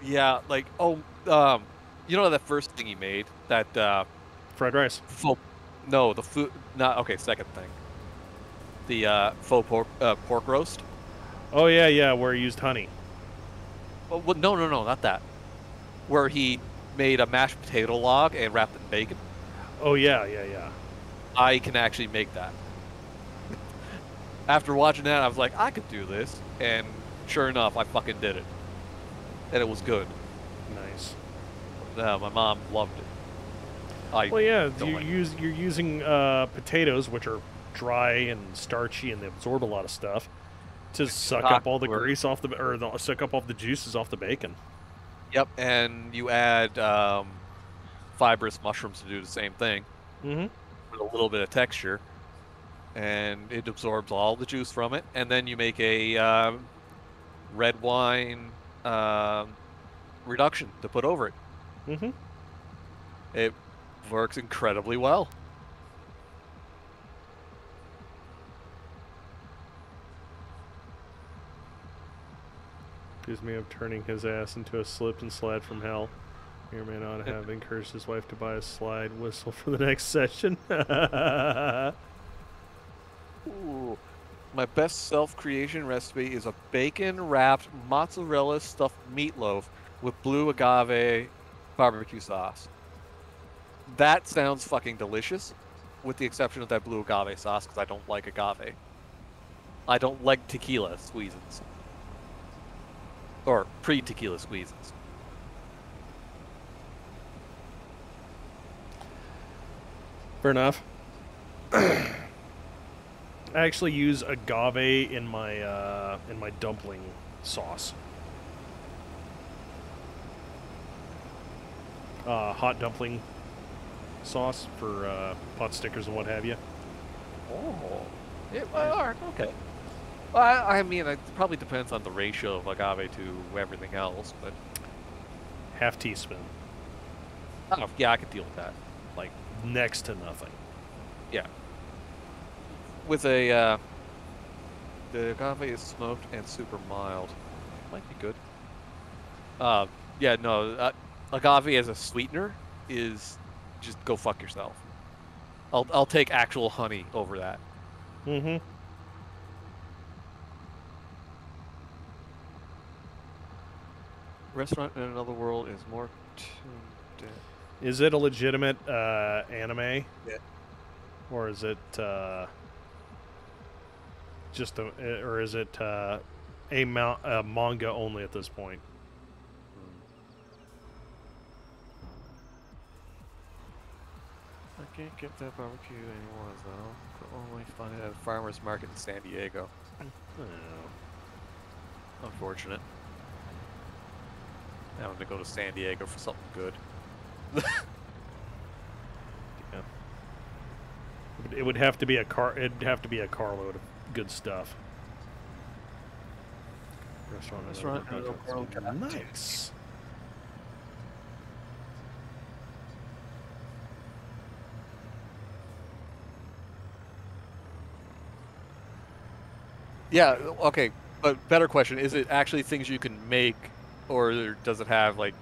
Yeah, like, you know that first thing he made? That, Fried rice. Second thing. The, faux pork roast. Oh, yeah, where he used honey. Well, no, not that. Where he made a mashed potato log and wrapped it in bacon. Oh, yeah. I can actually make that. After watching that, I was like, I could do this. And sure enough, I fucking did it. And it was good. Nice. My mom loved it. You're using potatoes, which are dry and starchy, and they absorb a lot of stuff, to suck up all the grease off suck up all the juices off the bacon. Yep, and you add fibrous mushrooms to do the same thing. Mm-hmm. With a little bit of texture, and it absorbs all the juice from it. And then you make a red wine reduction to put over it. Mm-hmm. It works incredibly well. Accuse me of turning his ass into a slip and slide from hell. May or may not have encouraged his wife to buy a slide whistle for the next session. Ooh. My best self-creation recipe is a bacon-wrapped mozzarella stuffed meatloaf with blue agave barbecue sauce. That sounds fucking delicious, with the exception of that blue agave sauce, because I don't like agave. I don't like tequila squeezins. Or pre-tequila squeezins. Fair enough. I actually use agave in my dumpling sauce. Hot dumpling sauce for pot stickers and what have you. Oh, okay. Well, I mean, it probably depends on the ratio of agave to everything else, but Half teaspoon. oh, yeah, I could deal with that. Like next to nothing. Yeah. With a, the agave is smoked and super mild. Might be good. Yeah, no, agave as a sweetener is just go fuck yourself. I'll take actual honey over that. Mm-hmm. Restaurant in Another World is more tuned in. Is it a legitimate anime? Yeah. Or is it just or is it a manga only at this point? I can't get that barbecue anymore, though. Could only find it at a farmer's market in San Diego. Oh. Unfortunate. Having to go to San Diego for something good. Yeah. It would have to be a car. It'd have to be a carload of good stuff. Restaurant. in Another World. Nice. Yeah, okay, but better question, is it actually things you can make, or does it have, like,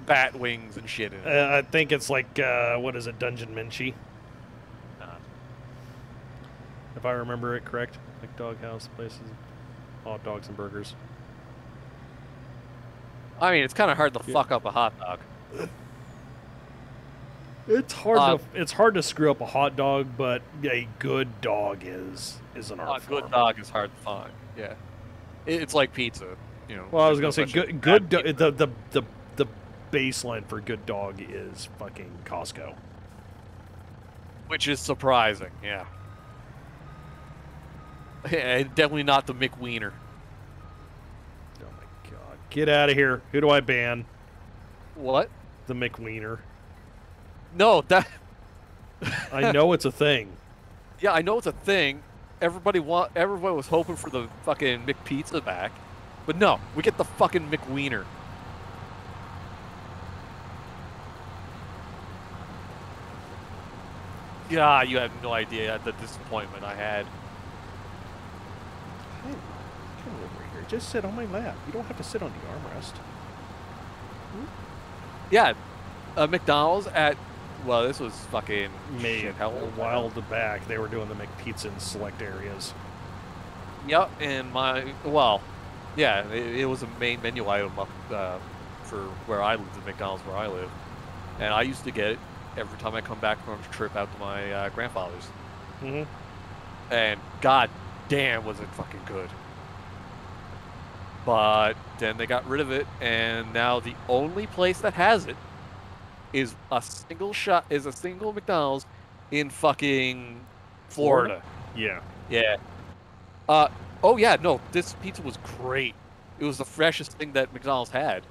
bat wings and shit in it? I think it's like what is it, Dungeon Minchi? If I remember it correct, like doghouse places, hot dogs and burgers. I mean, it's kind of hard to fuck up a hot dog. It's hard to it's hard to screw up a hot dog, but a good dog is an art A good form. dog is hard to find, yeah. It's like pizza, you know. Well, I was gonna there's say no such good bad pizza. the baseline for good dog is fucking Costco. Which is surprising, yeah. Yeah, definitely not the McWiener. Oh my god! Get out of here! Who do I ban? What? The McWiener. No, that... I know it's a thing. Yeah, I know it's a thing. Everybody was hoping for the fucking McPizza back. But no, we get the fucking McWiener. Yeah, you have no idea the disappointment I had. Hey, come over here. Just sit on my lap. You don't have to sit on the armrest. Yeah, McDonald's at... Well, this was fucking... Made shit, a how old? while back. They were doing the McPizza in select areas. Yep, and my... Well, yeah, it was a main menu item up for where I lived, at McDonald's where I live. And I used to get it every time I come back from a trip out to my grandfather's. Mm-hmm. And god damn was it fucking good. But then they got rid of it, and now the only place that has it is a single McDonald's in fucking Florida. Yeah. Yeah. Oh yeah, no, this pizza was great. It was the freshest thing that McDonald's had.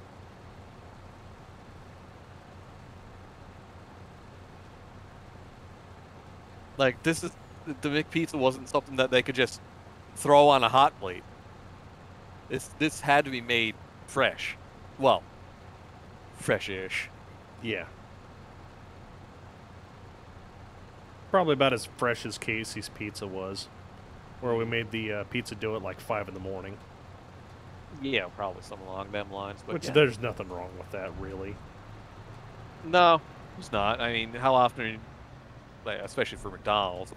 Like, the McPizza wasn't something that they could just throw on a hot plate. This had to be made fresh. Well, fresh-ish. Yeah. Probably about as fresh as Casey's Pizza was. Where we made the pizza dough at like 5 in the morning. Yeah, probably something along them lines. But Which yeah. there's nothing wrong with that, really. No, it's not. I mean, how often, like, especially for McDonald's,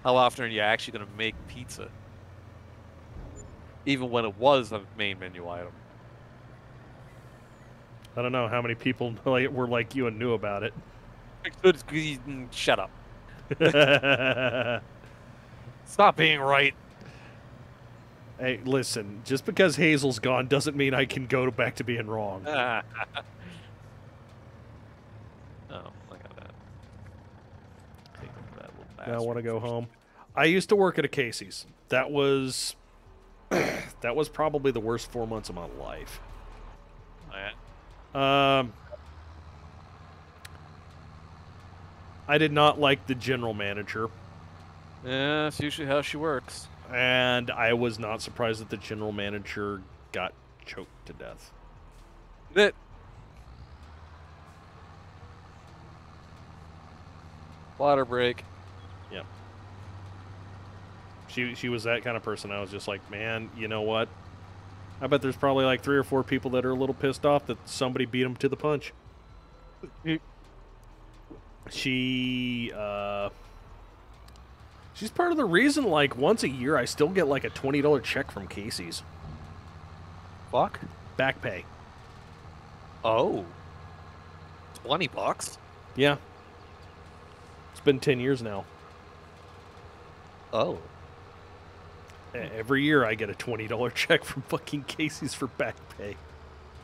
how often are you actually going to make pizza? Even when it was a main menu item. I don't know how many people were like you and knew about it. Shut up. Stop being right. Hey, listen, just because Hazel's gone doesn't mean I can go back to being wrong. Oh, look at that. Take that little Now I bastard. want to go home. I used to work at a Casey's. That was that was probably the worst 4 months of my life. I did not like the general manager. Yeah, that's usually how she works. And I was not surprised that the general manager got choked to death. That. Water break. Yep. She was that kind of person. I was just like, man, you know what? I bet there's probably like 3 or 4 people that are a little pissed off that somebody beat them to the punch. She's part of the reason, like, once a year I still get like a $20 check from Casey's. Fuck. Back pay. Oh. $20? Yeah. It's been 10 years now. Oh. Every year I get a $20 check from fucking Casey's for back pay.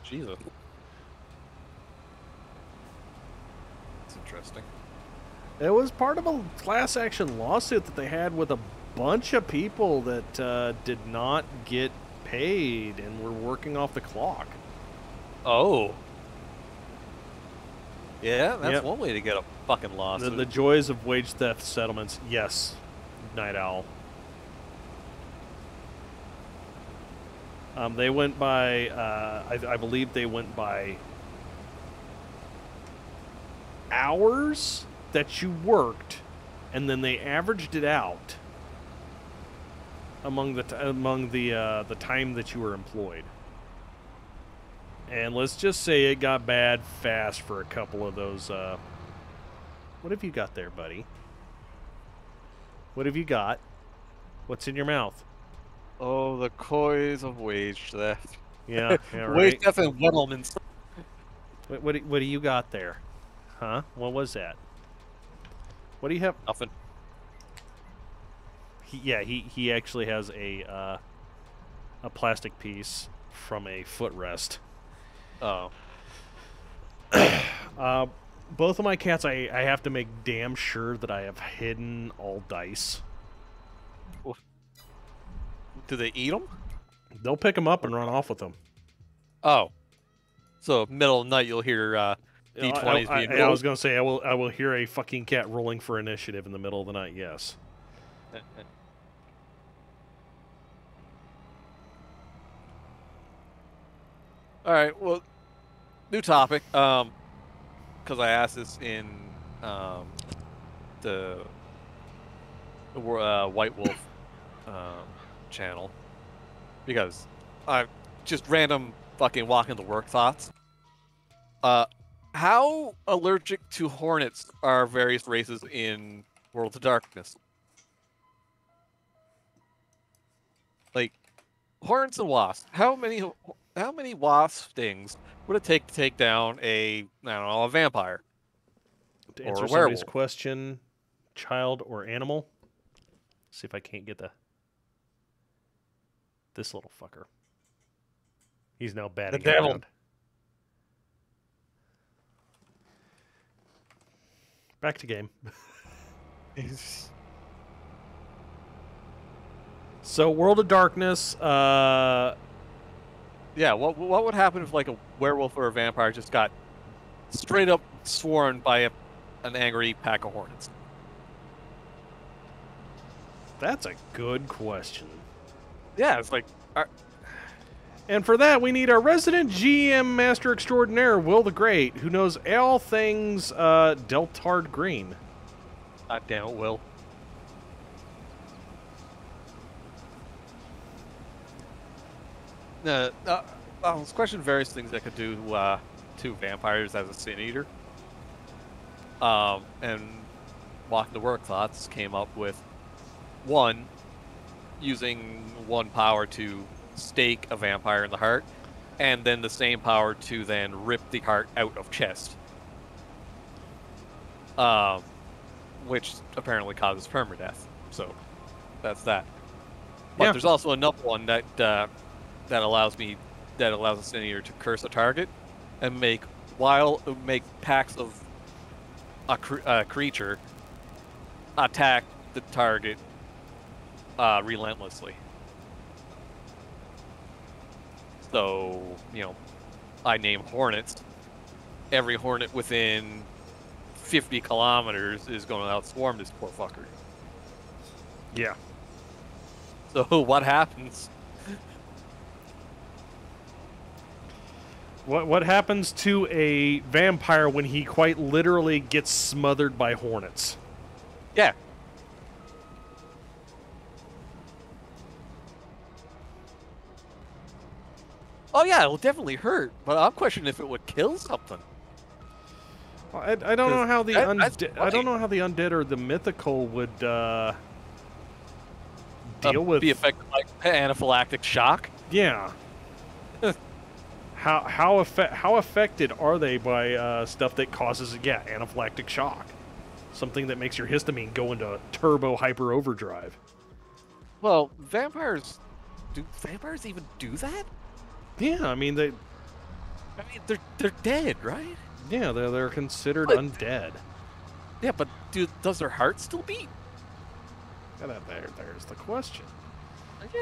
Jesus. That's interesting. It was part of a class action lawsuit that they had with a bunch of people that did not get paid and were working off the clock. Oh. Yeah, that's Yep. one way to get a fucking lawsuit. The joys of wage theft settlements. Yes, Night Owl. They went by, I believe they went by hours that you worked, and then they averaged it out among the time that you were employed. And let's just say it got bad fast for a couple of those. What have you got there, buddy? What have you got? What's in your mouth? Oh, the coys of wage theft. Yeah, yeah, Wage right. theft and Weddlemans. What do you got there? Huh? What was that? What do you have? Nothing. He actually has a plastic piece from a footrest. Oh. Both of my cats, I have to make damn sure that I have hidden all dice. Do they eat them? They'll pick them up and run off with them. Oh. So, middle of the night, you'll hear D20s being rolled. I was going to say, I will hear a fucking cat rolling for initiative in the middle of the night, yes. All right, well, new topic. Because I asked this in the White Wolf channel. Because I just random fucking walking to work thoughts. How allergic to hornets are various races in World of Darkness? Like, hornets and wasps. How many wasp stings would it take to take down a a vampire? To Or answer a somebody's werewolf. question, child or animal? See if I can't get this little fucker. He's now batting The devil. around. Back to game. So, World of Darkness, Yeah, what would happen if like a werewolf or a vampire just got straight up sworn by an angry pack of hornets? that's a good question. Yeah, it's like, And for that, we need our resident GM Master Extraordinaire, Will the Great, who knows all things Deltard Green. God damn it, Will. This question various things I could do to vampires as a sin eater. And walking to work thoughts came up with one, using one power to stake a vampire in the heart, and then the same power to then rip the heart out of chest. Which apparently causes permadeath. So that's that. But Yeah. there's also another one that allows the Sinier to curse a target and make packs of a creature attack the target relentlessly. So, I name hornets. Every hornet within 50 kilometers is going to outswarm this poor fucker. Yeah. So what happens? What happens to a vampire when he quite literally gets smothered by hornets? Yeah. Oh yeah, it'll definitely hurt, but I'm questioning if it would kill something. Well, I don't know how the I don't funny. know how the undead or the mythical would deal with. Be affected by anaphylactic shock. Yeah. How affected are they by stuff that causes anaphylactic shock? Something that makes your histamine go into turbo hyper overdrive. Well, vampires even do that? Yeah, I mean they're dead, right? yeah they're considered What? undead. Yeah, but does their heart still beat? There's the question.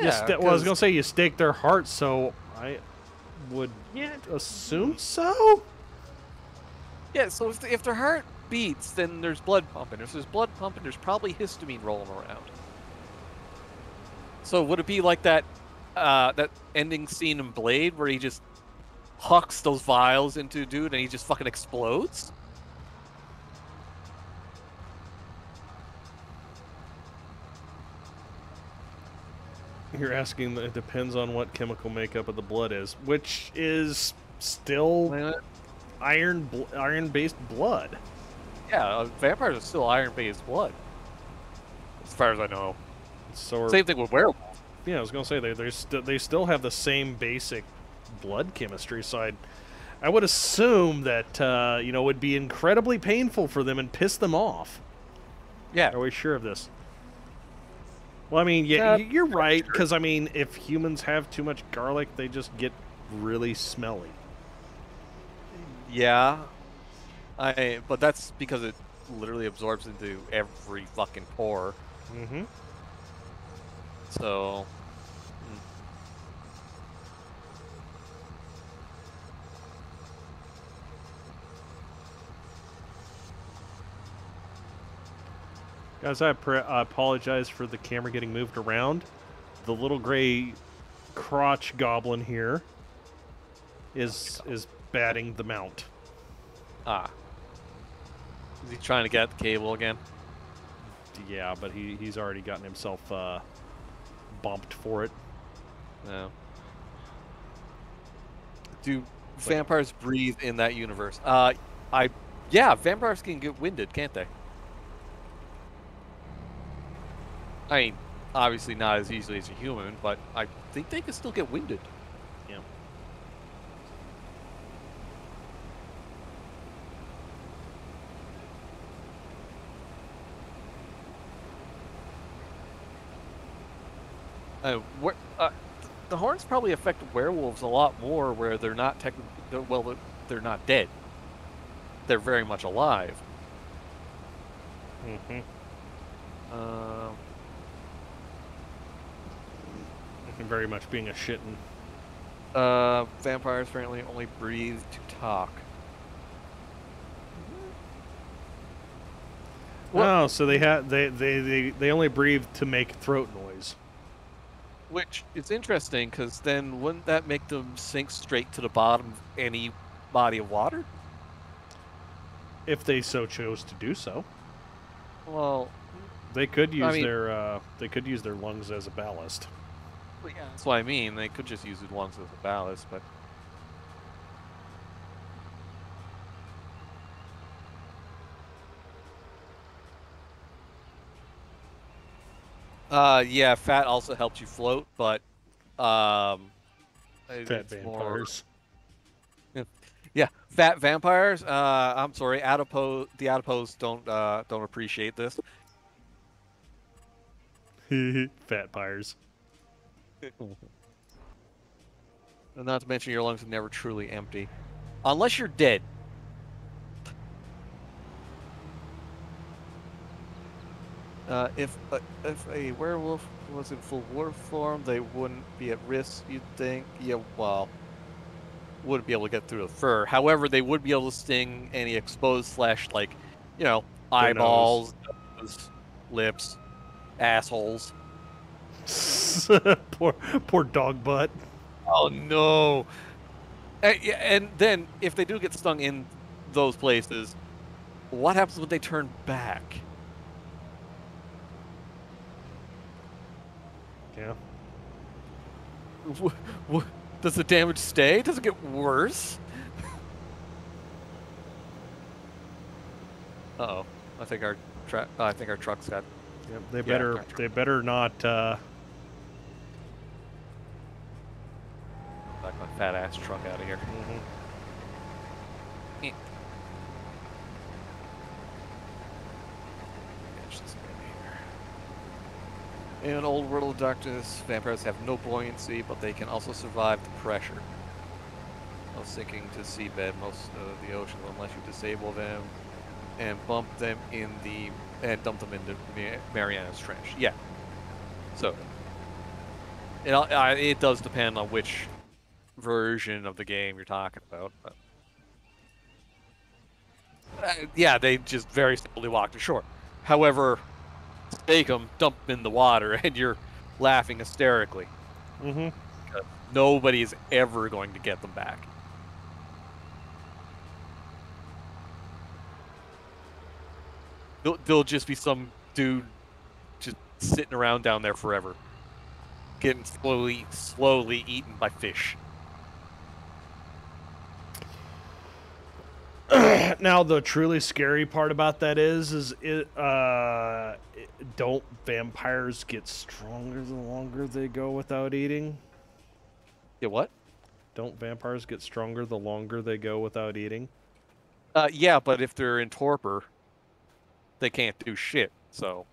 Yeah. Well, I was gonna say you stake their heart, so I would assume so. Yeah. So if their heart beats, then there's blood pumping. If there's blood pumping, there's probably histamine rolling around. So would it be like that ending scene in Blade where he just hucks those vials into a dude and he just fucking explodes? You're asking. It depends on what chemical makeup of the blood is, which is still iron-based blood. Yeah, vampires are still iron-based blood, as far as I know. So Same thing with werewolves. yeah, I was gonna say they still have the same basic blood chemistry. So I would assume that it would be incredibly painful for them and piss them off. Yeah. Are we sure of this? Well, I mean, you're right, because I mean, if humans have too much garlic, they just get really smelly. Yeah. But that's because it literally absorbs into every fucking pore. Mm-hmm. So. Guys, I apologize for the camera getting moved around. The little gray crotch goblin here is batting the mount. Ah. Is he trying to get at the cable again? Yeah, but he's already gotten himself bumped for it. No. Do vampires breathe in that universe? Yeah, vampires can get winded, can't they? I mean, obviously not as easily as a human, but I think they can still get winded. Yeah. The horns probably affect werewolves a lot more, where they're not technically, they're not dead. They're very much alive. Mm-hmm. Very much being a shitten. Vampires apparently only breathe to talk. Oh, so they only breathe to make throat noise. Which is interesting, because then wouldn't that make them sink straight to the bottom of any body of water? If they so chose to do so. Well, They could use I mean, their lungs as a ballast. yeah, that's what I mean. They could just use the lungs as a ballast, but Yeah, fat also helps you float, but Fat it's more. vampires. Yeah, fat vampires. I'm sorry, the adipose don't appreciate this. Fat pyres. And not to mention your lungs are never truly empty, unless you're dead. If a werewolf was in full wolf form, they wouldn't be at risk. You'd think? Yeah, well, wouldn't be able to get through the fur. However, they would be able to sting any exposed flesh, like, you know, Their eyeballs, nose, lips, assholes. poor dog butt. Oh no! Yeah, and then if they do get stung in those places, what happens when they turn back? Yeah. Does the damage stay? Does it get worse? Uh-oh. I think our truck's got. Yep, they better not. Back my fat ass truck out of here. In an old world of darkness, vampires have no buoyancy, but they can also survive the pressure of sinking to seabed most of the ocean unless you disable them and dump them into Mariana's Trench. Yeah. So it does depend on which version of the game you're talking about, but yeah, they just very simply walk to shore. However, stake them, dump them in the water, and you're laughing hysterically. Mm-hmm. Nobody's ever going to get them back. There'll just be some dude just sitting around down there forever, getting slowly eaten by fish. Now, the truly scary part about that is don't vampires get stronger the longer they go without eating? Yeah, what? Don't vampires get stronger the longer they go without eating? Yeah, but if they're in torpor, they can't do shit, so.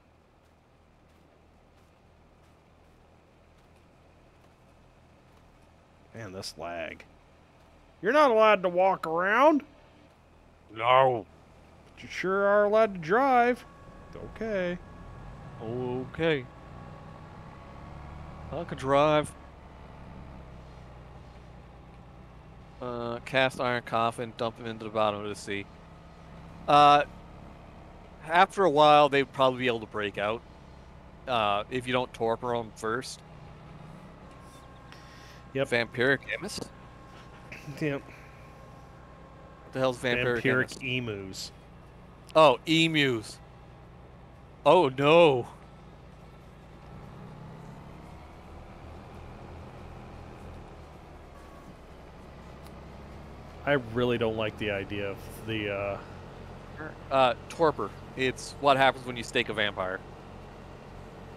Man, this lag. You're not allowed to walk around? No. But you sure are allowed to drive. Okay. Okay. I could drive. Cast iron coffin, dump them into the bottom of the sea. After a while, they'd probably be able to break out. If you don't torpor them first. Yep. Vampiric emus? Yep. What the hell's vampiric emus? Emus. Oh, emus. Oh, no. I really don't like the idea of the, Torpor. It's what happens when you stake a vampire.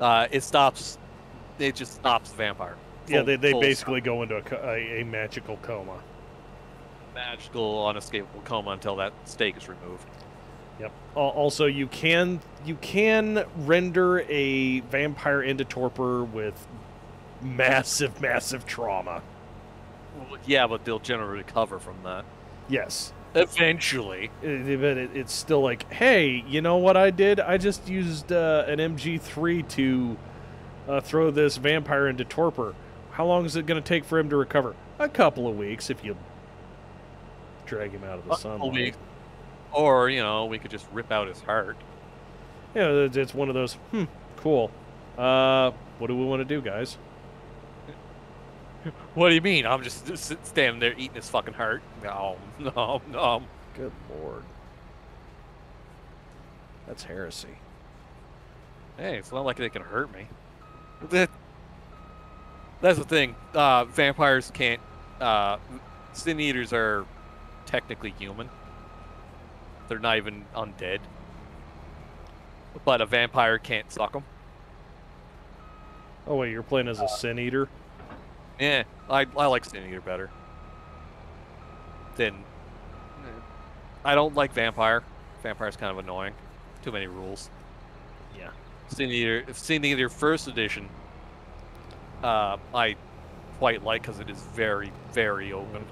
It just stops the vampire. Yeah, they Full basically go into a magical coma. Magical, unescapable coma until that stake is removed. Yep. Also, you can render a vampire into torpor with massive trauma. Well, yeah, but they'll generally recover from that. Yes. Eventually. But it's still like, hey, you know what I did? I just used an MG3 to throw this vampire into torpor. How long is it going to take for him to recover? A couple of weeks if you drag him out of the sunlight. Or, we could just rip out his heart. Yeah, it's one of those, cool. What do we want to do, guys? What do you mean? I'm just standing there eating his fucking heart. No. Good lord. That's heresy. Hey, it's not like they can hurt me. That's the thing. Vampires can't... Sin Eaters are technically human. They're not even undead. But a vampire can't suck them. Oh wait, you're playing as a Sin Eater? Yeah, I like Sin Eater better. Then I don't like Vampire. Vampire's kind of annoying. Too many rules. Yeah. Sin Eater First Edition, I quite like because it is very, very open.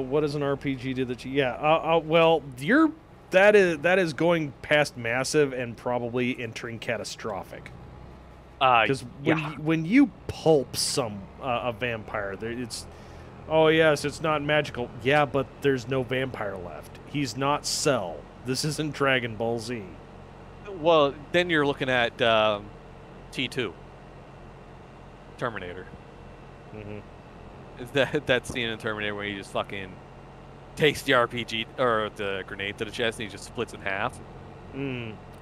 What does an RPG do that you? Yeah. Well, that is going past massive and probably entering catastrophic. Because when you pulp a vampire, it's oh yes, it's not magical. Yeah, but there's no vampire left. He's not Cell. This isn't Dragon Ball Z. Well, then you're looking at T2, Terminator. Mm-hmm. That scene in Terminator where he just fucking takes the RPG or the grenade to the chest and he just splits in half.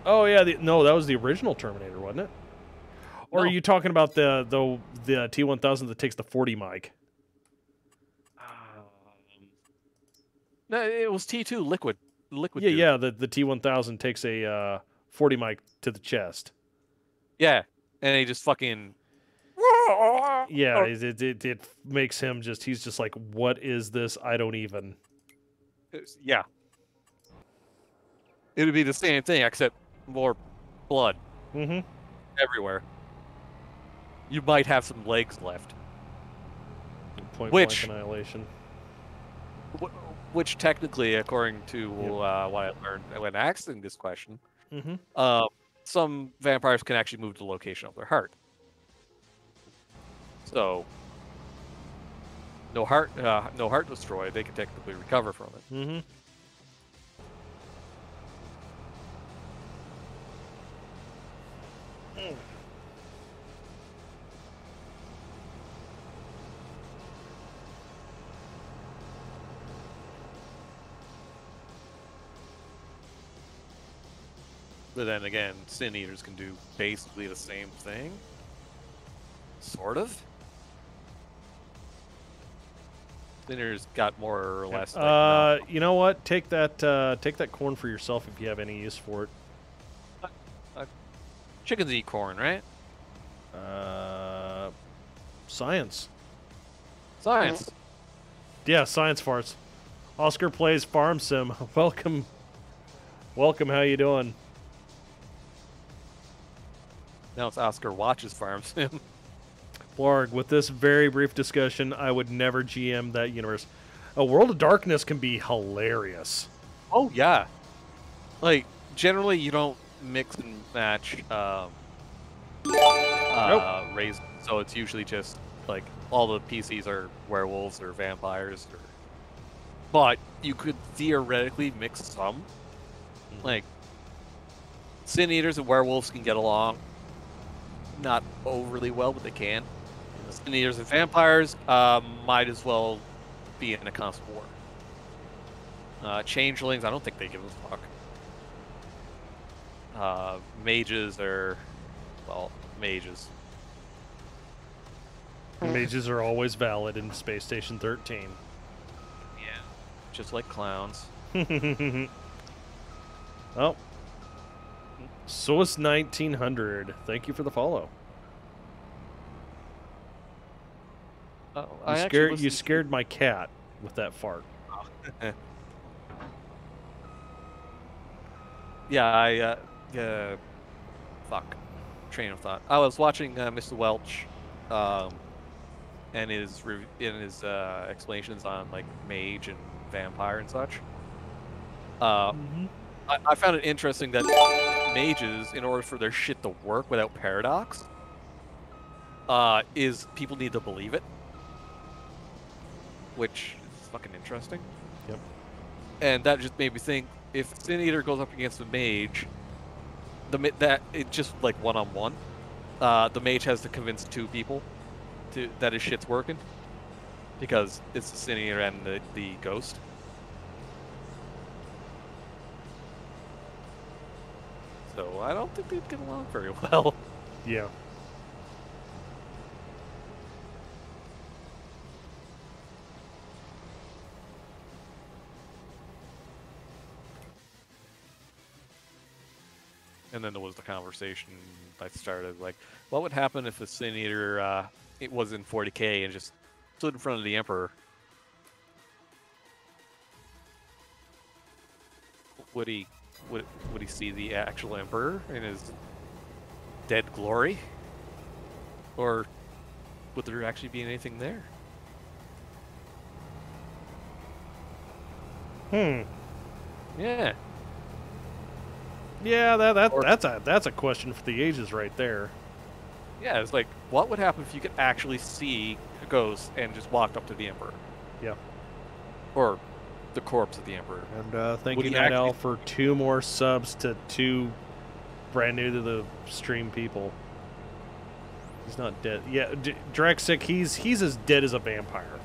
Oh yeah, no, that was the original Terminator, wasn't it? Or are you talking about the T1000 that takes the 40 mic? No, it was T2 liquid. Yeah, dude. yeah. The T1000 takes a 40 mic to the chest. Yeah, and he just fucking. Yeah, it makes him he's just like, what is this? I don't even. Yeah. It would be the same thing except more blood. Mm-hmm. Everywhere. You might have some legs left. Point blank annihilation. Which technically, according to what I learned when asking this question, some vampires can actually move to the location of their heart. So, no heart destroyed. They can technically recover from it. Mm-hmm. But then again, Sin Eaters can do basically the same thing. Sort of. Sin Eaters got more or less. Like, you know what? Take that corn for yourself if you have any use for it. Chickens eat corn, right? Science. Science. Yeah, science farts. Oscar plays Farm Sim. Welcome. How you doing? Now it's Oscar watches Farm Sim. Blarg, with this very brief discussion, I would never GM that universe. A World of Darkness can be hilarious. Oh, yeah. Like, generally you don't mix and match race, so it's usually just, like, all the PCs are werewolves or vampires. But you could theoretically mix some. Like, Sin Eaters and werewolves can get along. Not overly well, but they can. Sin Eaters and vampires might as well be in a constant war. Changelings, I don't think they give a fuck. Mages are, well, mages. Mages are always valid in Space Station 13. Yeah, just like clowns. Oh. Swiss 1900. Thank you for the follow. You scared my cat with that fart. Yeah, fuck. Train of thought. I was watching Mr. Welch, and his explanations on like mage and vampire and such. I found it interesting that mages, in order for their shit to work without paradox, is people need to believe it, which is fucking interesting. Yep. And that just made me think: if Sin Eater goes up against a mage, that it's just like one-on-one. The mage has to convince two people that his shit's working, because it's the Sin Eater and the ghost. So I don't think they'd get along very well. Yeah. And then there was the conversation that started, like, what would happen if a Sin Eater it was in 40k and just stood in front of the Emperor? Would he see the actual Emperor in his dead glory? Or would there actually be anything there? Yeah. Yeah, that's a question for the ages right there. Yeah, it's like, what would happen if you could actually see a ghost and just walked up to the Emperor? Yeah. Or the corpse of the Emperor. And thank you, Night Owl, for 2 more subs to 2 brand new to the stream people. He's not dead. Yeah, Drexic, he's as dead as a vampire.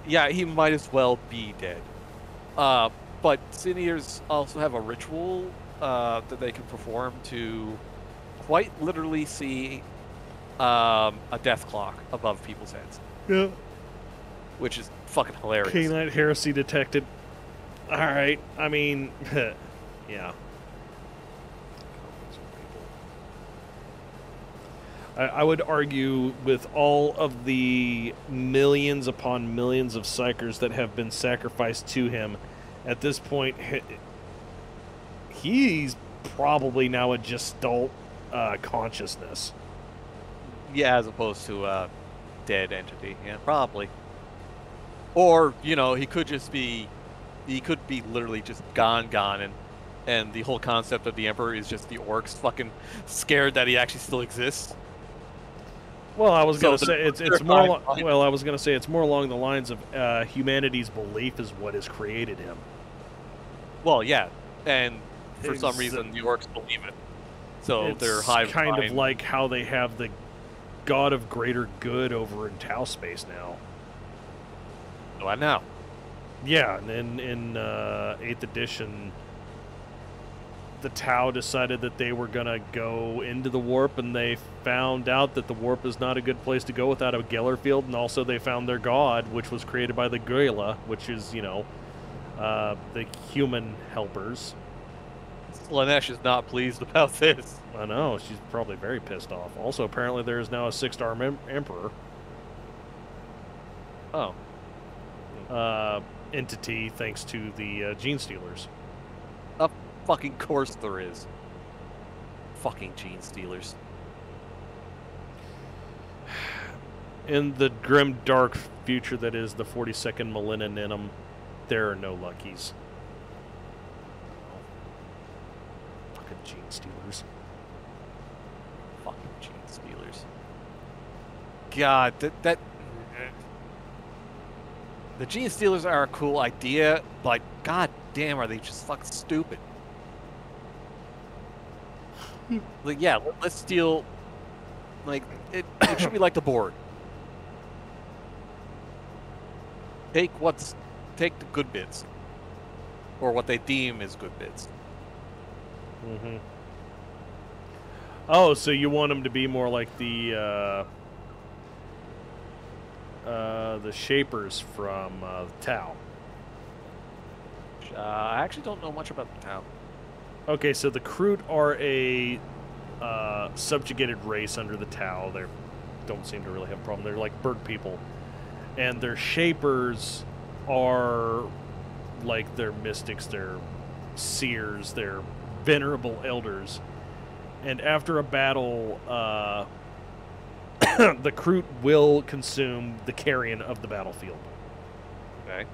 Yeah, he might as well be dead. But Sin Eaters also have a ritual that they can perform to quite literally see a death clock above people's heads. Yeah. Which is fucking hilarious. Canine heresy detected. Alright, I mean, yeah. I would argue with all of the millions upon millions of psychers that have been sacrificed to him, at this point, he's probably now a Gestalt consciousness. Yeah, as opposed to a dead entity. Yeah, probably. Or, you know, he could be literally just gone, and the whole concept of the Emperor is just the orcs fucking scared that he actually still exists. Well, I was gonna say it's more. Well, I was gonna say it's more along the lines of humanity's belief is what has created him. Well, yeah, and for some reason the orcs believe it, so they're hive kind of like how they have the god of greater good over in Tau space now. What now? Yeah, and then in 8th edition, the Tau decided that they were going to go into the warp, and they found out that the warp is not a good place to go without a Geller field, and also they found their god, which was created by the Goyla, which is, you know, the human helpers. Slanesh is not pleased about this. I know, she's probably very pissed off. Also, apparently there is now a 6-star emperor. Oh. Entity, thanks to the Gene Stealers. Of fucking course there is. Fucking Gene Stealers. In the grim, dark future that is the 42nd millennium, there are no Luckies. Fucking Gene Stealers. Fucking Gene Stealers. God, that the Gene Stealers are a cool idea, but god damn, are they just fucking stupid. Like, yeah, let's steal. Like, it should be like the board. Take the good bits, or what they deem as good bits. Mm-hmm. Oh, so you want them to be more like the Shapers from Tau. I actually don't know much about the Tau. Okay, so the Kroot are a subjugated race under the Tau. They don't seem to really have a problem. They're like bird people. And their Shapers are like their mystics, their seers, their venerable elders. And after a battle, the Kroot will consume the carrion of the battlefield. Okay.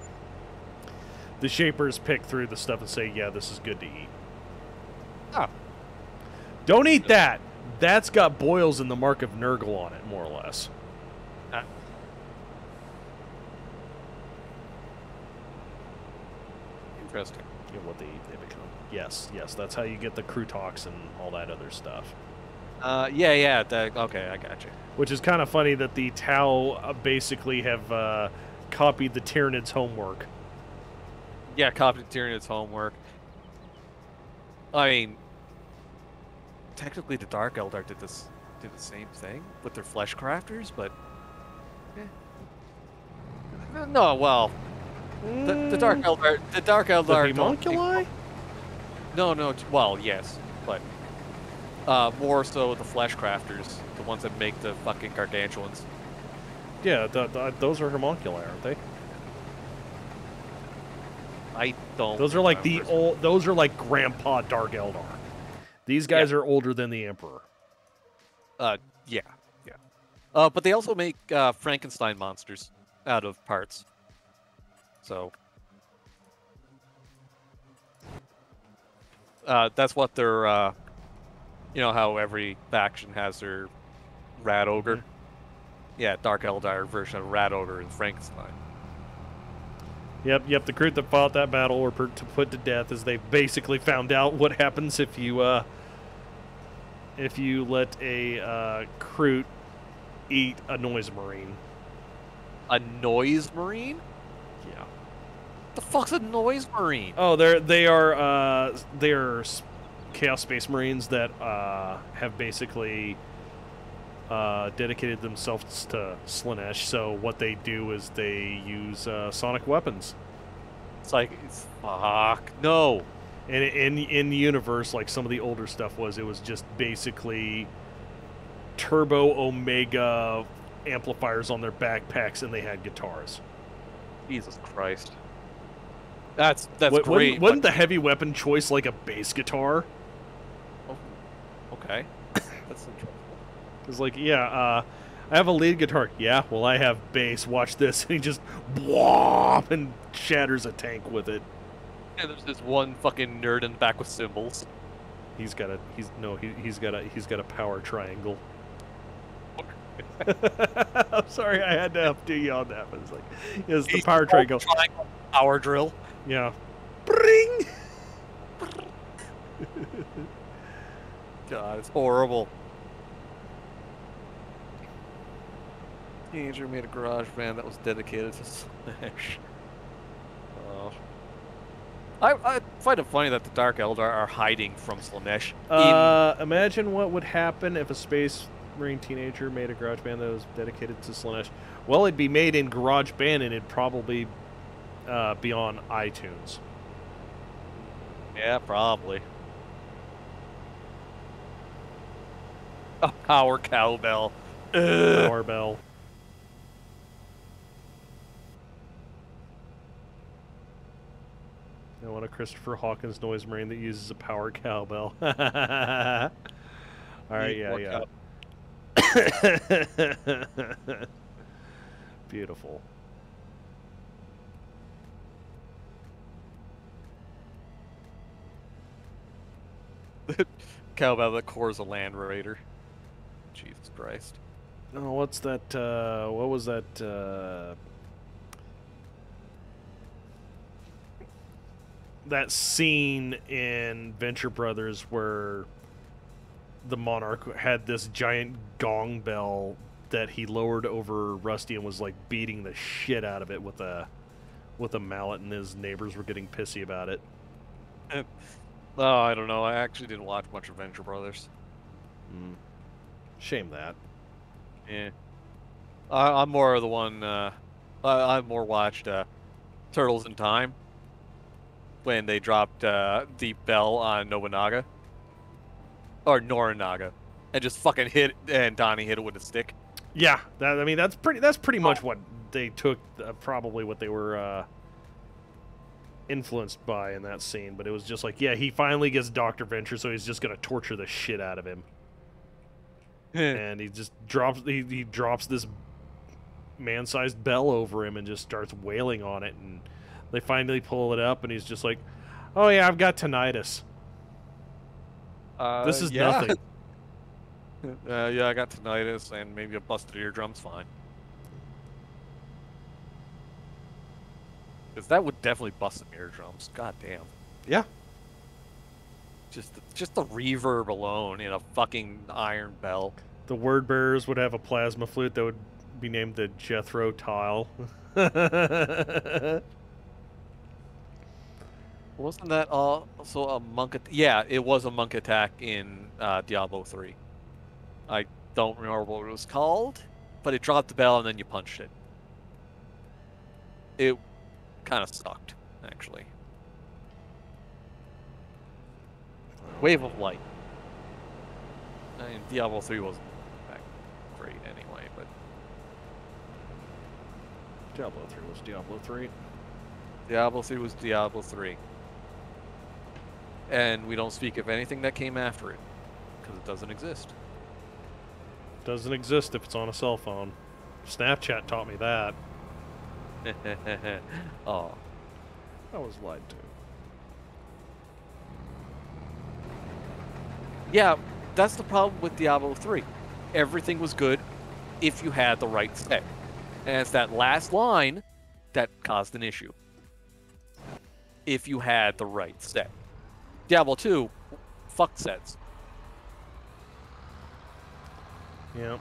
The Shapers pick through the stuff and say, yeah, this is good to eat. Oh. Don't eat that! That's got boils in the mark of Nurgle on it, more or less. Interesting. Yeah, what they eat, they become. Yes, that's how you get the Krutox and all that other stuff. Yeah, okay, I got you. Which is kind of funny that the Tau basically have copied the Tyranids' homework. Yeah, copied Tyranids' homework. I mean, technically the Dark Eldar did the same thing with their flesh crafters, but no, well, the Dark Eldar The homunculi? No, well, yes, but More so the flesh crafters, the ones that make the fucking gargantuans. Yeah, those are homunculi, aren't they? I don't. Those are like the remember. old. Those are like Grandpa Dark Eldar. These guys are older than the Emperor. Yeah. But they also make Frankenstein monsters out of parts. So that's what they're. You know how every faction has their Rat Ogre. Mm-hmm. Yeah, Dark Eldar version of Rat Ogre and Frankenstein. Yep. The crew that fought that battle were put to death, as they basically found out what happens if you let a Kroot eat a noise marine. A noise marine? Yeah. The fuck's a noise marine? Oh, they are Chaos Space Marines that have basically dedicated themselves to Slaanesh. So what they do is they use sonic weapons. It's like, fuck no. And in the universe, like some of the older stuff was just basically Turbo Omega amplifiers on their backpacks, and they had guitars. Jesus Christ. That's What, great. Wasn't the heavy weapon choice like a bass guitar? Oh, okay. That's interesting. It's like, yeah, I have a lead guitar. Yeah, well, I have bass. Watch this. And he just whop and shatters a tank with it. And there's this one fucking nerd in the back with cymbals. He's got a power triangle. I'm sorry, I had to updo you on that, but it's like, it's the power triangle. Power drill. Yeah. Bring. God, it's horrible. Teenager made a garage band that was dedicated to Slaanesh. I find it funny that the Dark Eldar are hiding from Slaanesh. Imagine what would happen if a Space Marine teenager made a garage band that was dedicated to Slaanesh. Well, it'd be made in GarageBand, and it'd probably be on iTunes. Yeah, probably. A power cowbell. Power bell. I want a Christopher Hawkins noise marine that uses a power cowbell. All right, yeah. Beautiful. Cowbell that cores a Land Raider. Jesus Christ. Oh, what's that? What was that? That scene in Venture Brothers where the Monarch had this giant gong bell that he lowered over Rusty and was like beating the shit out of it with a mallet, and his neighbors were getting pissy about it. Oh, I don't know. I actually didn't watch much of Venture Brothers. Shame that. Yeah. I'm more of the one. I more watched Turtles in Time when they dropped the bell on Nobunaga or Norinaga and just fucking hit, and Donnie hit it with a stick. Yeah, that's pretty much what they took. Probably what they were influenced by in that scene. But it was just like, yeah, he finally gets Dr. Venture, so he's just gonna torture the shit out of him. And he just drops he drops this man-sized bell over him and just starts wailing on it, and they finally pull it up, and he's just like, oh yeah, I've got tinnitus. This is nothing. Yeah, I got tinnitus and maybe a busted eardrum's fine. Because that would definitely bust some eardrums. God damn. Yeah. Just the reverb alone in a fucking iron bell. The word bearers would have a plasma flute that would be named the Jethro Tile. Wasn't that also a monk? Yeah, it was a monk attack in Diablo 3. I don't remember what it was called, but it dropped the bell and then you punched it. It kind of sucked, actually. Wave of Light. I mean, Diablo 3 wasn't that great anyway, but Diablo 3 was Diablo 3. Diablo 3 was Diablo 3. And we don't speak of anything that came after it, because it doesn't exist. Doesn't exist if it's on a cell phone. Snapchat taught me that. Oh. I was lied to. Yeah, that's the problem with Diablo 3. Everything was good if you had the right set. And it's that last line that caused an issue. If you had the right set. Diablo 2, fuck sets. Yeah.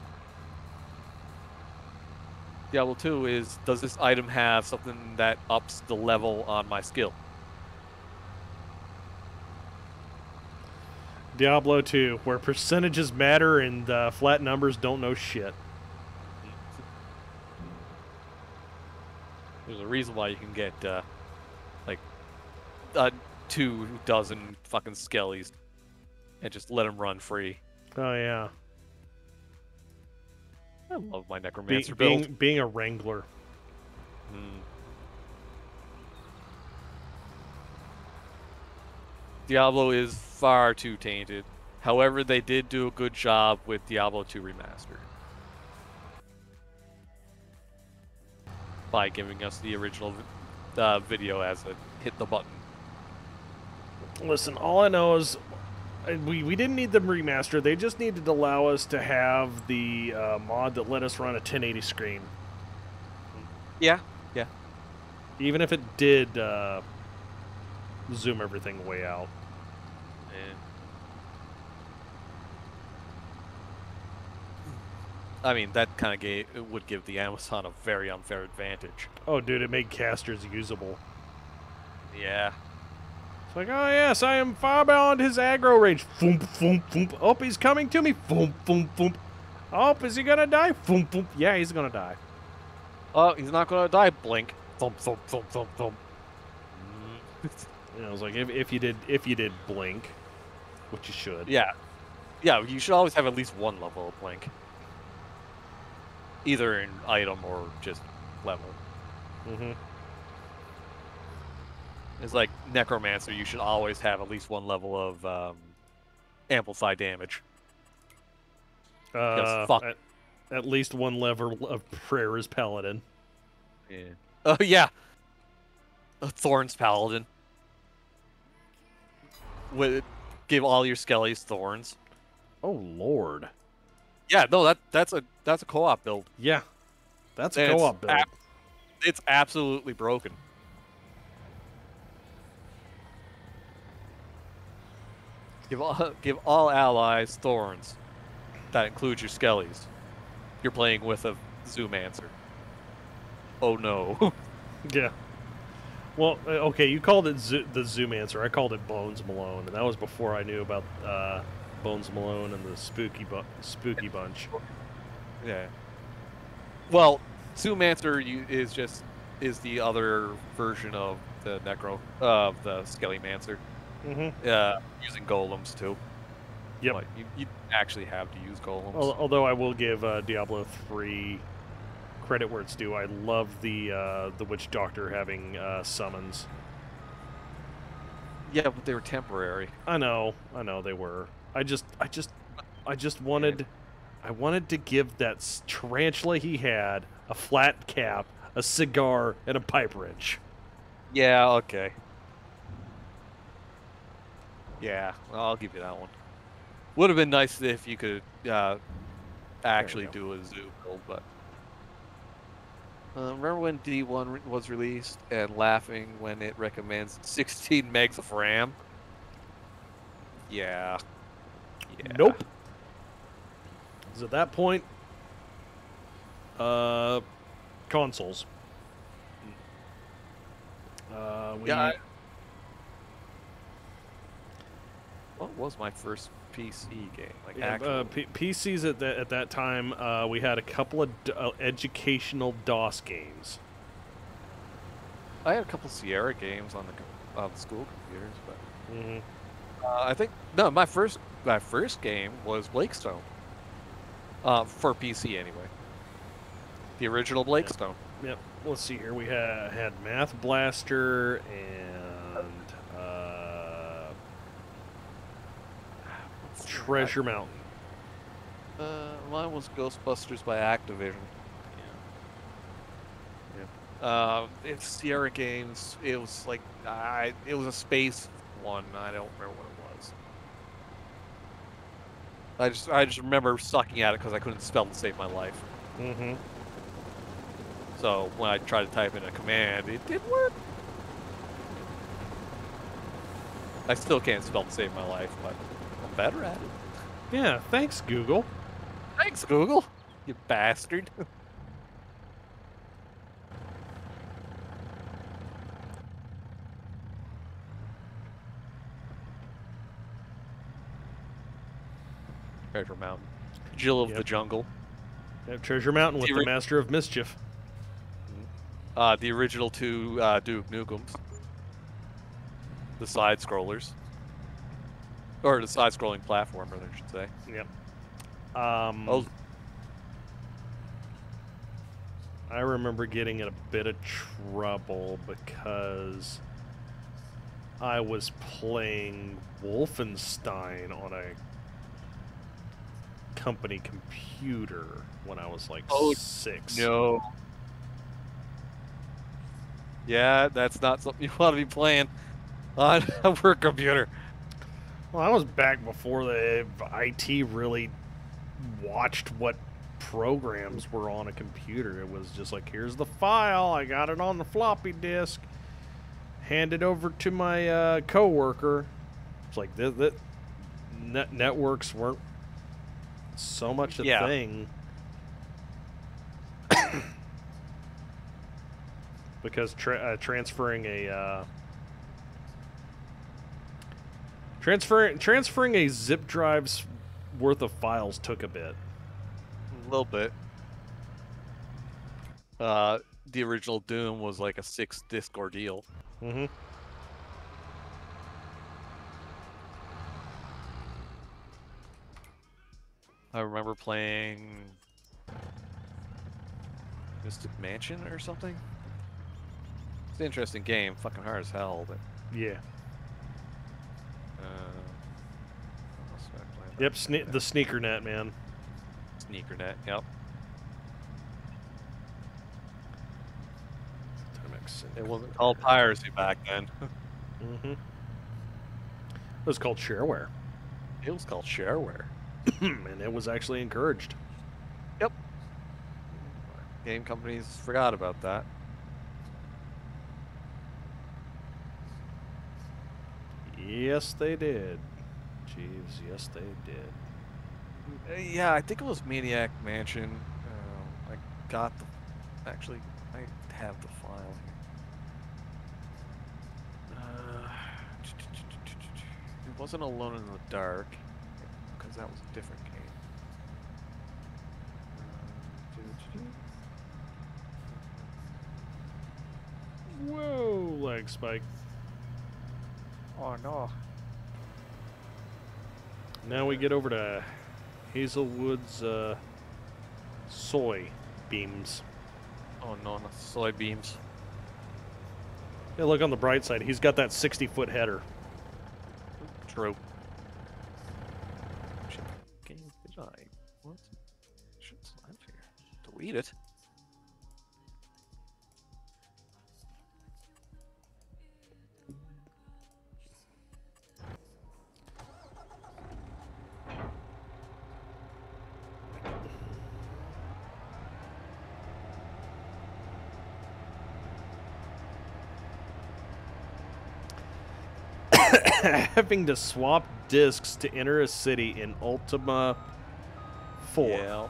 Diablo 2 is, does this item have something that ups the level on my skill? Diablo 2, where percentages matter and flat numbers don't know shit. There's a reason why you can get, like, 2 dozen fucking skellies and just let them run free. Oh, yeah. I love my Necromancer build. Being a Wrangler. Diablo is far too tainted. However, they did do a good job with Diablo 2 Remastered. By giving us the original video as a hit the button. Listen, all I know is we didn't need them remastered. They just needed to allow us to have the mod that let us run a 1080 screen. Yeah. Even if it did zoom everything way out. I mean, that kind of would give the Amazon a very unfair advantage. Oh, dude, it made casters usable. Yeah. It's like, oh, yes, I am far beyond his aggro range. Foomp, foomp, foomp. Oh, he's coming to me. Foomp, foomp, foomp. Oh, is he going to die? Foomp, foomp. Yeah, he's going to die. Oh, he's not going to die. Blink. Thump, thump, thump, thump, thump. You know, I was like, if you did blink, which you should. Yeah. Yeah, you should always have at least one level of blink. Either in item or just level. Mm-hmm. It's like Necromancer, you should always have at least one level of amplify damage. Fuck. At least one level of prayer is paladin. Yeah. Oh, yeah. Thorns Paladin. Give all your skellies thorns. Oh, Lord. Yeah, no, that's a co-op build. Yeah, that's a co-op build. It's absolutely broken. Give all allies thorns. That includes your skellies. You're playing with a Zoomancer. Oh no. Yeah. Well, okay, you called it the Zoomancer. I called it Bones Malone, and that was before I knew about Bones Malone and the Spooky Bunch. Yeah. Well, Zoomancer is the other version of the the Skellymancer. Mm-hmm. Using golems too. Yep. But you actually have to use golems. Although I will give Diablo 3 credit where it's due. I love the Witch Doctor having summons. Yeah, but they were temporary. I know they were. I just wanted, I wanted to give that tarantula he had a flat cap, a cigar, and a pipe wrench. Yeah. Okay. Yeah, I'll give you that one. Would have been nice if you could actually do a zoo build, but. Remember when D1 was released and laughing when it recommends 16 megs of RAM? Yeah. Nope. Because at that point, consoles. What was my first PC game? Like PCs at that time, we had a couple of educational DOS games. I had a couple Sierra games on the school computers, but I think my first my first game was Blakestone. For PC anyway. The original Blakestone. Yep. Let's see here. We had Math Blaster and Treasure Mountain. Mine was Ghostbusters by Activision. It's Sierra Games. It was like it was a space one. I don't remember what it was. I just remember sucking at it because I couldn't spell to save my life. Mm-hmm. So when I tried to type in a command, it did work. I still can't spell to save my life, but I'm better at it. Yeah. Thanks, Google. Thanks, Google. You bastard. Treasure Mountain. Jill of the Jungle. Yep, Treasure Mountain with the Master of Mischief. The original two Duke Nukems. The side scrollers. Or the side scrolling platformer, I should say. Yep. Oh. I remember getting in a bit of trouble because I was playing Wolfenstein on a company computer when I was like 6. No. Yeah, that's not something you want to be playing on a work computer. Well, I was back before the IT really watched what programs were on a computer. It was just like, here's the file. I got it on the floppy disk. Hand it over to my coworker. It's like networks weren't so much a thing. Because transferring a zip drive's worth of files took a bit. A little bit. The original Doom was like a 6-disc ordeal. Mm-hmm. I remember playing Mystic Mansion or something. It's an interesting game, fucking hard as hell, but yeah. what else did I play? Yep, the sneaker net, man. Sneaker net, yep. It wasn't called piracy back then. Mm-hmm. It was called shareware. It was called shareware. And it was actually encouraged. Yep. Game companies forgot about that. Yes, they did. Jeeves, yes, they did. Yeah, I think it was Maniac Mansion. I got the... Actually, I have the file here. It wasn't Alone in the Dark, because that was a different game. Whoa, leg spike. Oh no. Now we get over to Hazelwood's soy beams. Oh no, not soybeans. Yeah, look on the bright side. He's got that 60-foot header. True. Shit. Game did I? What? Shit's live here. Delete it. Having to swap discs to enter a city in Ultima 4. Yeah.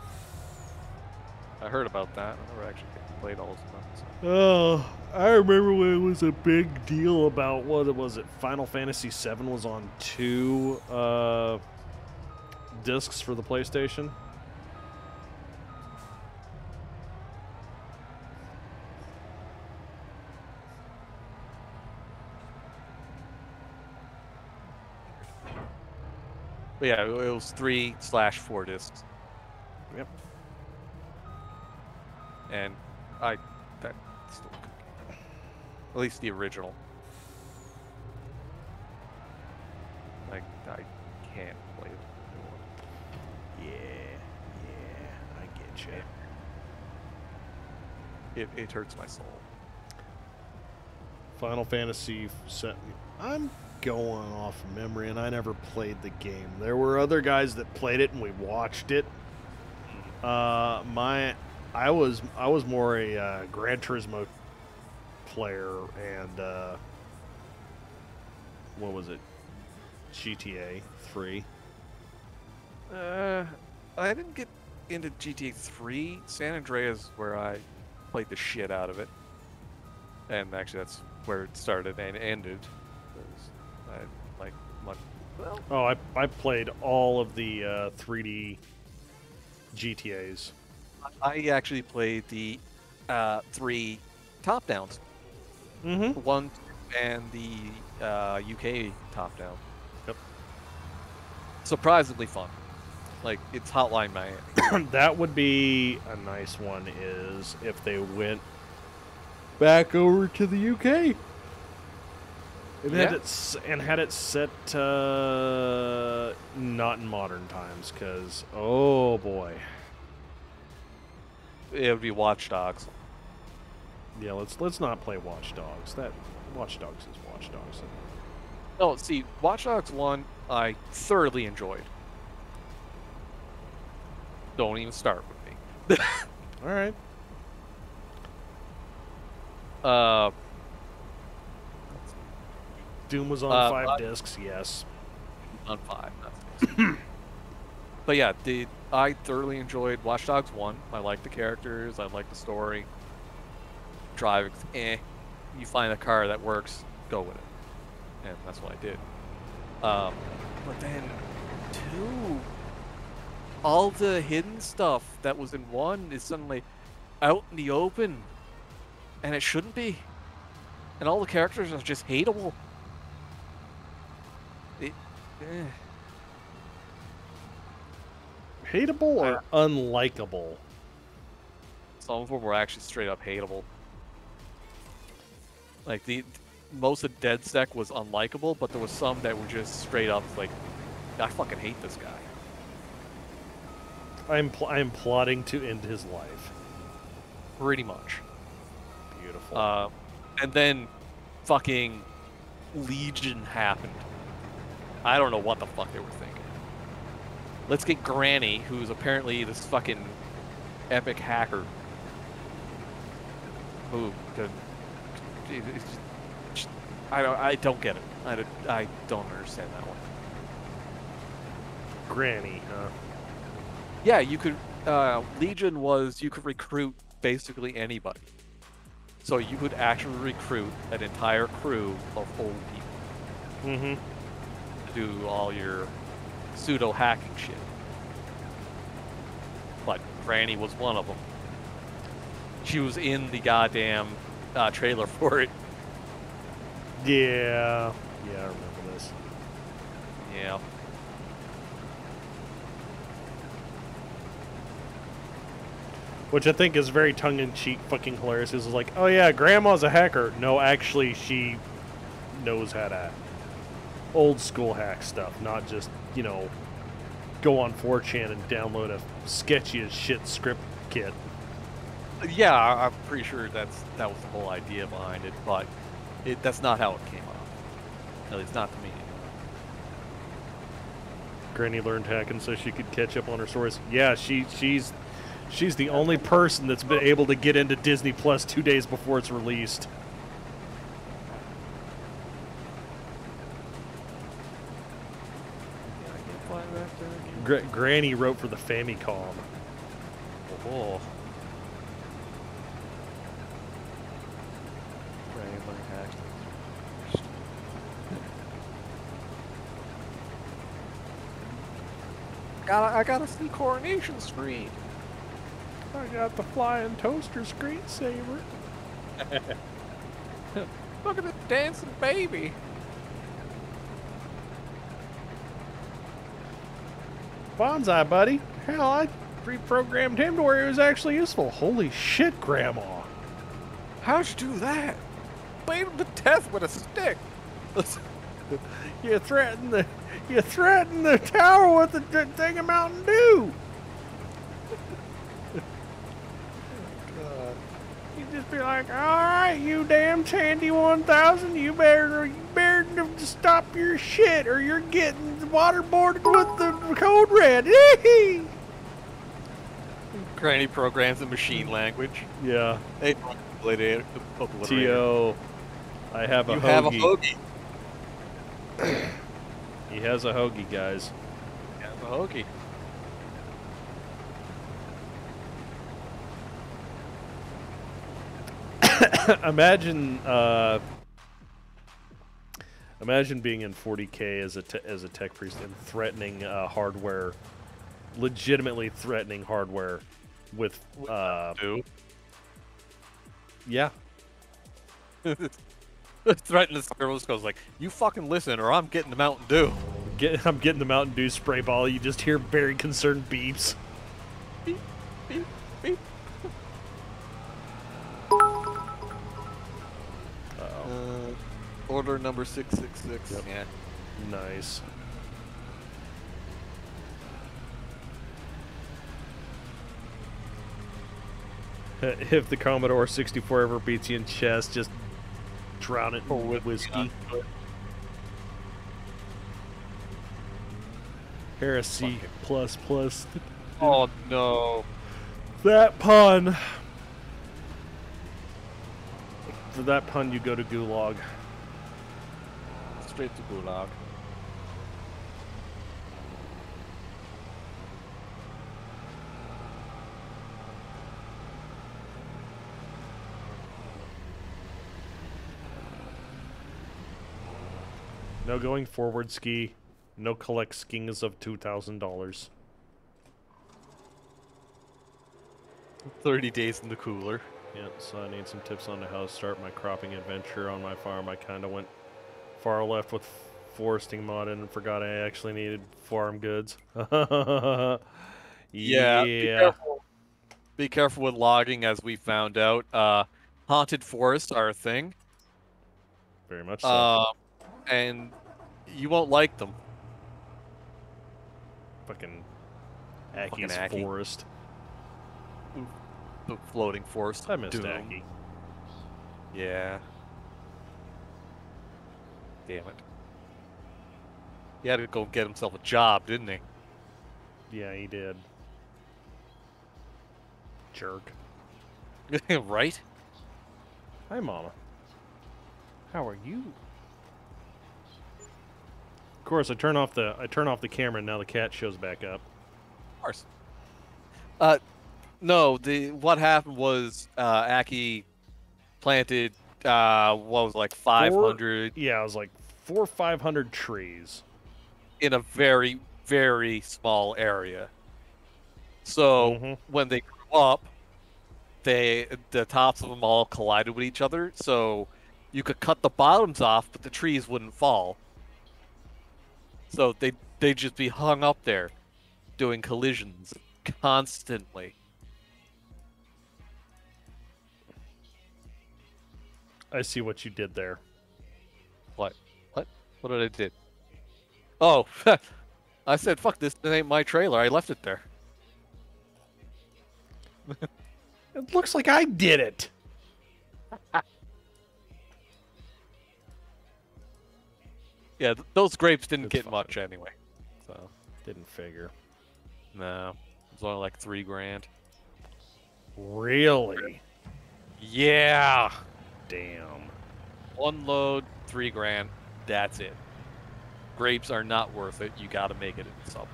I heard about that. I never actually played all of them. So. Oh, I remember when it was a big deal about, what was it, Final Fantasy VII was on 2 discs for the PlayStation. But yeah, it was 3/4 discs. Yep. And that's still a good game. At least the original. Like, I can't play it anymore. Yeah, I get you. It hurts my soul. Final Fantasy set. I'm going off memory, and I never played the game. There were other guys that played it, and we watched it. I was more a Gran Turismo player, and what was it? GTA 3. I didn't get into GTA 3. San Andreas, where I played the shit out of it. And actually, that's where it started and ended. I like much. Well, Oh, I played all of the 3D GTAs. I actually played the 3 top downs. Mm-hmm. One and the UK top down. Yep. Surprisingly fun. Like, it's Hotline Miami. That would be a nice one, is if they went back over to the UK and had it set not in modern times, because oh boy, It would be Watch Dogs. yeah. Let's not play Watch Dogs. That Watch Dogs is Watch Dogs. No, see, Watch Dogs 1, I thoroughly enjoyed. Don't even start with me. All right. Doom was on 5 discs. Yes. On 5. But yeah, I thoroughly enjoyed Watch Dogs 1. I like the characters. I like the story. Driving, you find a car that works, go with it. And that's what I did. But then 2, all the hidden stuff that was in 1 is suddenly out in the open. And it shouldn't be. And all the characters are just hateable. Hateable or unlikable? Some of them were actually straight up hateable. Like, most of DedSec was unlikable, but there was some that were just straight up like, I fucking hate this guy. I'm plotting to end his life. Pretty much. Beautiful. And then fucking Legion happened. I don't know what the fuck they were thinking. Let's get Granny, who's apparently this fucking epic hacker. Who could... I don't get it. I don't understand that one. Granny, huh? Yeah, you could... Legion was... You could recruit basically anybody. So you could actually recruit an entire crew of old people. Mm-hmm. To do all your pseudo-hacking shit. But Granny was one of them. She was in the goddamn trailer for it. Yeah. Yeah, I remember this. Yeah. Which I think is very tongue-in-cheek fucking hilarious. It's like, oh yeah, Grandma's a hacker. No, actually, she knows how to old-school hack stuff, not just, you know, go on 4chan and download a sketchy as shit script kit. Yeah, I'm pretty sure that was the whole idea behind it, but that's not how it came out. At least not to me. Granny learned hacking so she could catch up on her stories. Yeah, she's the only person that's been able to get into Disney Plus 2 days before it's released. Granny wrote for the Famicom. Oh. Granny learned hacking. I gotta see Coronation Street. I got the flying toaster screensaver. Look at the dancing baby. Bonsai, buddy. Hell, I reprogrammed him to where he was actually useful. Holy shit, Grandma. How'd you do that? Beat him to death with a stick. You threatened the tower with the thing of Mountain Dew. You just be like, all right, you damn Tandy 1000, you better stop your shit, or you're getting waterboarded with the code red. Granny programs in machine language. Yeah. They obliterate it. T.O. I have a You hoagie. have a hoagie. He has a hoagie, guys. You have a hoagie. Imagine being in 40K as a tech priest and threatening hardware, legitimately threatening hardware with yeah. Threaten this girl goes like, you fucking listen or I'm getting the Mountain Dew. I'm getting the Mountain Dew spray ball. You just hear very concerned beeps. Beep, beep, beep. Order number 666. Yep. Yeah. Nice. If the Commodore 64 ever beats you in chess, just drown it in whiskey. Heresy plus. Oh no. That pun. For that pun, you go to Gulag. Straight to Gulag. No going forward ski. No collect skins of $2,000. 30 days in the cooler. Yeah, so I need some tips on how to start my cropping adventure on my farm. I kind of went far left with foresting mod and forgot I actually needed farm goods. Yeah. Be careful with logging, as we found out. Haunted forests are a thing. Very much so. And you won't like them. Fucking Aki's Aki. forest. The floating forest. I missed Doom. Aki. Yeah. Damn it. He had to go get himself a job, didn't he? Yeah, he did. Jerk. Right? Hi, Mama. How are you? Of course, I turn off the camera, and now the cat shows back up. Of course. No, what happened was Aki planted what was it, like 500 Yeah, it was like 400 or 500 trees in a very, very small area. So when they grew up, the tops of them all collided with each other. So you could cut the bottoms off, but the trees wouldn't fall. So they'd just be hung up there, doing collisions constantly. I see what you did there. What? What did I do? Oh, I said, fuck this, ain't my trailer. I left it there. It looks like I did it. Yeah, those grapes didn't It's get fine. much anyway. So, Didn't figure. no. It was only like $3,000. Really? Yeah! Damn. One load, $3,000. That's it. Grapes are not worth it. You gotta make it into something.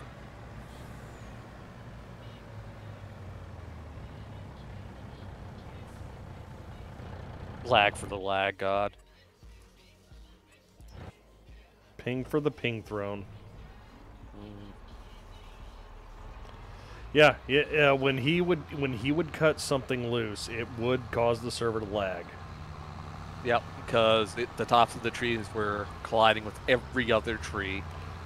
Lag for the lag god. Ping for the ping throne. Yeah. When he would cut something loose, it would cause the server to lag. Yep, because the tops of the trees were colliding with every other tree.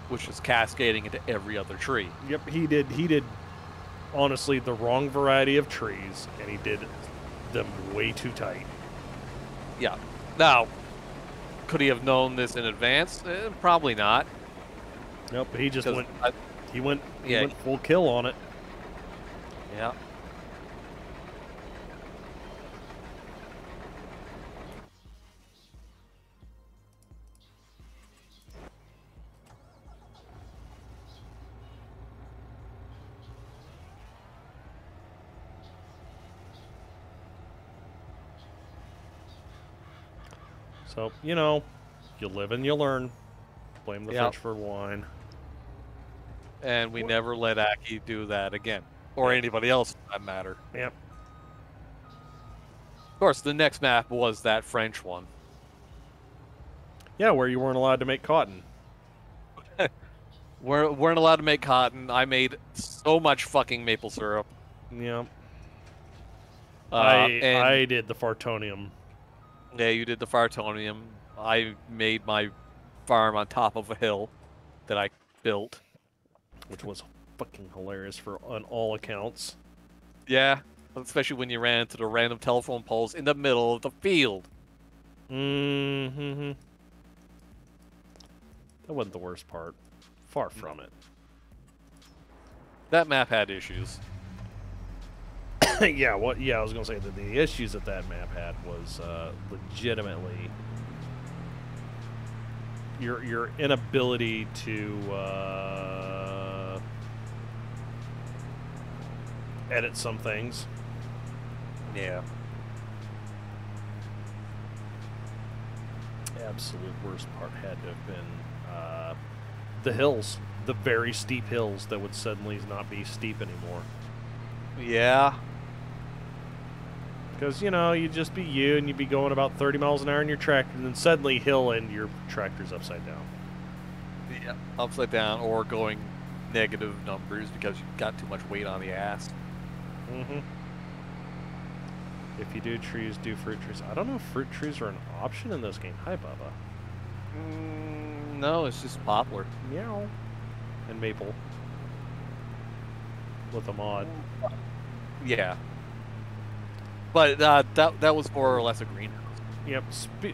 which is cascading into every other tree. Yep, he did honestly the wrong variety of trees, and he did them way too tight. Yeah. Now, could he have known this in advance? Probably not. Nope, but he just went. He went full kill on it. Yeah. So, you know, you live and you learn. Blame the French for wine. And we never let Aki do that again. Or anybody else, for that matter. Yep. Of course, the next map was that French one. Yeah, where you weren't allowed to make cotton. weren't allowed to make cotton. I made so much fucking maple syrup. Yep. I did the fartonium. Yeah, you did the fartonium. I made my farm on top of a hill that I built. Which was fucking hilarious on all accounts. Yeah, especially when you ran into the random telephone poles in the middle of the field. Mm-hmm. That wasn't the worst part. Far from it. That map had issues. Yeah, I was gonna say that the issues that map had was legitimately your inability to edit some things. Yeah. Absolute worst part had to have been the hills, the very steep hills that would suddenly not be steep anymore. Yeah. Because, you know, you'd just be you, and you'd be going about 30 miles an hour in your tractor, and then suddenly hill and your tractor's upside down. Yeah, upside down, or going negative numbers because you've got too much weight on the ass. Mm-hmm. If you do trees, do fruit trees. I don't know if fruit trees are an option in this game. Hi, Bubba. No, it's just poplar. Meow. And maple. With a mod. Yeah. But that was more or less a greenhouse. Yep.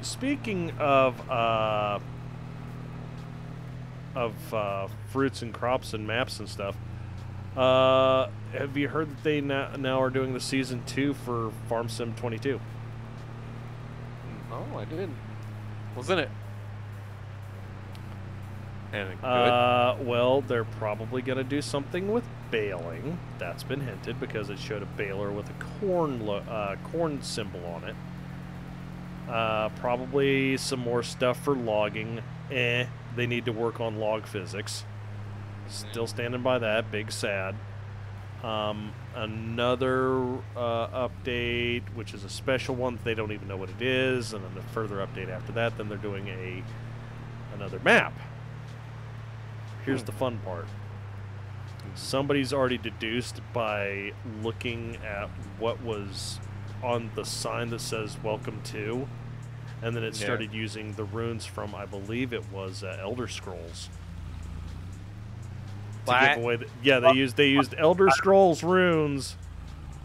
Speaking of fruits and crops and maps and stuff, have you heard that they now are doing the season 2 for FarmSim22? Oh, I didn't. What's in it? Anything good? Well, they're probably going to do something with baling. That's been hinted because it showed a baler with a corn symbol on it. Probably some more stuff for logging. They need to work on log physics. Still standing by that. Big sad. Another update, which is a special one. They don't even know what it is. And then a further update after that. Then they're doing another map. Here's the fun part. Somebody's already deduced by looking at what was on the sign that says "Welcome to," and then it started using the runes from, I believe it was Elder Scrolls. To give away they used Elder Scrolls runes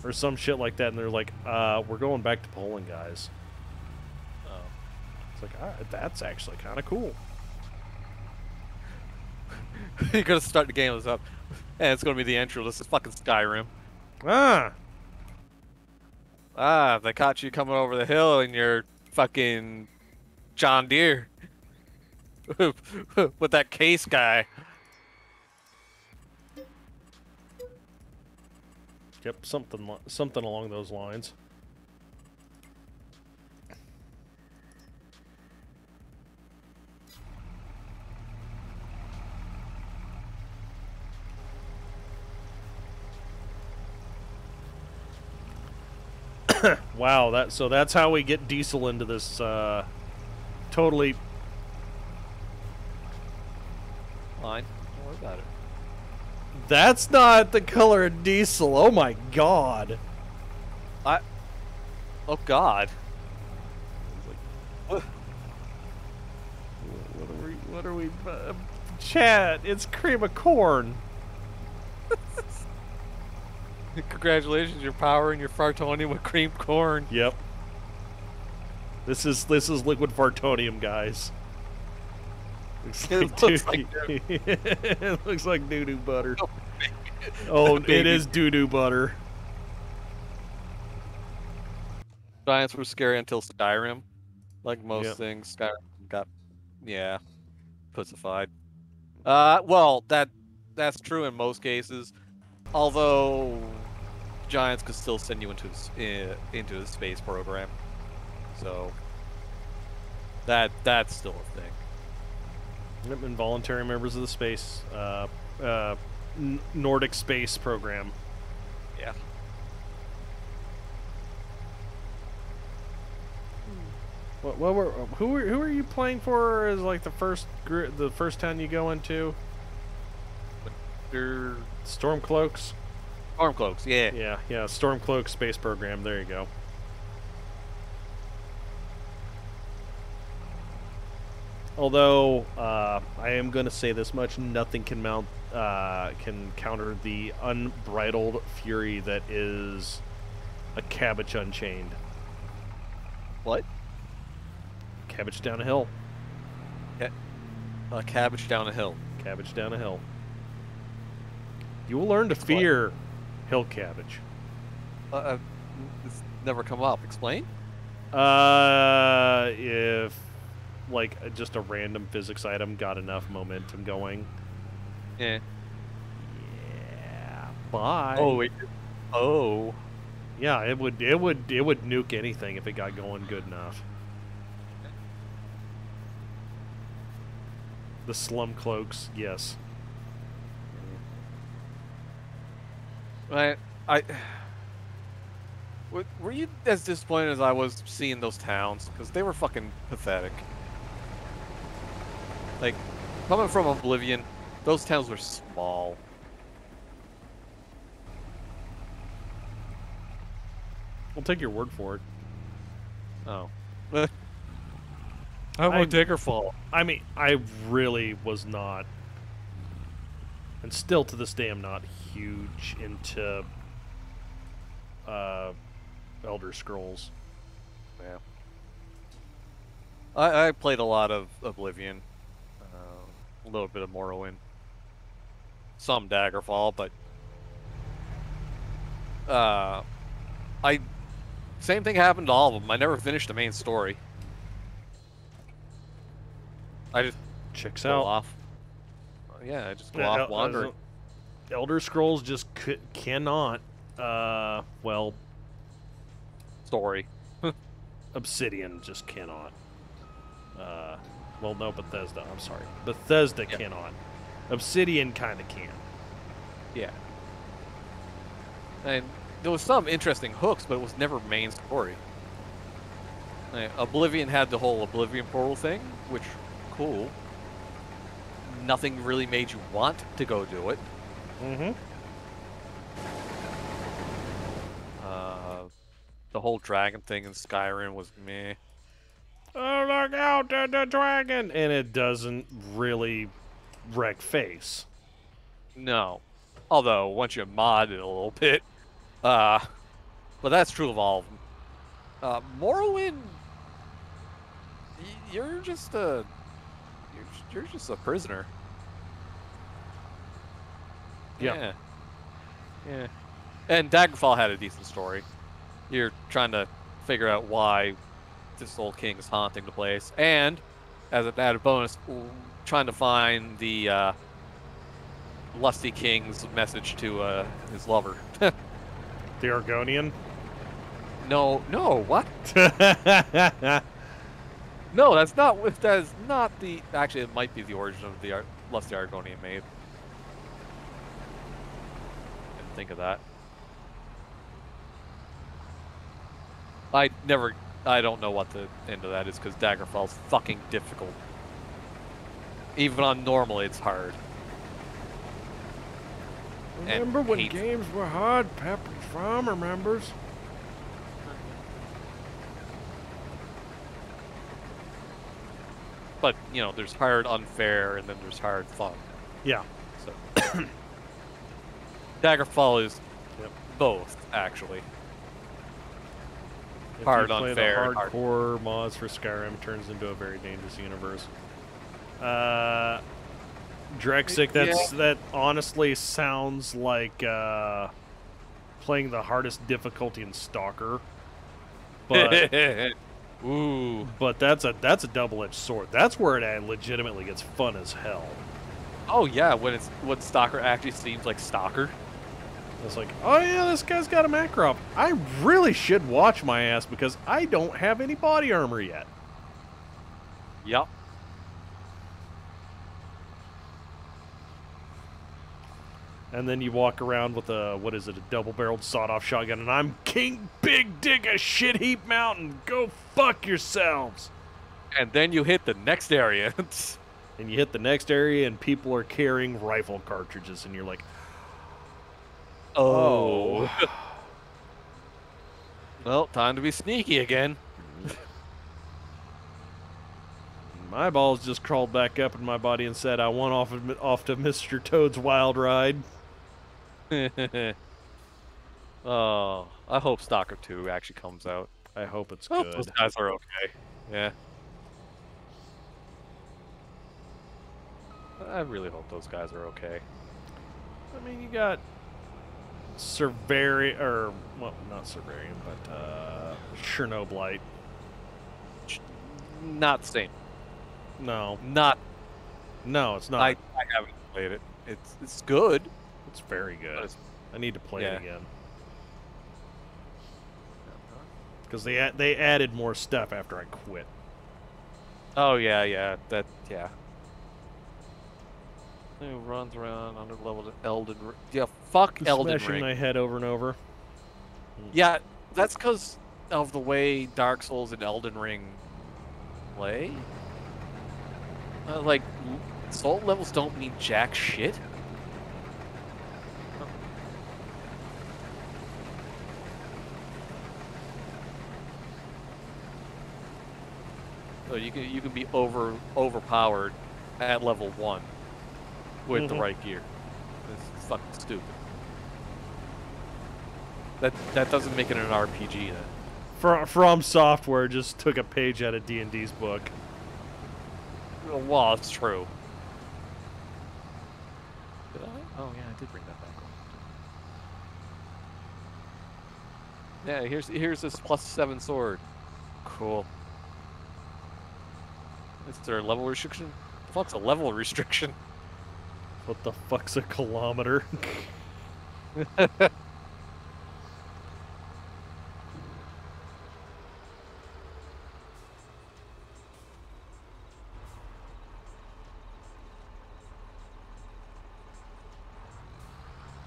or some shit like that, and they're like, "We're going back to Poland, guys." Oh, it's like, that's actually kind of cool. You're gonna start the game with this up, and it's gonna be the intro. This is fucking Skyrim. They caught you coming over the hill in your fucking John Deere with that case guy. Yep, something along those lines. Wow, that's how we get diesel into this totally Fine. Don't worry about it. That's not the color of diesel. Oh my god. Oh god. What are we Chat, it's cream of corn. Congratulations, you're powering your fartonium with cream corn. Yep. This is liquid fartonium, guys. Looks like it looks like doo-doo butter. Oh, it is doo-doo butter. Giants were scary until Skyrim. Like most Yep. things, Skyrim got, pussified. Well, that's true in most cases. Although Giants could still send you into the space program, so that's still a thing. Involuntary members of the space, Nordic space program. Yeah. Who are you playing for? As like the first town you go into? Stormcloaks. Stormcloaks, yeah. Yeah. Stormcloak space program. There you go. Although I am going to say this much: nothing can counter the unbridled fury that is a cabbage unchained. What? Cabbage down a hill. Cabbage down a hill. Cabbage down a hill. You will learn to fear hill cabbage. It's never come up. Explain? If like just a random physics item got enough momentum going. Yeah. Yeah. Bye. Oh wait. Oh. Yeah, it would nuke anything if it got going good enough. The slum cloaks, yes. Were you as disappointed as I was seeing those towns? Because they were fucking pathetic. Like, coming from Oblivion, those towns were small. We'll take your word for it. Oh. I won't take her fall. I mean, I really was not, and still to this day I'm not huge into Elder Scrolls. Yeah. I played a lot of Oblivion, a little bit of Morrowind, some Daggerfall, but same thing happened to all of them. I never finished the main story. I just Checks go out. off. Yeah, I just go off wandering. Elder Scrolls just cannot. Well, Story. Obsidian just cannot. Well, no, Bethesda. I'm sorry, Bethesda cannot. Obsidian kind of can. Yeah. And there was some interesting hooks, but it was never main story. Oblivion had the whole Oblivion portal thing, which cool. Nothing really made you want to go do it. Mm-hmm. The whole dragon thing in Skyrim was meh. Oh, look out, the dragon! And it doesn't really wreck face. No. Although, once you mod it a little bit. But that's true of all of them. Morrowind, you're just a prisoner. Yeah. Yeah. And Daggerfall had a decent story. You're trying to figure out why this old king is haunting the place, and as an added bonus, trying to find the lusty king's message to his lover. The Argonian? No, what? No, that is not the. Actually, it might be the origin of the lusty Argonian maid. Didn't think of that. I don't know what the end of that is, because Daggerfall's fucking difficult. Even on normal, it's hard. Remember when games were hard? Pepperidge Farm remembers. But you know, there's hard unfair, and then there's hard fun. Yeah. So Daggerfall is Yep. both actually. If Hard you play unfair. the hardcore mods for Skyrim, it turns into a very dangerous universe. Drexic, that honestly sounds like playing the hardest difficulty in Stalker. But Ooh. but that's a double-edged sword. That's where it legitimately gets fun as hell. Oh yeah, when Stalker actually seems like Stalker. It's like, oh yeah, this guy's got a macro. I really should watch my ass because I don't have any body armor yet. Yep. And then you walk around with a, what is it, a double-barreled sawed-off shotgun, and I'm King Big Dick of Shit Heap Mountain. Go fuck yourselves. And then you hit the next area. And you hit the next area, and people are carrying rifle cartridges, and you're like, oh. Well, time to be sneaky again. My balls just crawled back up in my body and said, I want off to Mr. Toad's wild ride. Oh, I hope Stalker 2 actually comes out. I hope it's I hope good. those guys are okay. Yeah. I really hope those guys are okay. I mean, you got Cervarian, or, well, not Cervarian, but Chernobylite. Not the same. No, it's not. I haven't played it. It's good. It's very good. I need to play it again. Because they added more stuff after I quit. Oh yeah. Who runs around under level Elden Ring? Yeah, fuck Elden Smashing Ring. my head over and over. Yeah, that's because of the way Dark Souls and Elden Ring play. Like, soul levels don't mean jack shit. So you can be overpowered at level 1 with the right gear. It's fucking stupid. That doesn't make it an RPG then. From Software just took a page out of D&D's book. Well, it's true. Did I? Oh yeah, I did bring that back. Yeah, here's this +7 sword. Cool. Is there a level restriction? The fuck's a level restriction? What the fuck's a kilometer?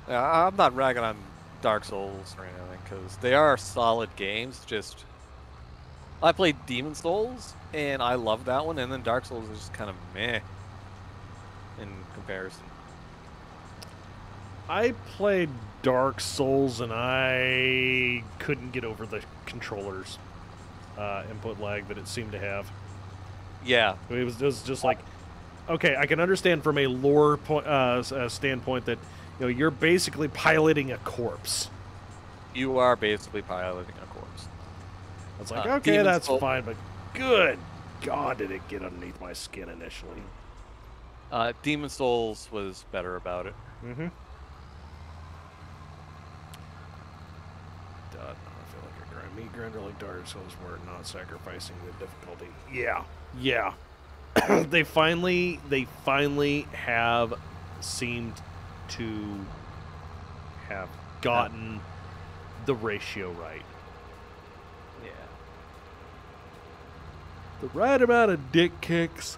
I'm not ragging on Dark Souls or anything, because they are solid games, just... I played Demon Souls, and I love that one, and then Dark Souls is just kind of meh in comparison. I played Dark Souls, and I couldn't get over the controller's input lag that it seemed to have. Yeah. It was just like, okay, I can understand from a lore standpoint that, you know, you're basically piloting a corpse. You are basically piloting a corpse. It's like, okay, Demon that's Soul- fine, but good God, did it get underneath my skin initially. Demon Souls was better about it. Mm-hmm. I feel like a grind. Me grinder like Dark Souls were not sacrificing the difficulty. Yeah. They finally have seemed to have gotten the ratio right. Yeah. The right amount of dick kicks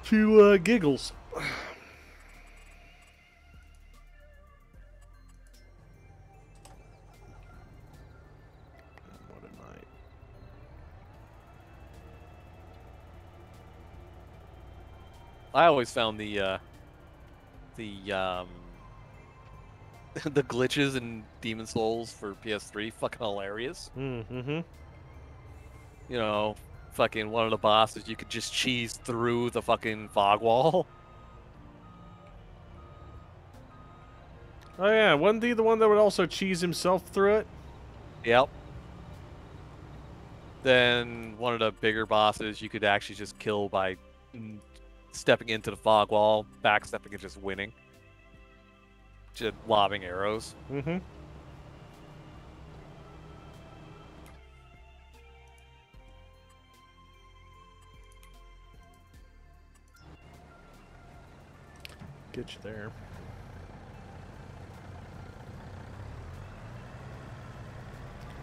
to giggles. What a night. I always found the the glitches in Demon Souls for PS3 fucking hilarious. Mm-hmm. You know, fucking one of the bosses, you could just cheese through the fucking fog wall. Oh yeah, wasn't he the one that would also cheese himself through it? Yep. Then one of the bigger bosses you could actually just kill by stepping into the fog wall, backstepping and just winning. Just lobbing arrows. Mm-hmm. Get you there.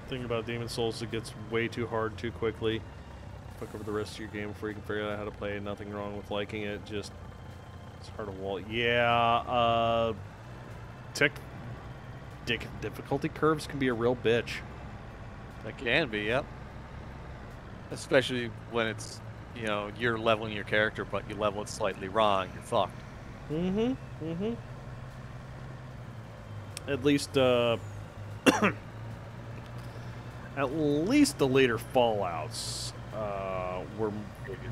Thing about Demon Souls, it gets way too hard too quickly. Fuck over the rest of your game before you can figure out how to play. Nothing wrong with liking it, just it's hard to wall. Yeah, difficulty curves can be a real bitch. That can be, yep. Especially when it's, you know, you're leveling your character, but you level it slightly wrong, you're fucked. Mm-hmm. Mm-hmm. At least, at least the later Fallouts were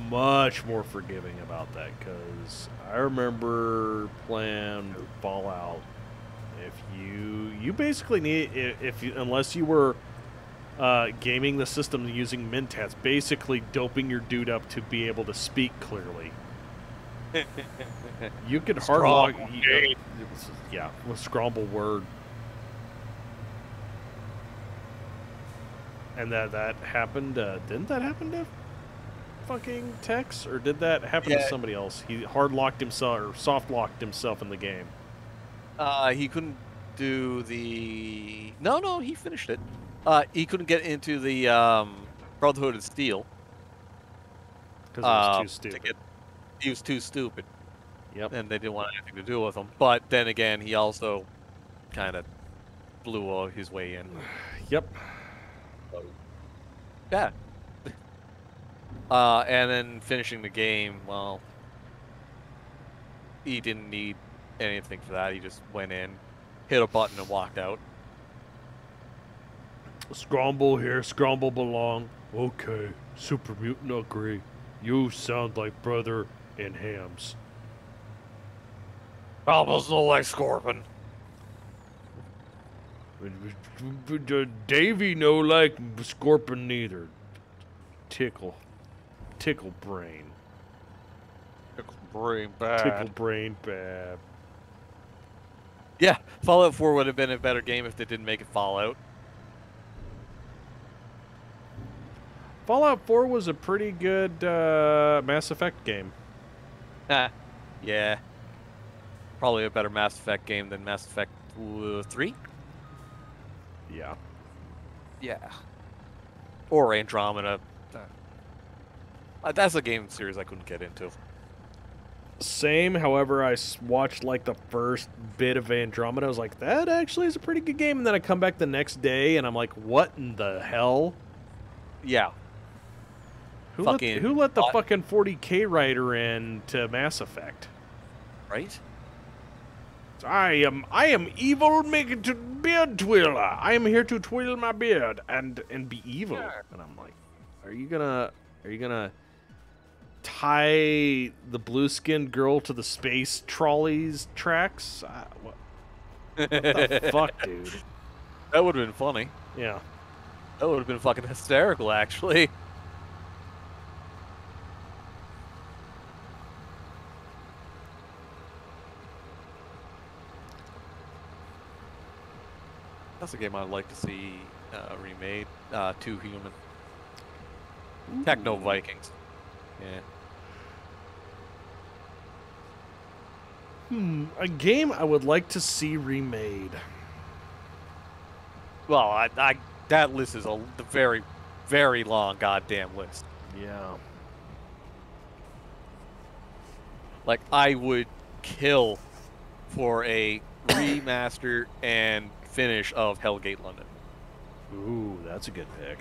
much more forgiving about that, because I remember playing Fallout. If you basically need, unless you were gaming the system using Mentats, basically doping your dude up to be able to speak clearly. You could hard log, yeah, with Scrumble Word. And that happened, didn't that happen to fucking Tex? Or did that happen to somebody else? He hard locked himself, or soft locked himself in the game. He couldn't do the... No, he finished it. He couldn't get into the Brotherhood of Steel. Because it was too stupid. He was too stupid. Yep. And they didn't want anything to do with him. But then again, he also kind of blew his way in. Yep. So, yeah. And then finishing the game, well, he didn't need anything for that. He just went in, hit a button, and walked out. Scrumble here, Scrumble belong. Okay, Super Mutant agree. You sound like brother and Hams. Almost no like Scorpion. Davey no like Scorpion neither. Tickle brain. Tickle brain bad. Tickle brain bad. Yeah, Fallout 4 would have been a better game if they didn't make it Fallout. Fallout 4 was a pretty good Mass Effect game. Yeah. Probably a better Mass Effect game than Mass Effect 3? Yeah. Yeah. Or Andromeda. That's a game series I couldn't get into. Same, however, I watched like the first bit of Andromeda. I was like, that actually is a pretty good game. And then I come back the next day and I'm like, what in the hell? Yeah. Who let the fucking 40K writer in to Mass Effect? Right? I am evil beard twirler. I am here to twirl my beard and be evil. Sure. And I'm like, are you gonna tie the blue-skinned girl to the space trolley's tracks? What the fuck, dude? That would have been funny. Yeah. That would have been fucking hysterical, actually. That's a game I'd like to see remade. Too Human. Techno Vikings. Yeah. A game I would like to see remade. Well, that list is a very, very long goddamn list. Yeah. Like, I would kill for a remaster and finish of Hellgate London. Ooh, that's a good pick.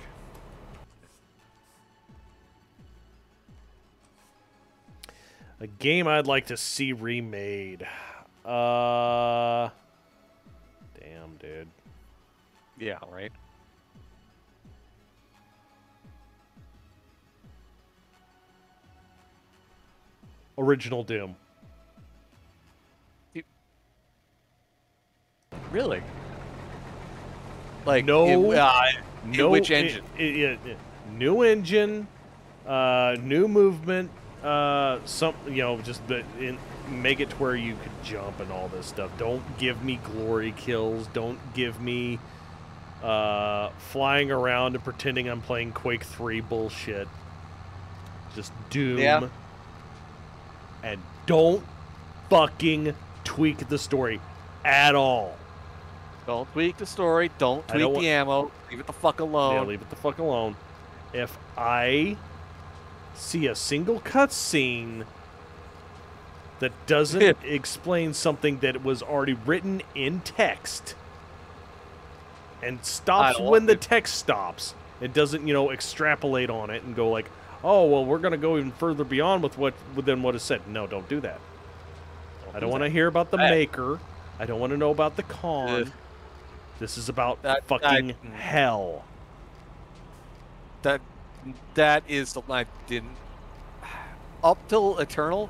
A game I'd like to see remade. Damn, dude. Yeah, right. original Doom. Really? Like No, in which engine? New engine, new movement. Just make it to where you could jump and all this stuff. Don't give me glory kills. Don't give me flying around and pretending I'm playing Quake 3 bullshit. Just Doom. Yeah. And don't fucking tweak the story at all. Don't tweak the story. Don't tweak the ammo. Leave it the fuck alone. Yeah, leave it the fuck alone. If I see a single cutscene that doesn't explain something that was already written in text and stops when the text stops, it doesn't, extrapolate on it and go like, oh, well, we're going to go even further beyond than what is said. No, don't do that. I don't want to hear about the maker. I don't want to know about the con. This is about fucking hell. That is something I didn't... Up till Eternal,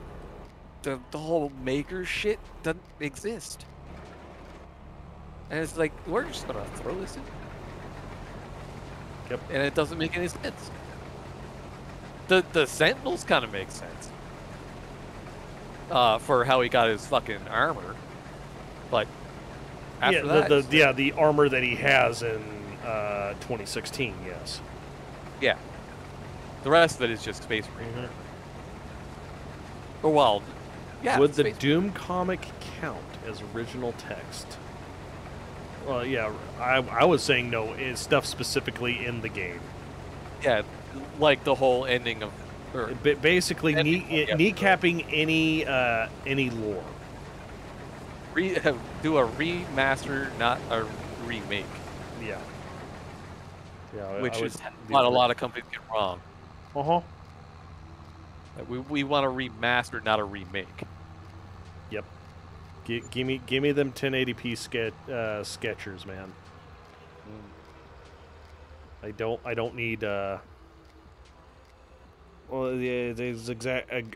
the whole maker shit doesn't exist. And it's like, we're just gonna throw this in. Yep. And it doesn't make any sense. The Sentinels kind of make sense. For how he got his fucking armor. But after that... the armor that he has in 2016, yes. Yeah. The rest of it is just Space Marine. Mm-hmm. Oh, well, yeah. Would the Doom comic count as original text? Well, yeah, I was saying no. It's stuff specifically in the game. Yeah, like the whole ending of... Basically, kneecapping any lore. Do a remaster, not a remake. Yeah. Yeah, which is what a lot of companies get wrong. Uh-huh. We want a remaster, not a remake. Yep. Give me them 1080p sketchers, man. I don't need well,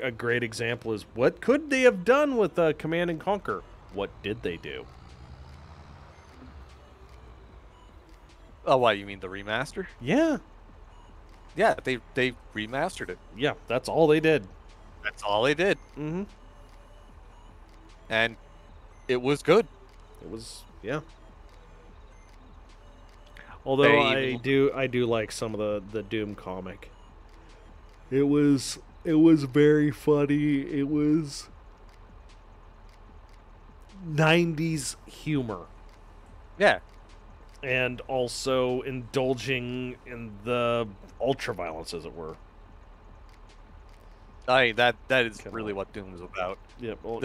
a great example is what could they have done with Command and Conquer? What did they do? Oh, what, you mean the remaster? Yeah. Yeah, they remastered it. Yeah, that's all they did. That's all they did. Mm-hmm. And it was good. It was, yeah. Although I do like some of the Doom comic. It was very funny. It was 90s humor. Yeah. And also indulging in the ultra-violence, as it were. That is really what Doom is about. Yeah, well,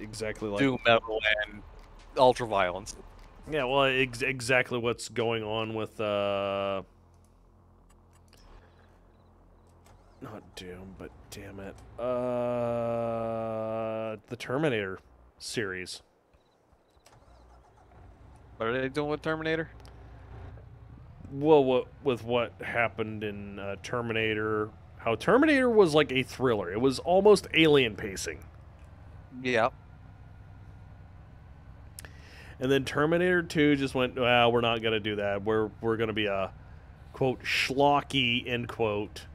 exactly like... Doom metal and ultra-violence. Yeah, well, exactly what's going on with... not Doom, but damn it. The Terminator series. What are they doing with Terminator? Well, with what happened in Terminator, how Terminator was like a thriller. It was almost alien pacing. Yeah. And then Terminator 2 just went, well, we're not going to do that. We're going to be a, quote, schlocky, end quote,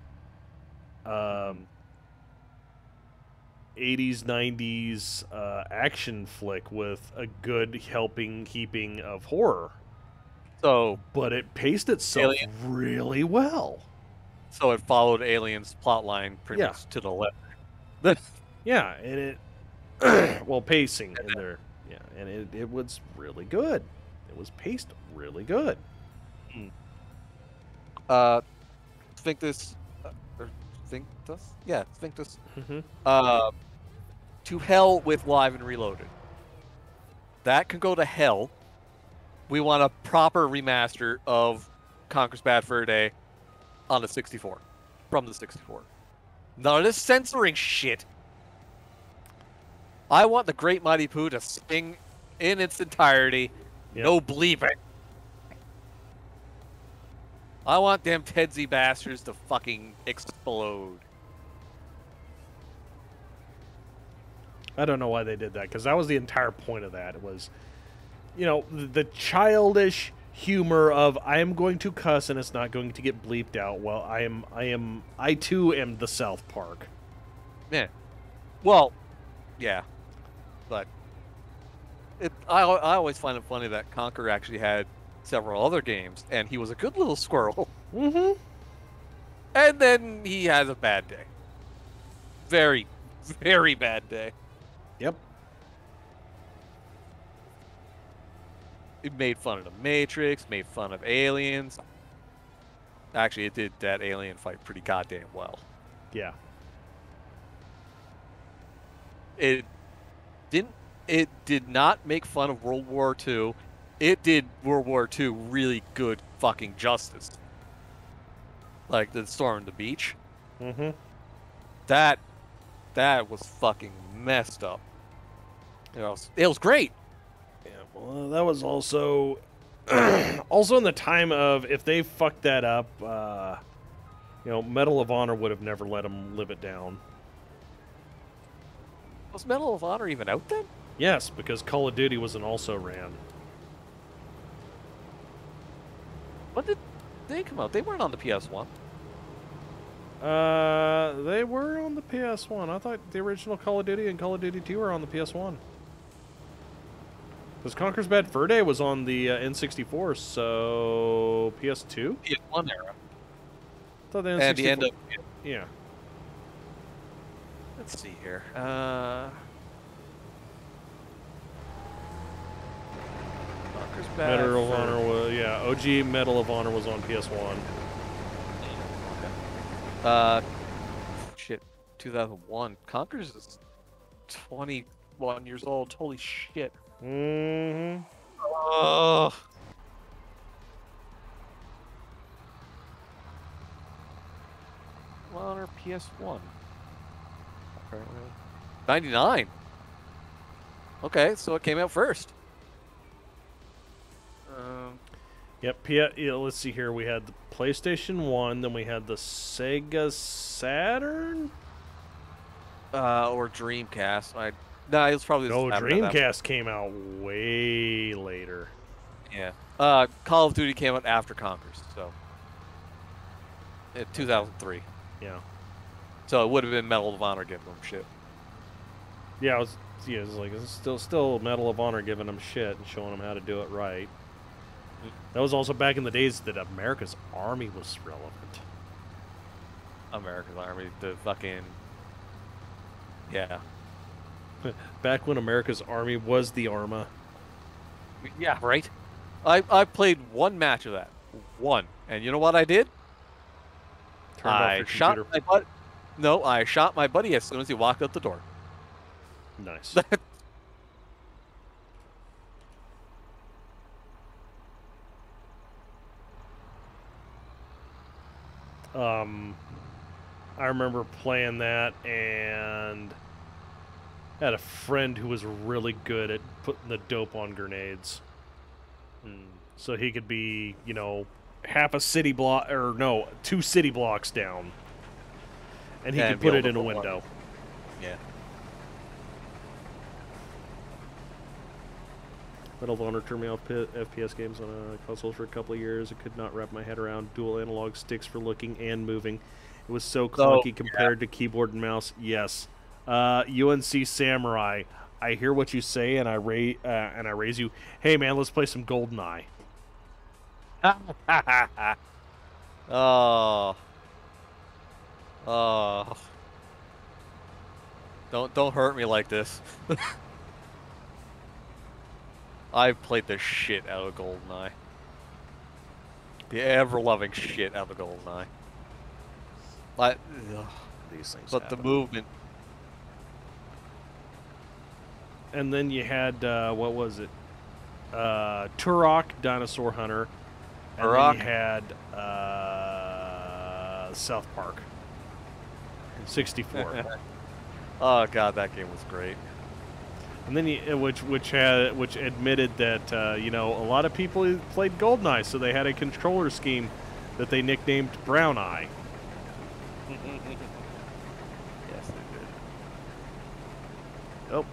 80s, 90s action flick with a good heaping of horror. So, but it paced itself really well. So it followed Alien's plotline pretty much to the left. Yeah, and it well, pacing in there. Yeah, and it was really good. It was paced really good. Sphinctus. Yeah, Sphinctus. Mm-hmm. To hell with Live and Reloaded. That can go to hell. We want a proper remaster of Conquer's Bad Fur Day on the 64. From the 64. None of this censoring shit. I want the Great Mighty Pooh to sing in its entirety. Yep. No bleeping. I want them Tedsy bastards to fucking explode. I don't know why they did that, because that was the entire point of that. It was, you know, the childish humor of I am going to cuss and it's not going to get bleeped out. Well, I too am the South Park. Yeah. Well, yeah, but I always find it funny that Conker actually had several other games, and he was a good little squirrel. Mm-hmm. And then he has a bad day. Very, very bad day. Yep. It made fun of the Matrix, made fun of aliens. Actually, it did that alien fight pretty goddamn well. Yeah. It did not make fun of World War II. It did World War II really good fucking justice. Like the storm on the beach. Mm-hmm. That was fucking messed up. It was great. Yeah, well, that was also also in the time of if they fucked that up, you know, Medal of Honor would have never let them live it down. Was Medal of Honor even out then? Yes, because Call of Duty was an also ran. When did they come out? They weren't on the PS1. They were on the PS1. I thought the original Call of Duty and Call of Duty 2 were on the PS1. Because Conker's Bad Fur Day was on the N64, so PS2? PS1 era. I thought the N64... And the end of... Yeah. Let's see here. Conker's Bad Medal of Fur- Honor was... Yeah, OG Medal of Honor was on PS1. Shit, 2001. Conker's is 21 years old. Holy shit. Mm-hmm. Ugh. Honor PS1. 99. Okay, so it came out first. Yep, yeah, let's see here. We had the PlayStation 1, then we had the Sega Saturn? Or Dreamcast. No, it was probably the No, Saturn at that Dreamcast came out way later. point. Yeah. Call of Duty came out after Conker's, so. In 2003. Yeah. So it would have been Medal of Honor giving them shit. Yeah, it was like, it's still Medal of Honor giving them shit and showing them how to do it right. That was also back in the days that America's Army was relevant. America's Army, the fucking... Yeah. Back when America's Army was the Arma. Yeah, right? I played one match of that. One. And you know what I did? Turned off your shot computer. my buddy. No, I shot my buddy as soon as he walked out the door. Nice. I remember playing that and had a friend who was really good at putting the dope on grenades. So he could be, you know, half a city block, or no, 2 city blocks down. And he could put it in a window. Yeah. Medal of Honor turned me off FPS games on consoles for a couple of years. I could not wrap my head around dual analog sticks for looking and moving. It was so clunky compared to keyboard and mouse. Yes. UNC Samurai. I hear what you say, and I raise you. Hey, man, let's play some GoldenEye. Oh. Oh. Don't hurt me like this. I've played the shit out of GoldenEye. The ever-loving shit out of GoldenEye. These things But happen. the movement. And then you had, what was it? Turok, Dinosaur Hunter. And Turok. then you had South Park. 64. Oh god, that game was great. And then which admitted that you know, a lot of people played GoldenEye, so they had a controller scheme that they nicknamed Brown Eye. Yes, they did. Oh,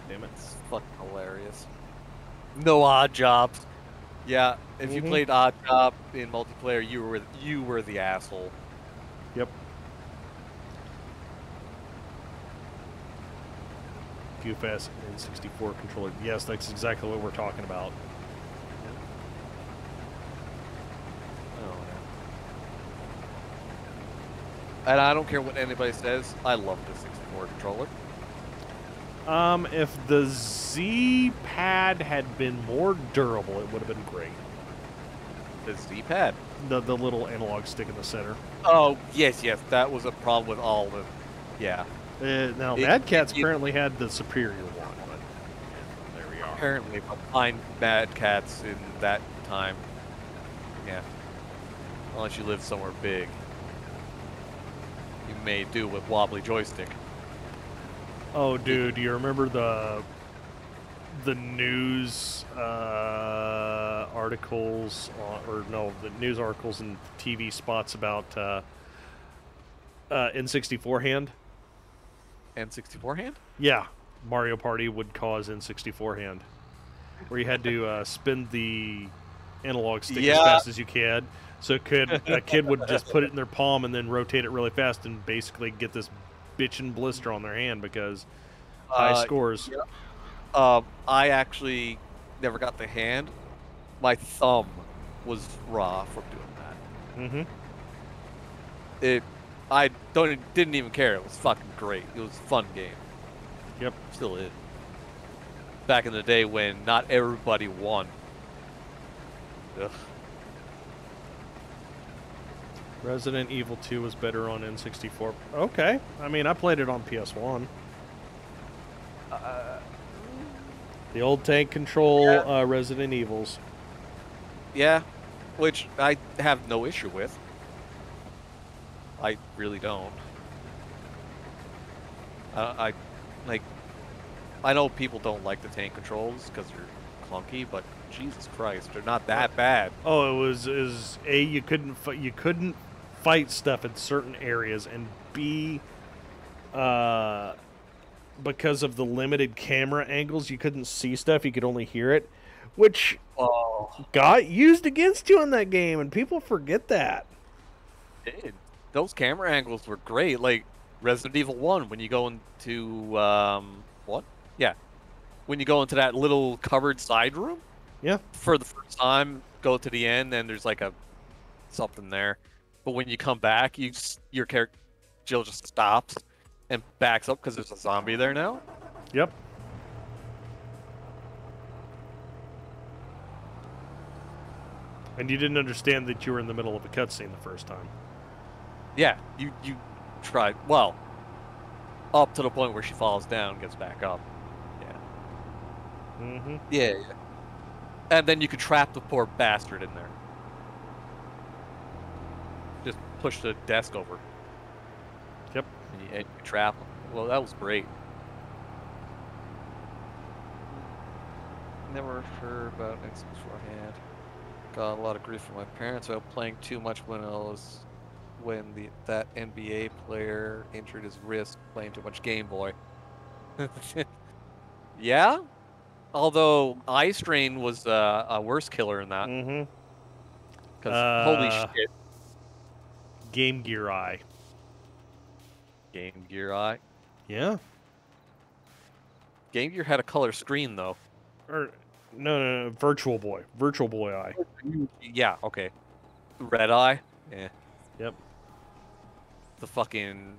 Damn it. It's fucking hilarious. No odd jobs. Yeah, if you played odd job in multiplayer, you were the asshole. Yep. Goof-ass N64 controller. Yes, that's exactly what we're talking about. Oh, yeah. And I don't care what anybody says, I love the 64 controller. If the Z-pad had been more durable, it would have been great. The Z-pad? The little analog stick in the center. Oh, yes, that was a problem with all of them. Yeah. Now, Mad Catz apparently had the superior one, but yeah, there we are. Apparently, but find Mad Catz in that time. Yeah. Unless you live somewhere big. You may do with wobbly joystick. Oh, dude, do you remember the news articles, the news articles and TV spots about N64 hand? N64 hand? Yeah, Mario Party would cause N64 hand, where you had to spin the analog stick as fast as you can. So a kid would just put it in their palm and then rotate it really fast and basically get this bitchin' blister on their hand because high scores. Yeah. I actually never got the hand. My thumb was raw from doing that. I didn't even care. It was fucking great. It was a fun game. Yep. Still is. Back in the day when not everybody won. Ugh. Resident Evil 2 was better on N64. Okay. I mean, I played it on PS1. The old tank control Resident Evils. Yeah, which I have no issue with. I really don't. I know people don't like the tank controls because they're clunky, but Jesus Christ, they're not that bad. Oh, you couldn't fight stuff in certain areas, and B, because of the limited camera angles, you couldn't see stuff. You could only hear it, which got used against you in that game, and people forget that. Dude, those camera angles were great. Like Resident Evil 1, when you go into what? Yeah, when you go into that little covered side room. Yeah. For the first time, go to the end, and there's like something there. But when you come back, your character Jill just stops and backs up because there's a zombie there now. Yep. And you didn't understand that you were in the middle of a cutscene the first time. Yeah, you tried. Well, up to the point where she falls down, gets back up. Yeah. Yeah. And then you could trap the poor bastard in there. Just push the desk over. Yep. And you trap him. Well, that was great. Never heard about X beforehand. Got a lot of grief from my parents about playing too much when that NBA player injured his wrist playing too much Game Boy. Yeah? Although eye strain was a worse killer in that. Because holy shit. Game Gear Eye. Game Gear Eye? Yeah. Game Gear had a color screen though. Or no, Virtual Boy. Virtual Boy Eye. Yeah, okay. Red Eye? Yeah. Yep. The fucking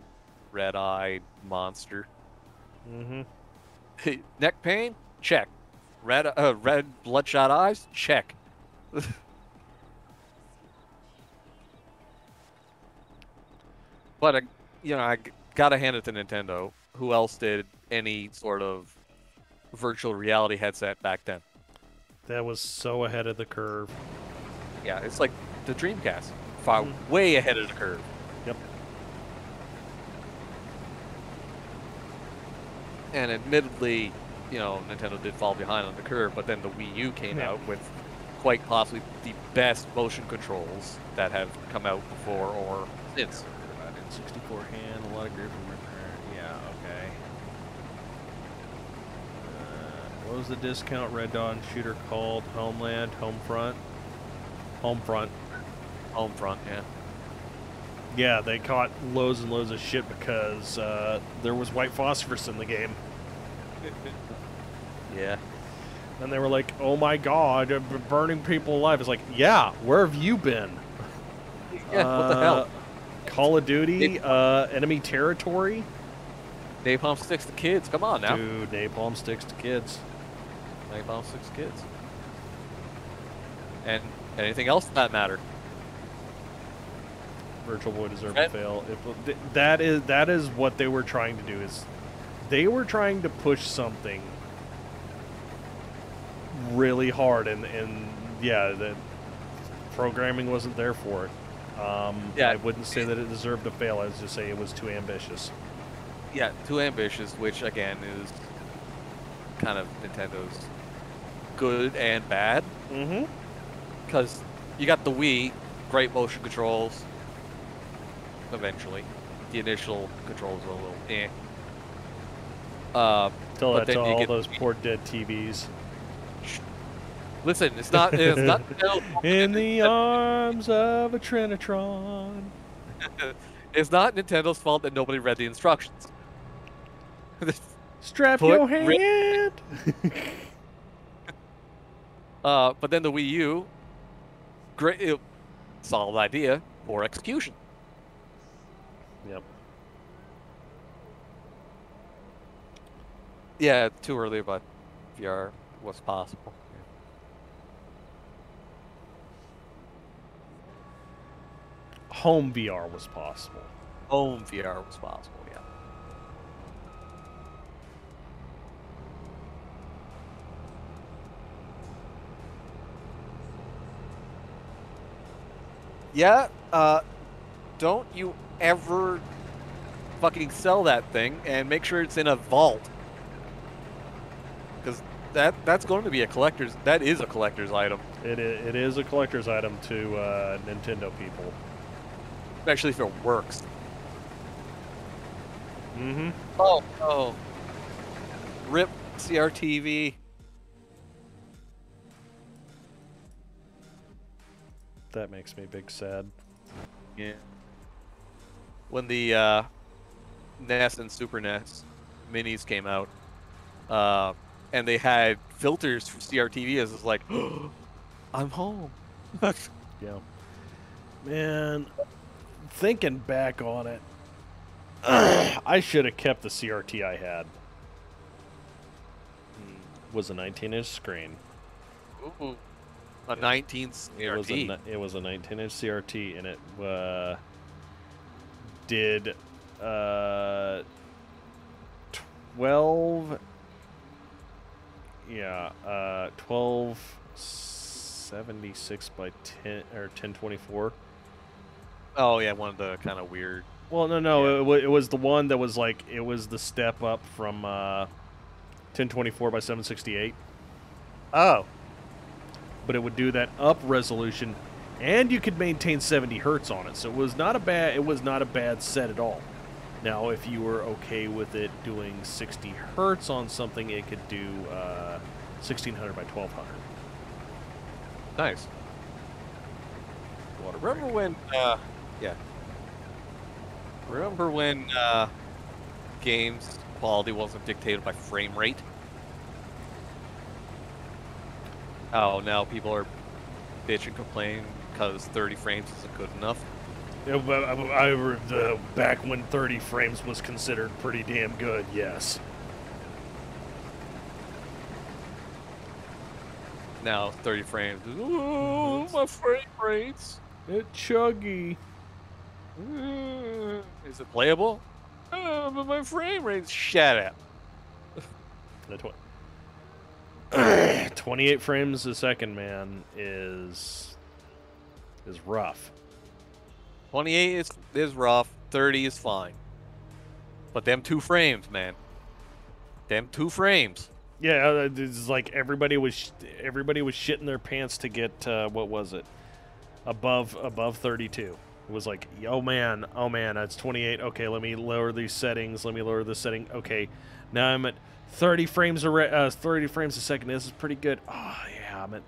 red-eyed monster. Neck pain? Check. Red bloodshot eyes? Check. But I gotta hand it to Nintendo. Who else did any sort of virtual reality headset back then? That was so ahead of the curve. Yeah, it's like the Dreamcast. Way ahead of the curve. Yep. And admittedly, Nintendo did fall behind on the curve, but then the Wii U came out with quite possibly the best motion controls that have come out before or since. N64 hand, a lot of grief from my parent. Yeah, okay. What was the discount Red Dawn shooter called? Homeland? Homefront? Homefront. Homefront, yeah. Yeah, they caught loads and loads of shit because there was white phosphorus in the game. Yeah. And they were like, oh my god, burning people alive. It's like, yeah, where have you been? Yeah, what the hell? Call of Duty, enemy territory? Napalm sticks to kids. Come on now. Dude, napalm sticks to kids. Napalm sticks to kids. And anything else for that matter. Virtual Boy deserved to fail. That is what they were trying to do. Is they were trying to push something really hard, and yeah, the programming wasn't there for it. Yeah, I wouldn't say that it deserved to fail. I would just say it was too ambitious. Yeah, too ambitious, which again is kind of Nintendo's good and bad. Mm-hmm. Because you got the Wii, great motion controls. Eventually, the initial controls were a little eh. Tell but that then to you all get those poor dead TVs. Listen, it's not. It's not. In the arms of a Trinitron. It's not Nintendo's fault that nobody read the instructions. Strap your hand. But then the Wii U, great, solid idea for execution. Yep. Yeah, too early, but VR was possible. Home VR was possible. Home VR was possible, yeah. Yeah, don't you ever fucking sell that thing, and make sure it's in a vault. Because that's going to be a collector's, that is a collector's item. It is a collector's item to Nintendo people. Especially if it works. Mm-hmm. Oh, no. RIP CRTV. That makes me big sad. Yeah. When the NES and Super NES minis came out, and they had filters for CRTV, it was like, oh, I'm home. Yeah. Man, thinking back on it, I should have kept the CRT I had. Was a 19-inch screen. Ooh. A 19 CRT. It was a 19-inch CRT, and it did 12. Yeah, 1276 by 10 or 1024. Oh yeah, one of the kind of weird. Well, no, yeah. it was the one that was like it was the step up from 1024 by 768. Oh. But it would do that up resolution, and you could maintain 70 hertz on it. So it was not a bad set at all. Now, if you were okay with it doing 60 hertz on something, it could do 1600 by 1200. Nice. Remember when? Yeah. Remember when games quality wasn't dictated by frame rate? Oh, now people are bitching, complaining because 30 frames isn't good enough. Back when 30 frames was considered pretty damn good, yes. Now 30 frames. Oh, my frame rates. It's chuggy. Is it playable? Oh, but my frame rates. Shut up. 28 frames a second, man, is rough. 28 is rough. 30 is fine. But them 2 frames, man. Them 2 frames. Yeah, it's like everybody was shitting their pants to get what was it? Above 32. It was like, oh man, that's 28. Okay, let me lower these settings. Let me lower this setting. Okay, now I'm at 30 frames a 30 frames a second. This is pretty good. Oh yeah, I'm at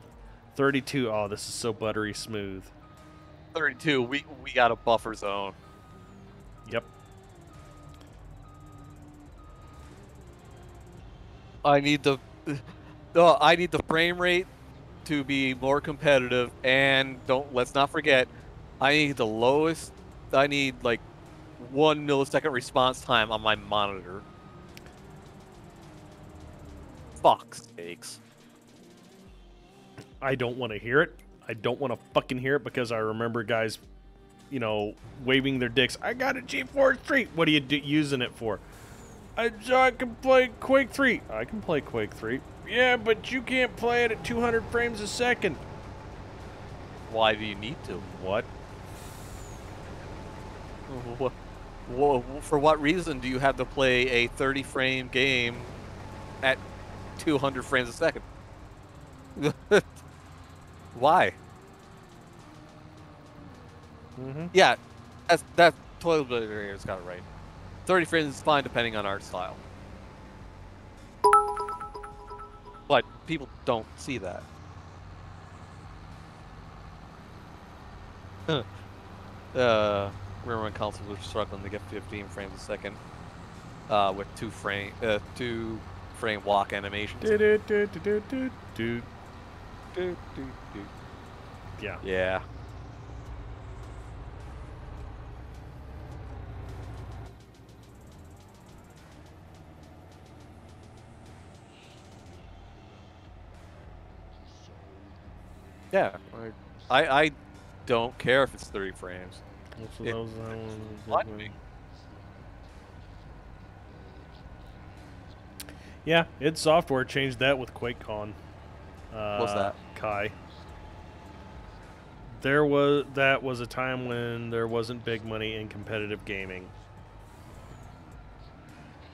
32. Oh, this is so buttery smooth. 32. We got a buffer zone. Yep. I need the frame rate to be more competitive, and let's not forget, I need the lowest. I need like 1 millisecond response time on my monitor. Fuck's sakes. I don't want to hear it. I don't want to fucking hear it because I remember guys, you know, waving their dicks. I got a GeForce 3. What are you using it for? So I can play Quake 3. I can play Quake 3. Yeah, but you can't play it at 200 frames a second. Why do you need to? What? For what reason do you have to play a 30-frame game at 200 frames a second? Why? Yeah, that's totally it's got it right. 30 frames is fine depending on art style. But people don't see that. Remember when consoles were struggling to get 15 frames a second with two frame walk animations? Yeah. Yeah. Yeah, I don't care if it's 30 frames. Yeah, id Software changed that with QuakeCon. What's that? Kai. That was a time when there wasn't big money in competitive gaming.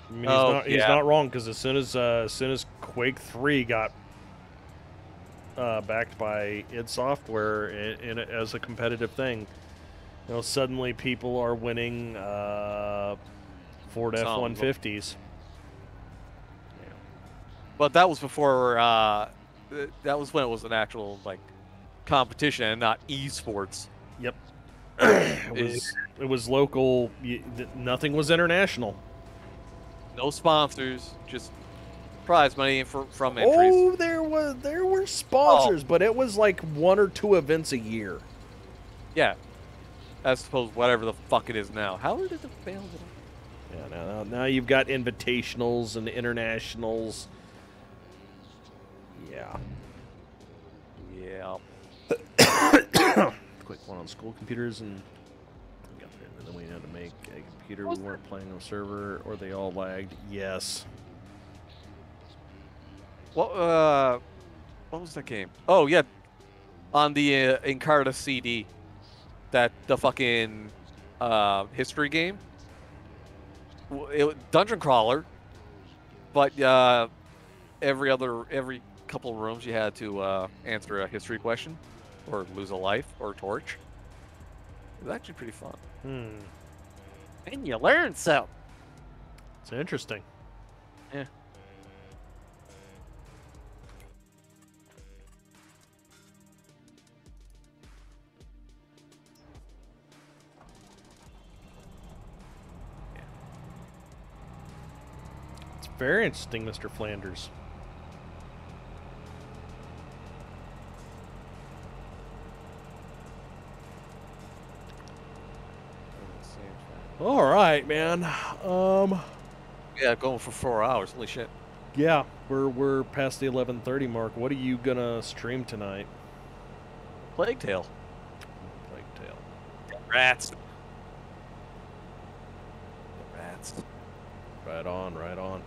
I mean, he's not wrong, because as soon as Quake 3 got backed by id Software as a competitive thing, you know, suddenly people are winning Ford F-150s. Yeah. But that was before. That was when it was an actual like competition and not esports. Yep. It was local. Nothing was international. No sponsors, just prize money from entries. Oh, there were sponsors, but it was like 1 or 2 events a year. Yeah, I suppose whatever the fuck it is now. How is it available? Yeah, now you've got invitationals and internationals. Yeah. Yeah. Quick one on school computers, and then we had to make a computer. We weren't playing on a server, or they all lagged. Yes. What was that game? Oh yeah, on the Encarta CD, the fucking history game. Dungeon crawler, but every couple of rooms you had to answer a history question, or lose a life, or torch. It was actually pretty fun. And you learn some. It's interesting. Yeah. It's very interesting, Mr. Flanders. All right, man. Yeah, going for 4 hours. Holy shit. Yeah, we're past the 11:30 mark. What are you gonna stream tonight? Plague Tale. Plague Tale. Rats. Right on, right on.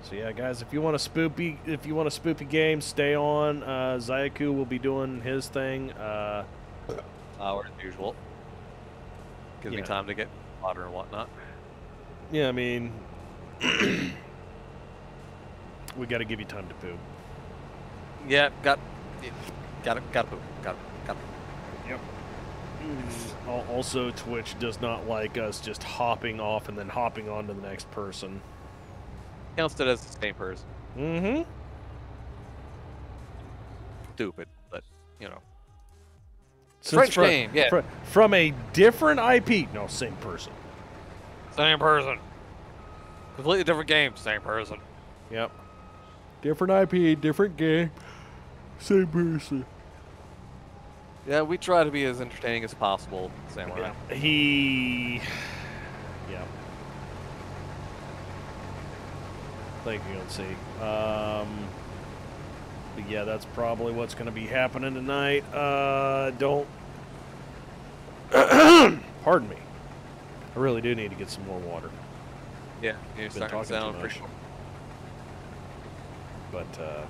So yeah, guys, if you want a spoopy game, stay on. Zaiaku will be doing his thing. Hour as usual. Gives me time to get water and whatnot. Yeah, I mean, we got to give you time to poo. Yeah, got to poo. Got to. Yep. Also, Twitch does not like us just hopping off and then hopping on to the next person. Counts it as the same person. Mm-hmm. Stupid, but you know. Since French game, yeah. From a different IP. No, same person. Same person. Completely different game, same person. Yep. Different IP, different game, same person. Yeah, we try to be as entertaining as possible, Samurai. Yeah. Yeah. Thank you, let's see. But yeah, that's probably what's going to be happening tonight. Don't... Pardon me. I really do need to get some more water. Yeah, you're Been starting to talking sound too pretty... much. But,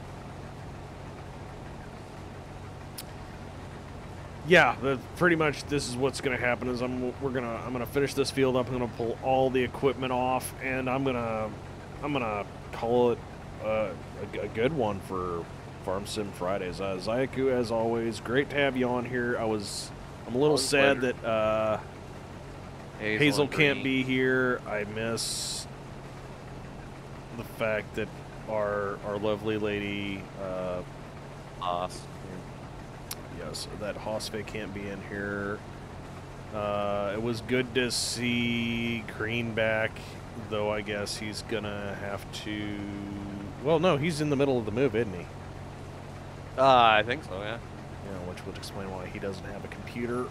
yeah, pretty much this is what's going to happen is I'm gonna finish this field up. I'm gonna pull all the equipment off, and I'm gonna call it a good one for Farm Sim Fridays. Zaiaku, as always, great to have you on here. I'm a little sad that Hazel can't be here. I miss the fact that our lovely lady Haas. Yes, that Hosfe can't be in here. It was good to see Green back, though I guess he's gonna have to... Well, no, he's in the middle of the move, isn't he? I think so, yeah. Yeah, which would explain why he doesn't have a computer.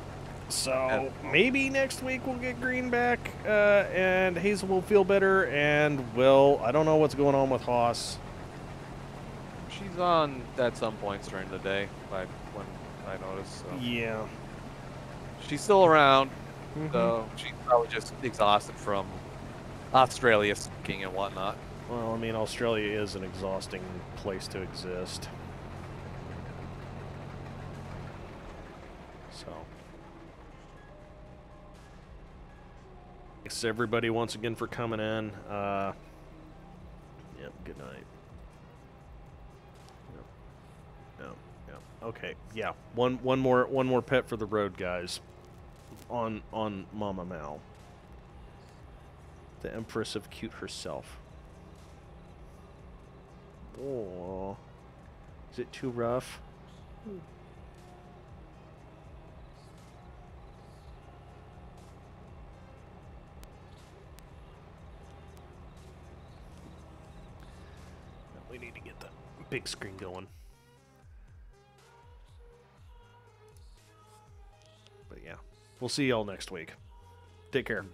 So maybe next week we'll get Green back, and Hazel will feel better, and I don't know what's going on with Haas. She's on at some points during the day, when I noticed. So. Yeah. She's still around, so she's probably just exhausted from Australia skiing and whatnot. Well, I mean, Australia is an exhausting place to exist. So. Thanks everybody once again for coming in. Yep, good night. Yep. Okay, yeah. One more pet for the road, guys. On Mama Mal. The Empress of Cute herself. Oh, is it too rough? We need to get the big screen going. But yeah, we'll see y'all next week. Take care.